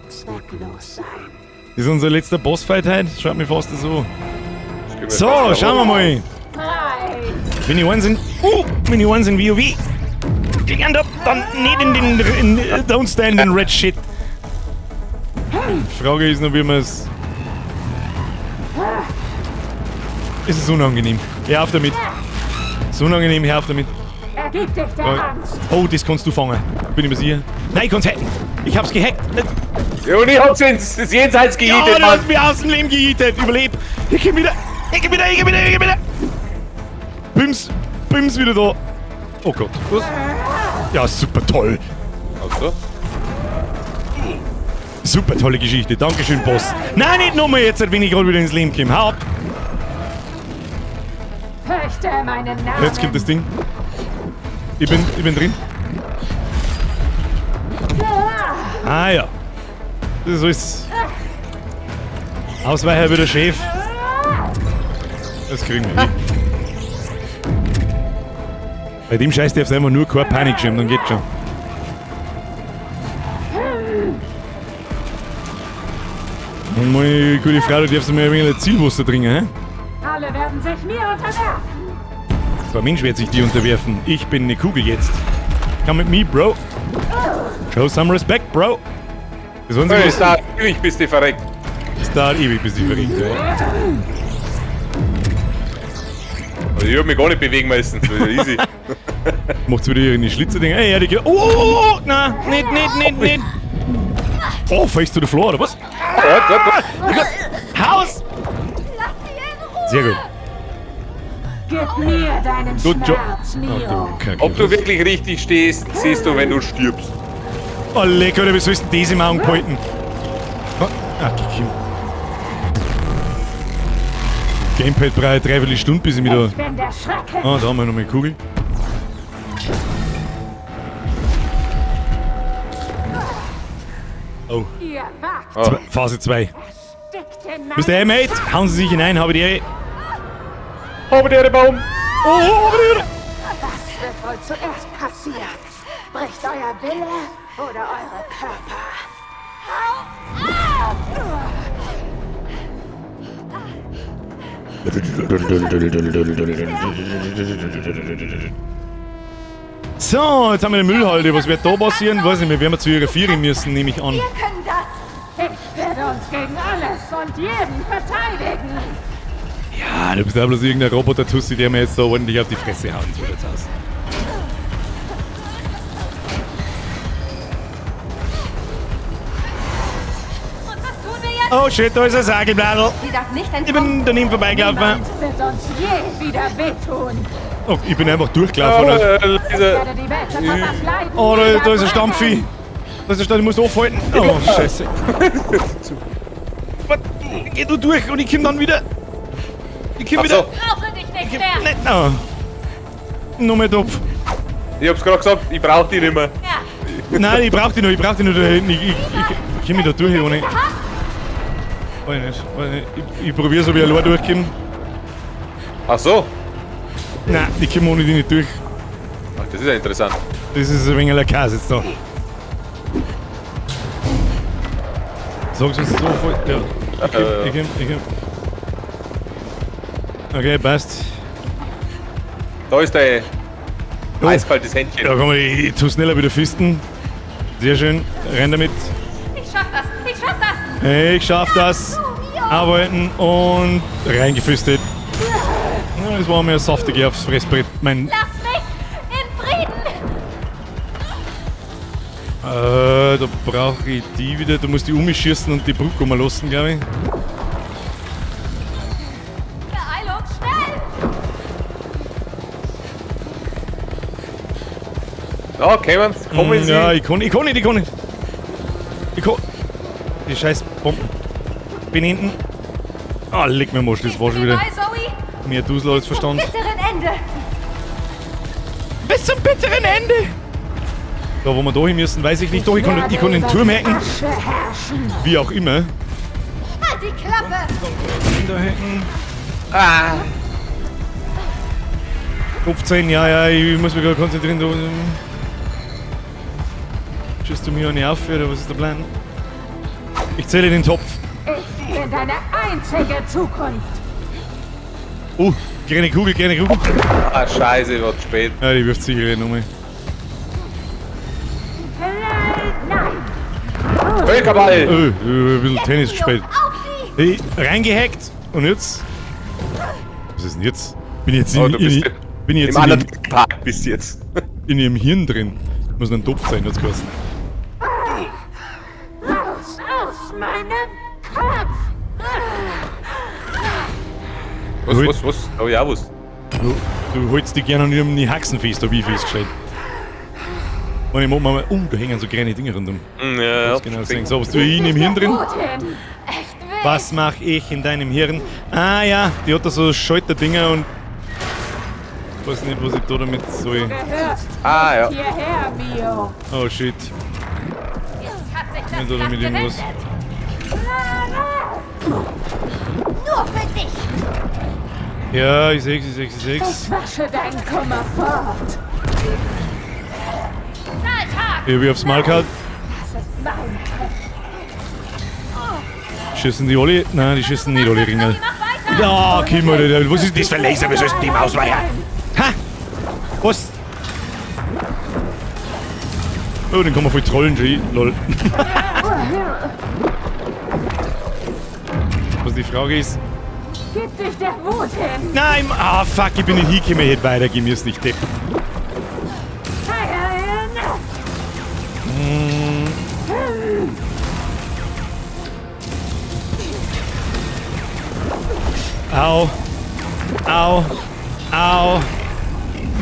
zwecklos sein. Das ist unser letzter Bossfight heute. Schaut mir fast so. So, schauen wir mal. Wenn die einen sind. Wenn die einen sind WoW. Stand up, dann nicht in den. Don't stand in red shit. Die Frage ist noch, wie man es. Es ist unangenehm. Hör auf damit. Es ist unangenehm, hör auf damit. Ergib dich der Angst! Oh, das kannst du fangen. Bin ich mir sicher. Nein, ich kann's hacken. Ich hab's gehackt. Ja, und ich hab's ins Jenseits Ja, gehittet, du Mann. hast mich aus dem Leben gehittet. Überleb. Ich geh wieder. Ich geh wieder. Ich geh wieder. Ich geh wieder. Bims wieder da. Oh Gott. Was? Ja, super toll. Also. Super tolle Geschichte. Dankeschön, Boss. Nein, nicht nochmal jetzt, wenn ich gerade wieder ins Leben komme. Hau ab. Fürchte meinen Namen! Jetzt kommt das Ding. Ich bin drin. Ah ja. Das ist alles. Ausweicher wie der Chef. Das kriegen wir hin. Bei dem Scheiß darfst du einfach nur keine Panik schieben, dann geht's schon. Und meine gute Frau, du darfst mir ein wenig Zielwasser trinken, hä? Alle werden sich mir unterwerfen! Kein Mensch wird sich dir unterwerfen. Ich bin eine Kugel jetzt. Come with me, Bro. Show some respect, Bro. Das waren sie Hey, was. Star, ich bist du verreckt. Es dauert ewig, bis die verringt. Ja. Also ich hab mich gar nicht bewegen müssen. Das ist ja easy. Macht's wieder ihre Schlitzer-Dinger. Ey, ja, die geht. Oh, nein, nicht. Oh, face to the floor, oder was? Haus! Sehr gut. Gib mir deinen Good job. Schmerz, Mio! Ob du wirklich richtig stehst, siehst du, wenn du stirbst. Oh, lecker, oder wie sollst du das im Augen behalten? Oh, Kim. Gamepad brauche ich 3/4 Stunde, bis ich mich da. Ich bin der Schrecken! Ah, da haben wir noch mal eine Kugel. Oh, Ihr wagt Phase 2. Steckt in Bist du Mate? Hauen Sie sich hinein, habe die Ehre. Aber der Baum. Oh, Was wird wohl zuerst passieren? Bricht euer Wille oder eure Körper? So, jetzt haben wir eine Müllhalde. Was wird da passieren? Weiß nicht mehr. Werden wir zu ihrer Vieri müssen, nehme ich an. Wir können das. Ich werde uns gegen alles und jeden verteidigen! Ja, du bist ja bloß irgendein Roboter-Tussi, der mir jetzt so ordentlich auf die Fresse hauen. So schaut's aus. Und was tun wir jetzt? Oh shit, da ist ein Sagelbladel. Sie darf nicht Ich entkommen. bin daneben vorbeigelaufen. Niemand wird uns je wieder wehtun. Oh, ich bin einfach durchgelaufen. Oder? Ich werde die Welt zu Papas Leiden Oh, da ist ein wieder Stampfvieh. Das ist da, du musst aufhalten. Oh, scheiße. Was? Geh du durch und ich komm dann wieder. Ich komm Ach wieder. so, Brauche dich nicht mehr. Nicht, oh. Nur mehr Topf. ich hab's gerade gesagt, ich brauch die nicht mehr. Ja. Nein, ich brauch die noch da hinten. Ich komm mich da durch ohne. Weiß nicht. Ich probier's, ob ich allein durchkomme. Ach so, Nein, ich komme ohne die nicht durch. ach, das ist ja interessant. Das ist ein wenig Käse jetzt da. Sagst du es so voll? Ja. Ich komm. Okay, passt. Da ist dein Oh. eiskaltes Händchen. Ja, komm mal, ich tu schneller wieder fisten. Sehr schön. Renn damit. Ich schaff das. Ich schaff das. Hey, ich schaff das. Arbeiten und reingefistet. Ja, das war mir saftig aufs Fressbrett. Mein, Lass mich in Frieden. da brauche ich die wieder. Du musst die umschießen und die Brücke mal lassen, glaube ich. Beeilung, schnell. Ja, kommen Sie. Ja, ich kann nicht. Die scheiß Bomben. Bin hinten. Ah, leg mir Mosch, das war schon wieder Bei Zoe. mehr Dusel als Verstand. Bitteren Ende. Bis zum bitteren Ende! Da, wo wir da hin müssen, weiß ich nicht. Doch, ich kann den Turm hacken. Asche herrschen. Wie auch immer. Halt die Klappe. Da hacken. Ah, 15, ja, ich muss mich gerade konzentrieren. Da. Schießt du mir auch nicht auf, oder was ist der Plan? Ich zähle den Topf. Ich bin deine einzige Zukunft. Oh, kleine Kugel. ah, scheiße, wird spät. Ja, die wirft sicher nochmal. Nein. Völkerball! Ein bisschen Tennis gespielt. Auf sie. Hey, reingehackt. Und jetzt? Was ist denn jetzt? Bin ich jetzt Oh, du bist bin ich jetzt im anderen Park bis jetzt. in ihrem Hirn drin? Muss ein Topf sein, hat's geheißen. Raus aus meinem Kopf. Was? Oh ja, was? Du holst dich gerne an ihrem Haxen fest, hab ich festgestellt. Und ich mach mal, da hängen so kleine Dinge rundum. Ja, Genau, deswegen. So, was tue ich in dem Hirn drin? Putin. Echt wild. Was mach ich in deinem Hirn? Ah ja, die hat da so Schalterdinger und ich weiß nicht, was ich da damit soll. Gehörst Ah, ja. hierher, Mio. Oh shit. Jetzt hat sich das Wenn da Blatt damit irgendwas. gewendet. Nur für dich. Ja, ich seh's. Ich wasche deinen Kummer fort. Zahltag. Ich hab ich aufs Mal gehauen. Das ist mein Kopf. Schießen die alle? Nein, die schießen nicht alle Ringel. Mach weiter. Ja, Kim, Alter, was ist das für ein Laser? Was ist denn die Mausweiher? Ha! Was? Oh, den kann man voll trollen, schon. Lol. Was die Frage ist. Gib dich der Wut hin. Nein, fuck, ich bin nicht hingekommen, ich hätte weitergehen müssen, ich depp. Feiern. Au.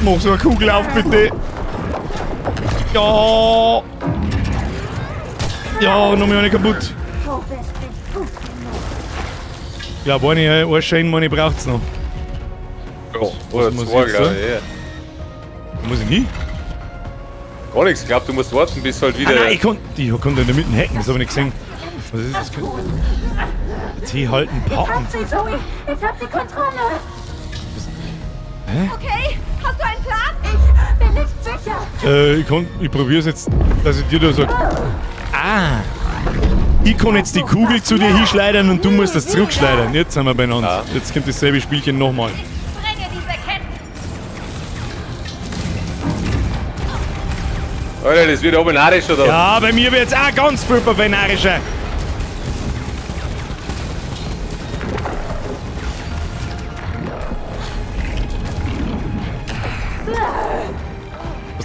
Mach so eine Kugel auf, bitte. Ja. Ja, noch mal eine kaputt. Du bist nicht gut genug. Ich glaube, eine Schein, meine braucht's noch. Ja, oder muss zwei, ich glaube sagen? ich. Ja. Muss ich nie? Gar nichts, ich glaube, du musst warten, bis halt wieder. Nein, ich konnte in der Mitte hacken, das habe ich nicht gesehen. Was ist das? T halten, packen. Hab sie, Zoe. Ich hab die Kontrolle. Okay, hast du einen Plan? Ich bin nicht sicher. Ich probiere es jetzt, dass ich dir da sage. Ah! Ich kann jetzt die Kugel zu dir hinschleudern und du musst das zurückschleudern. Jetzt sind wir beieinander. Ja. Jetzt kommt dasselbe Spielchen nochmal. Sprenge diese Ketten. Alter, das wird aber narrisch, oder? Ja, bei mir wird es auch ganz viel venarischer.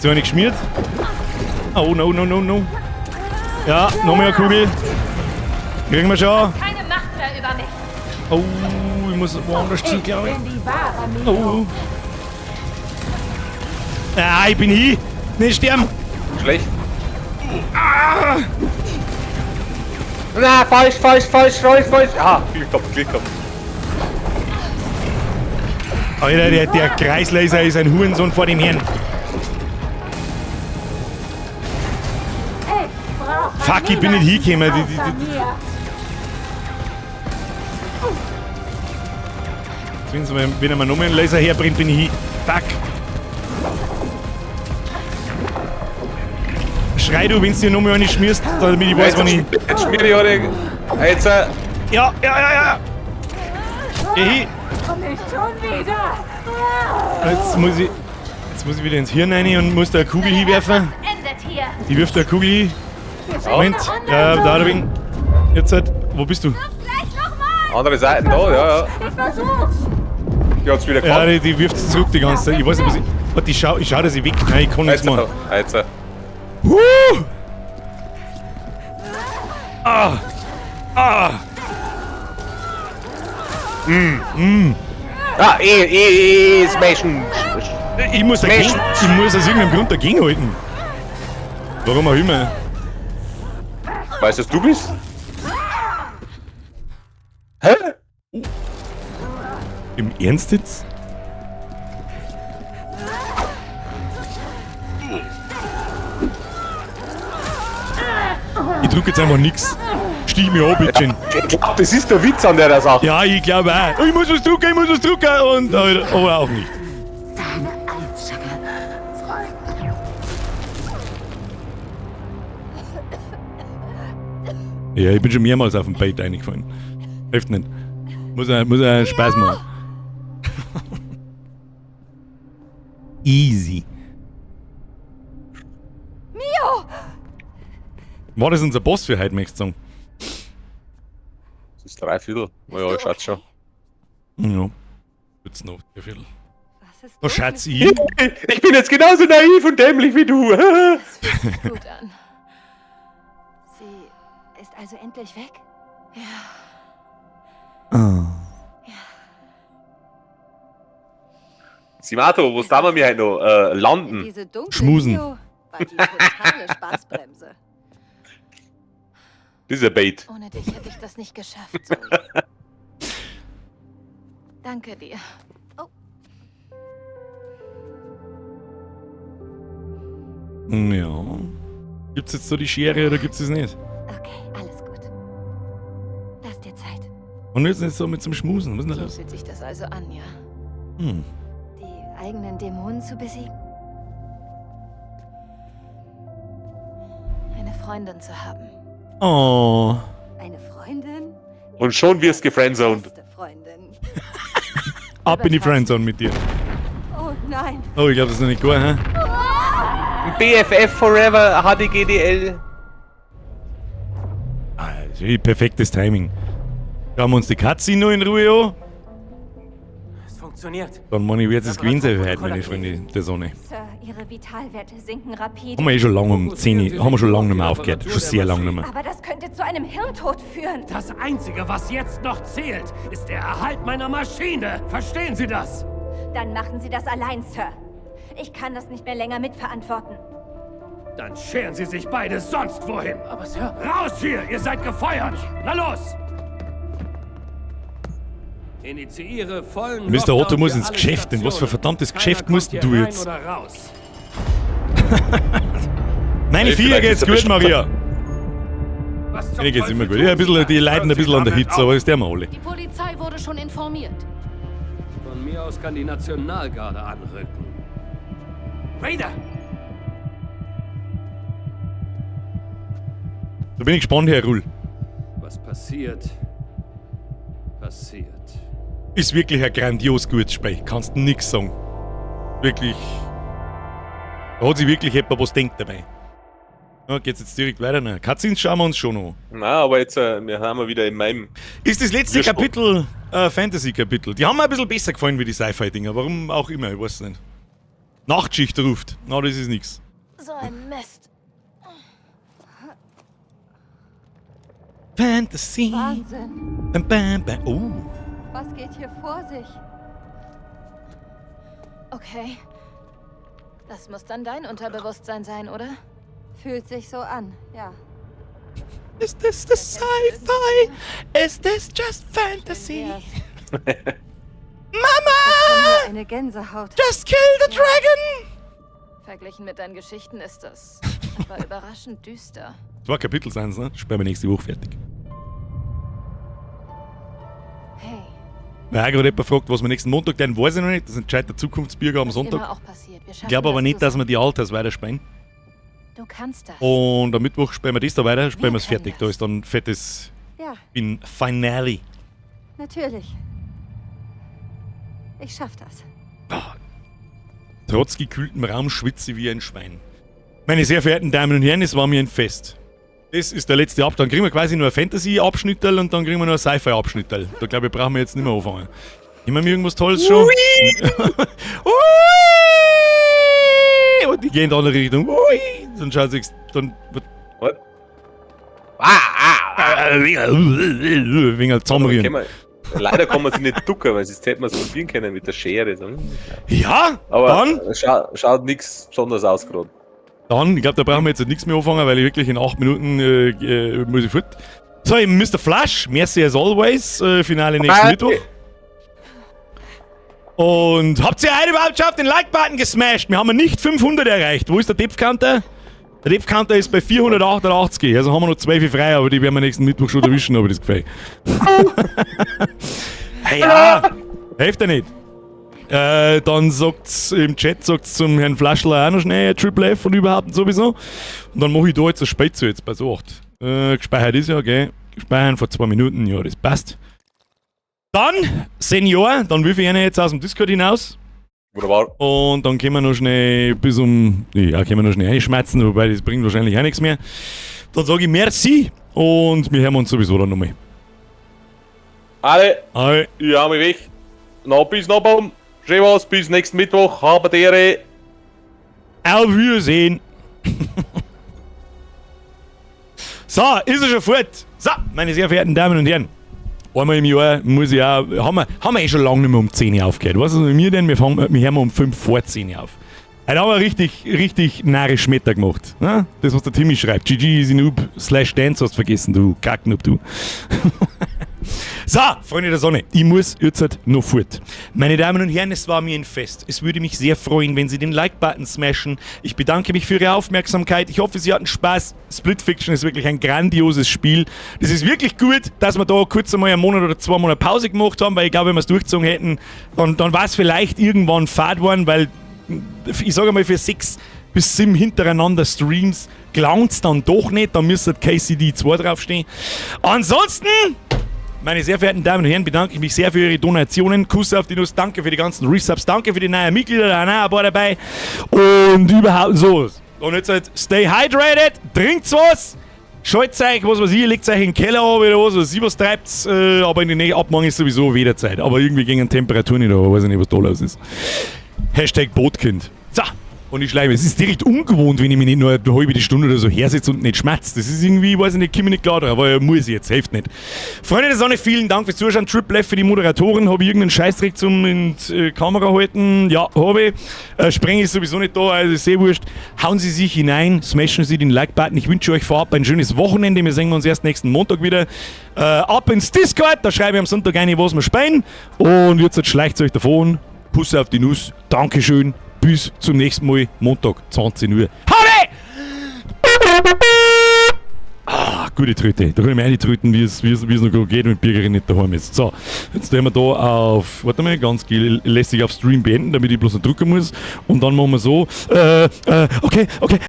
Hast du eine geschmiert? Oh, no. Ja, noch mehr eine Kugel. Kriegen wir schon. Keine Macht mehr über mich. Oh, ich muss woanders ziehen, glaube ich. bin die wahre Oh. Mio. Ah, ich bin hier. Nicht sterben. Schlecht. Na, falsch. Ah, Glück gehabt. Alter, der Kreislaser ist ein Hurensohn vor dem Herrn. Fuck, ich bin nicht hingekommen. Wenn er mir nochmal einen Laser herbringt, bin ich hin. Fuck. Schrei du, wenn du dir nochmal eine schmierst, damit ich weiß, wann ich... Jetzt schmier ich alle. Jetzt, Ja. Geh hin. Und nicht schon wieder. Jetzt muss ich wieder ins Hirn rein und muss da eine Kugel hinwerfen. Endet hier. Ich wirf da eine Kugel hin. Moment. Ja, da bin ich. Jetzt halt. Wo bist du? Gleich nochmal. andere Seiten da, ja. Ich versuch's. Die hat's wieder Ja, gehabt. die wirft zurück die ganze Zeit. Ich weiß nicht, was ich... Warte, ich schau, dass ich weg... Nein, ich kann nichts machen. Jetzt. Smashen. Ich muss aus irgendeinem Grund dagegen halten. Warum auch immer. Weißt du, was du bist? Hä? Im Ernst jetzt? Ich drück jetzt einfach nix. Stich mich ab, bitte. Ich glaub, das ist der Witz an der Sache. Ja, ich glaube auch. Ich muss was drücken und aber auch nicht. Deine einzige Freundin. Ja, ich bin schon mehrmals auf dem Bait reingefallen. Hilft nicht. Muss ja Spaß machen. Easy. Mio! War das unser Boss für heute, möchtest du sagen? Das ist 3/4. Ja, schaut schon. Ja. Jetzt noch 3/4. Was ist Oh, los Schatz, mit- ich. Ich bin jetzt genauso naiv und dämlich wie du. Das fühlt sich gut an. Sie ist also endlich weg? Ja. Simato, wo sind wir halt noch? Landen. Diese dunkle Schmusen. Mio war die totale Spaßbremse. Dieser Bait. Ohne dich hätte ich das nicht geschafft, Zoe. Danke dir. Oh, Ja. Gibt's jetzt so die Schere oder gibt's es nicht? okay, alles gut. Lass dir Zeit. Und jetzt nicht so mit zum Schmusen. Was ist denn da So los? fühlt sich das also an, ja. Hm. Die eigenen Dämonen zu besiegen? Eine Freundin zu haben. Oh. Eine Freundin? Und schon wirst du gefriendzoned. Beste Freundin. Ab in die Friendzone mit dir. Oh nein. Oh, ich glaube, das ist noch nicht gut, hä? BFF Forever HDGDL. Also, perfektes Timing. Schauen wir uns die Cutscene noch in Ruhe an. Es funktioniert. Dann meine ich, wird es gewinnen sein heute, meine Freunde der Sonne. Sir, Ihre Vitalwerte sinken rapide. Haben wir eh schon lange um 10 Uhr, haben wir schon lange nicht mehr aufgehört. Schon sehr lange nicht mehr. Aber das könnte zu einem Hirntod führen. Das Einzige, was jetzt noch zählt, ist der Erhalt meiner Maschine. Verstehen Sie das? Dann machen Sie das allein, Sir. Ich kann das nicht mehr länger mitverantworten. Dann scheren Sie sich beide sonst wohin. Aber Sir... Raus hier! Ihr seid gefeuert! Na los! Initiiere vollen Mr. Otto Lockdown muss für ins alle Geschäft, denn was für ein Stationen. verdammtes Keiner Geschäft musst kommt du hier jetzt? rein oder raus. Meine Hey, Vier vielleicht geht's ist er gut, Maria. Was zum Mir geht's immer Teufel gut. tun Ja, ein bisschen, Sie die da? leiden ein Hören bisschen Sie an der damit Hitze, aber auf. das ist der mal alle. Die Polizei wurde schon informiert. Von mir aus kann die Nationalgarde anrücken. Raider! Da bin ich gespannt, Herr Ruhl. Was passiert, passiert. Ist wirklich ein grandios gutes Spiel. Kannst nix sagen. Wirklich. Da hat sich wirklich jemand was denkt dabei. Ja, geht's jetzt direkt weiter? Ne? Cutscenes schauen wir uns schon an. Na, aber jetzt wir haben wir wieder in meinem. Ist das letzte Wir Kapitel Fantasy-Kapitel? Die haben mir ein bisschen besser gefallen wie die Sci-Fi-Dinger. Warum auch immer, ich weiß es nicht. Nachtschicht ruft. Na, das ist nix. So ein Mist. Fantasy. Wahnsinn. Bam, bam, bam. Oh. Was geht hier vor sich? Okay. Das muss dann dein Unterbewusstsein sein, oder? Fühlt sich so an, ja. Is this the sci-fi? Is this just fantasy? Mama! Eine Gänsehaut. Just kill the dragon! Verglichen mit deinen Geschichten ist das aber überraschend düster. 2 Kapitel sind es, ne? Sperren wir nächste Woche fertig. Hey, Wer gerade jemand fragt, was wir nächsten Montag denn, weiß ich noch nicht. Das entscheidet der Zukunftsbürger am was immer Sonntag. auch passiert. Wir Ich schaffen glaube aber das nicht, dass wir zusammen. die Alters weiterspielen. Du kannst das. Und am Mittwoch spielen wir das da weiter, spielen wir es können fertig. das. Da ist dann fettes Ja, Finale. natürlich. Ich schaff das. Trotz gekühltem Raum schwitze ich wie ein Schwein. Meine sehr verehrten Damen und Herren, es war mir ein Fest. Das ist der letzte Abschnitt. Dann kriegen wir quasi nur ein Fantasy-Abschnittel und dann kriegen wir noch ein Sci-Fi-Abschnittel. Da glaube ich, brauchen wir jetzt nicht mehr anfangen. Immer mir irgendwas Tolles schon. Ui! Und die gehen in die andere Richtung. Ui! Dann schaut sich dann wird. What? Wegen zusammenrühren. Leider kann man sich nicht ducken, weil sonst hätte man es probieren können mit der Schere. So. Ja, Aber dann. Schaut nichts besonders aus gerade. Dann, ich glaube, da brauchen wir jetzt nichts mehr anfangen, weil ich wirklich in 8 Minuten muss ich fort. So, Mr. Flash, merci as always, Finale nächsten Mittwoch. Und habt ihr heute überhaupt schon auf den Like-Button gesmashed? Wir haben nicht 500 erreicht. Wo ist der Depth-Counter? Der Depth-Counter ist bei 488, also haben wir noch 12 frei, aber die werden wir nächsten Mittwoch schon erwischen, habe ich das Gefühl. Hey, ja, hilft ja nicht. Dann sagt's im Chat zum Herrn Flaschler auch noch schnell Triple F und überhaupt und sowieso. Und dann mache ich da jetzt ein Spätzle jetzt bei so 8. Gespeichert ist ja, gell? Speichern vor 2 Minuten, ja, das passt. Dann, Senior, dann wirf ich einen jetzt aus dem Discord hinaus. Wunderbar. Und dann können wir noch schnell bis um. Ja, können wir noch schnell einschmerzen, wobei das bringt wahrscheinlich auch nichts mehr. Dann sage ich merci und wir hören uns sowieso dann nochmal. Alle, Hi. ich hau mich weg. Na, bis noch, Baum. Schön was, bis nächsten Mittwoch. Habe die Ehre. Auf Wiedersehen. So, ist er schon fort. So, meine sehr verehrten Damen und Herren. Einmal im Jahr muss ich auch, haben wir eh schon lange nicht mehr um 10 Uhr aufgehört. Was ist wir denn? Wir hören um 5 vor 10 Uhr auf. Heute haben wir richtig narrisch Schmetter gemacht. Ne? Das, was der Timmy schreibt. GG is noob /dance hast vergessen, du Kacknoob, du. So, Freunde der Sonne, ich muss jetzt halt noch fort. Meine Damen und Herren, es war mir ein Fest. Es würde mich sehr freuen, wenn Sie den Like-Button smashen. Ich bedanke mich für Ihre Aufmerksamkeit. Ich hoffe, Sie hatten Spaß. Split Fiction ist wirklich ein grandioses Spiel. Das ist wirklich gut, dass wir da kurz einmal einen Monat oder 2 Monate Pause gemacht haben, weil ich glaube, wenn wir es durchgezogen hätten, dann war es vielleicht irgendwann fad worden, weil ich sage mal, für 6 bis 7 hintereinander Streams gelangt es dann doch nicht. Da müsste KCD 2 draufstehen. Ansonsten, meine sehr verehrten Damen und Herren, bedanke ich mich sehr für Ihre Donationen. Kuss auf die Nuss, danke für die ganzen Resubs, danke für die neuen Mitglieder, da sind auch ein paar dabei. Und überhaupt so. Und jetzt halt, stay hydrated, trinkt was, schaltet euch, was weiß ich, legt euch in den Keller ab oder was weiß ich, was treibt. Aber in den nächsten Abmorgen ist sowieso Wederzeit. Aber irgendwie gegen Temperaturen nicht, aber weiß ich nicht, was da los ist. Hashtag Bootkind. So. Und ich schleife, es ist direkt ungewohnt, wenn ich mich nicht nur eine halbe Stunde oder so hersitze und nicht schmerzt. Das ist irgendwie, weiß ich nicht, komme ich nicht klar drauf, aber muss ich jetzt, hilft nicht. Freunde der Sonne, vielen Dank fürs Zuschauen. Triple F für die Moderatoren. Habe ich irgendeinen Scheißdreck zum in die Kamera halten? Ja, habe ich. Spreng ist sowieso nicht da, also ist sehr wurscht. Hauen Sie sich hinein, smashen Sie den Like-Button. Ich wünsche euch vorab ein schönes Wochenende. Wir sehen uns erst nächsten Montag wieder. Ab ins Discord, da schreibe ich am Sonntag eine, was wir spielen. Und jetzt schleicht euch davon. Puss auf die Nuss. Dankeschön. Bis zum nächsten Mal, Montag, 20 Uhr. Habe! Gute Tröte. Da kann ich mir eine tröten, wie es noch gut geht, wenn die Bürgerin nicht daheim ist. So, jetzt drehen wir da auf, warte mal, ganz lässig auf Stream beenden, damit ich bloß noch drücken muss. Und dann machen wir so, okay.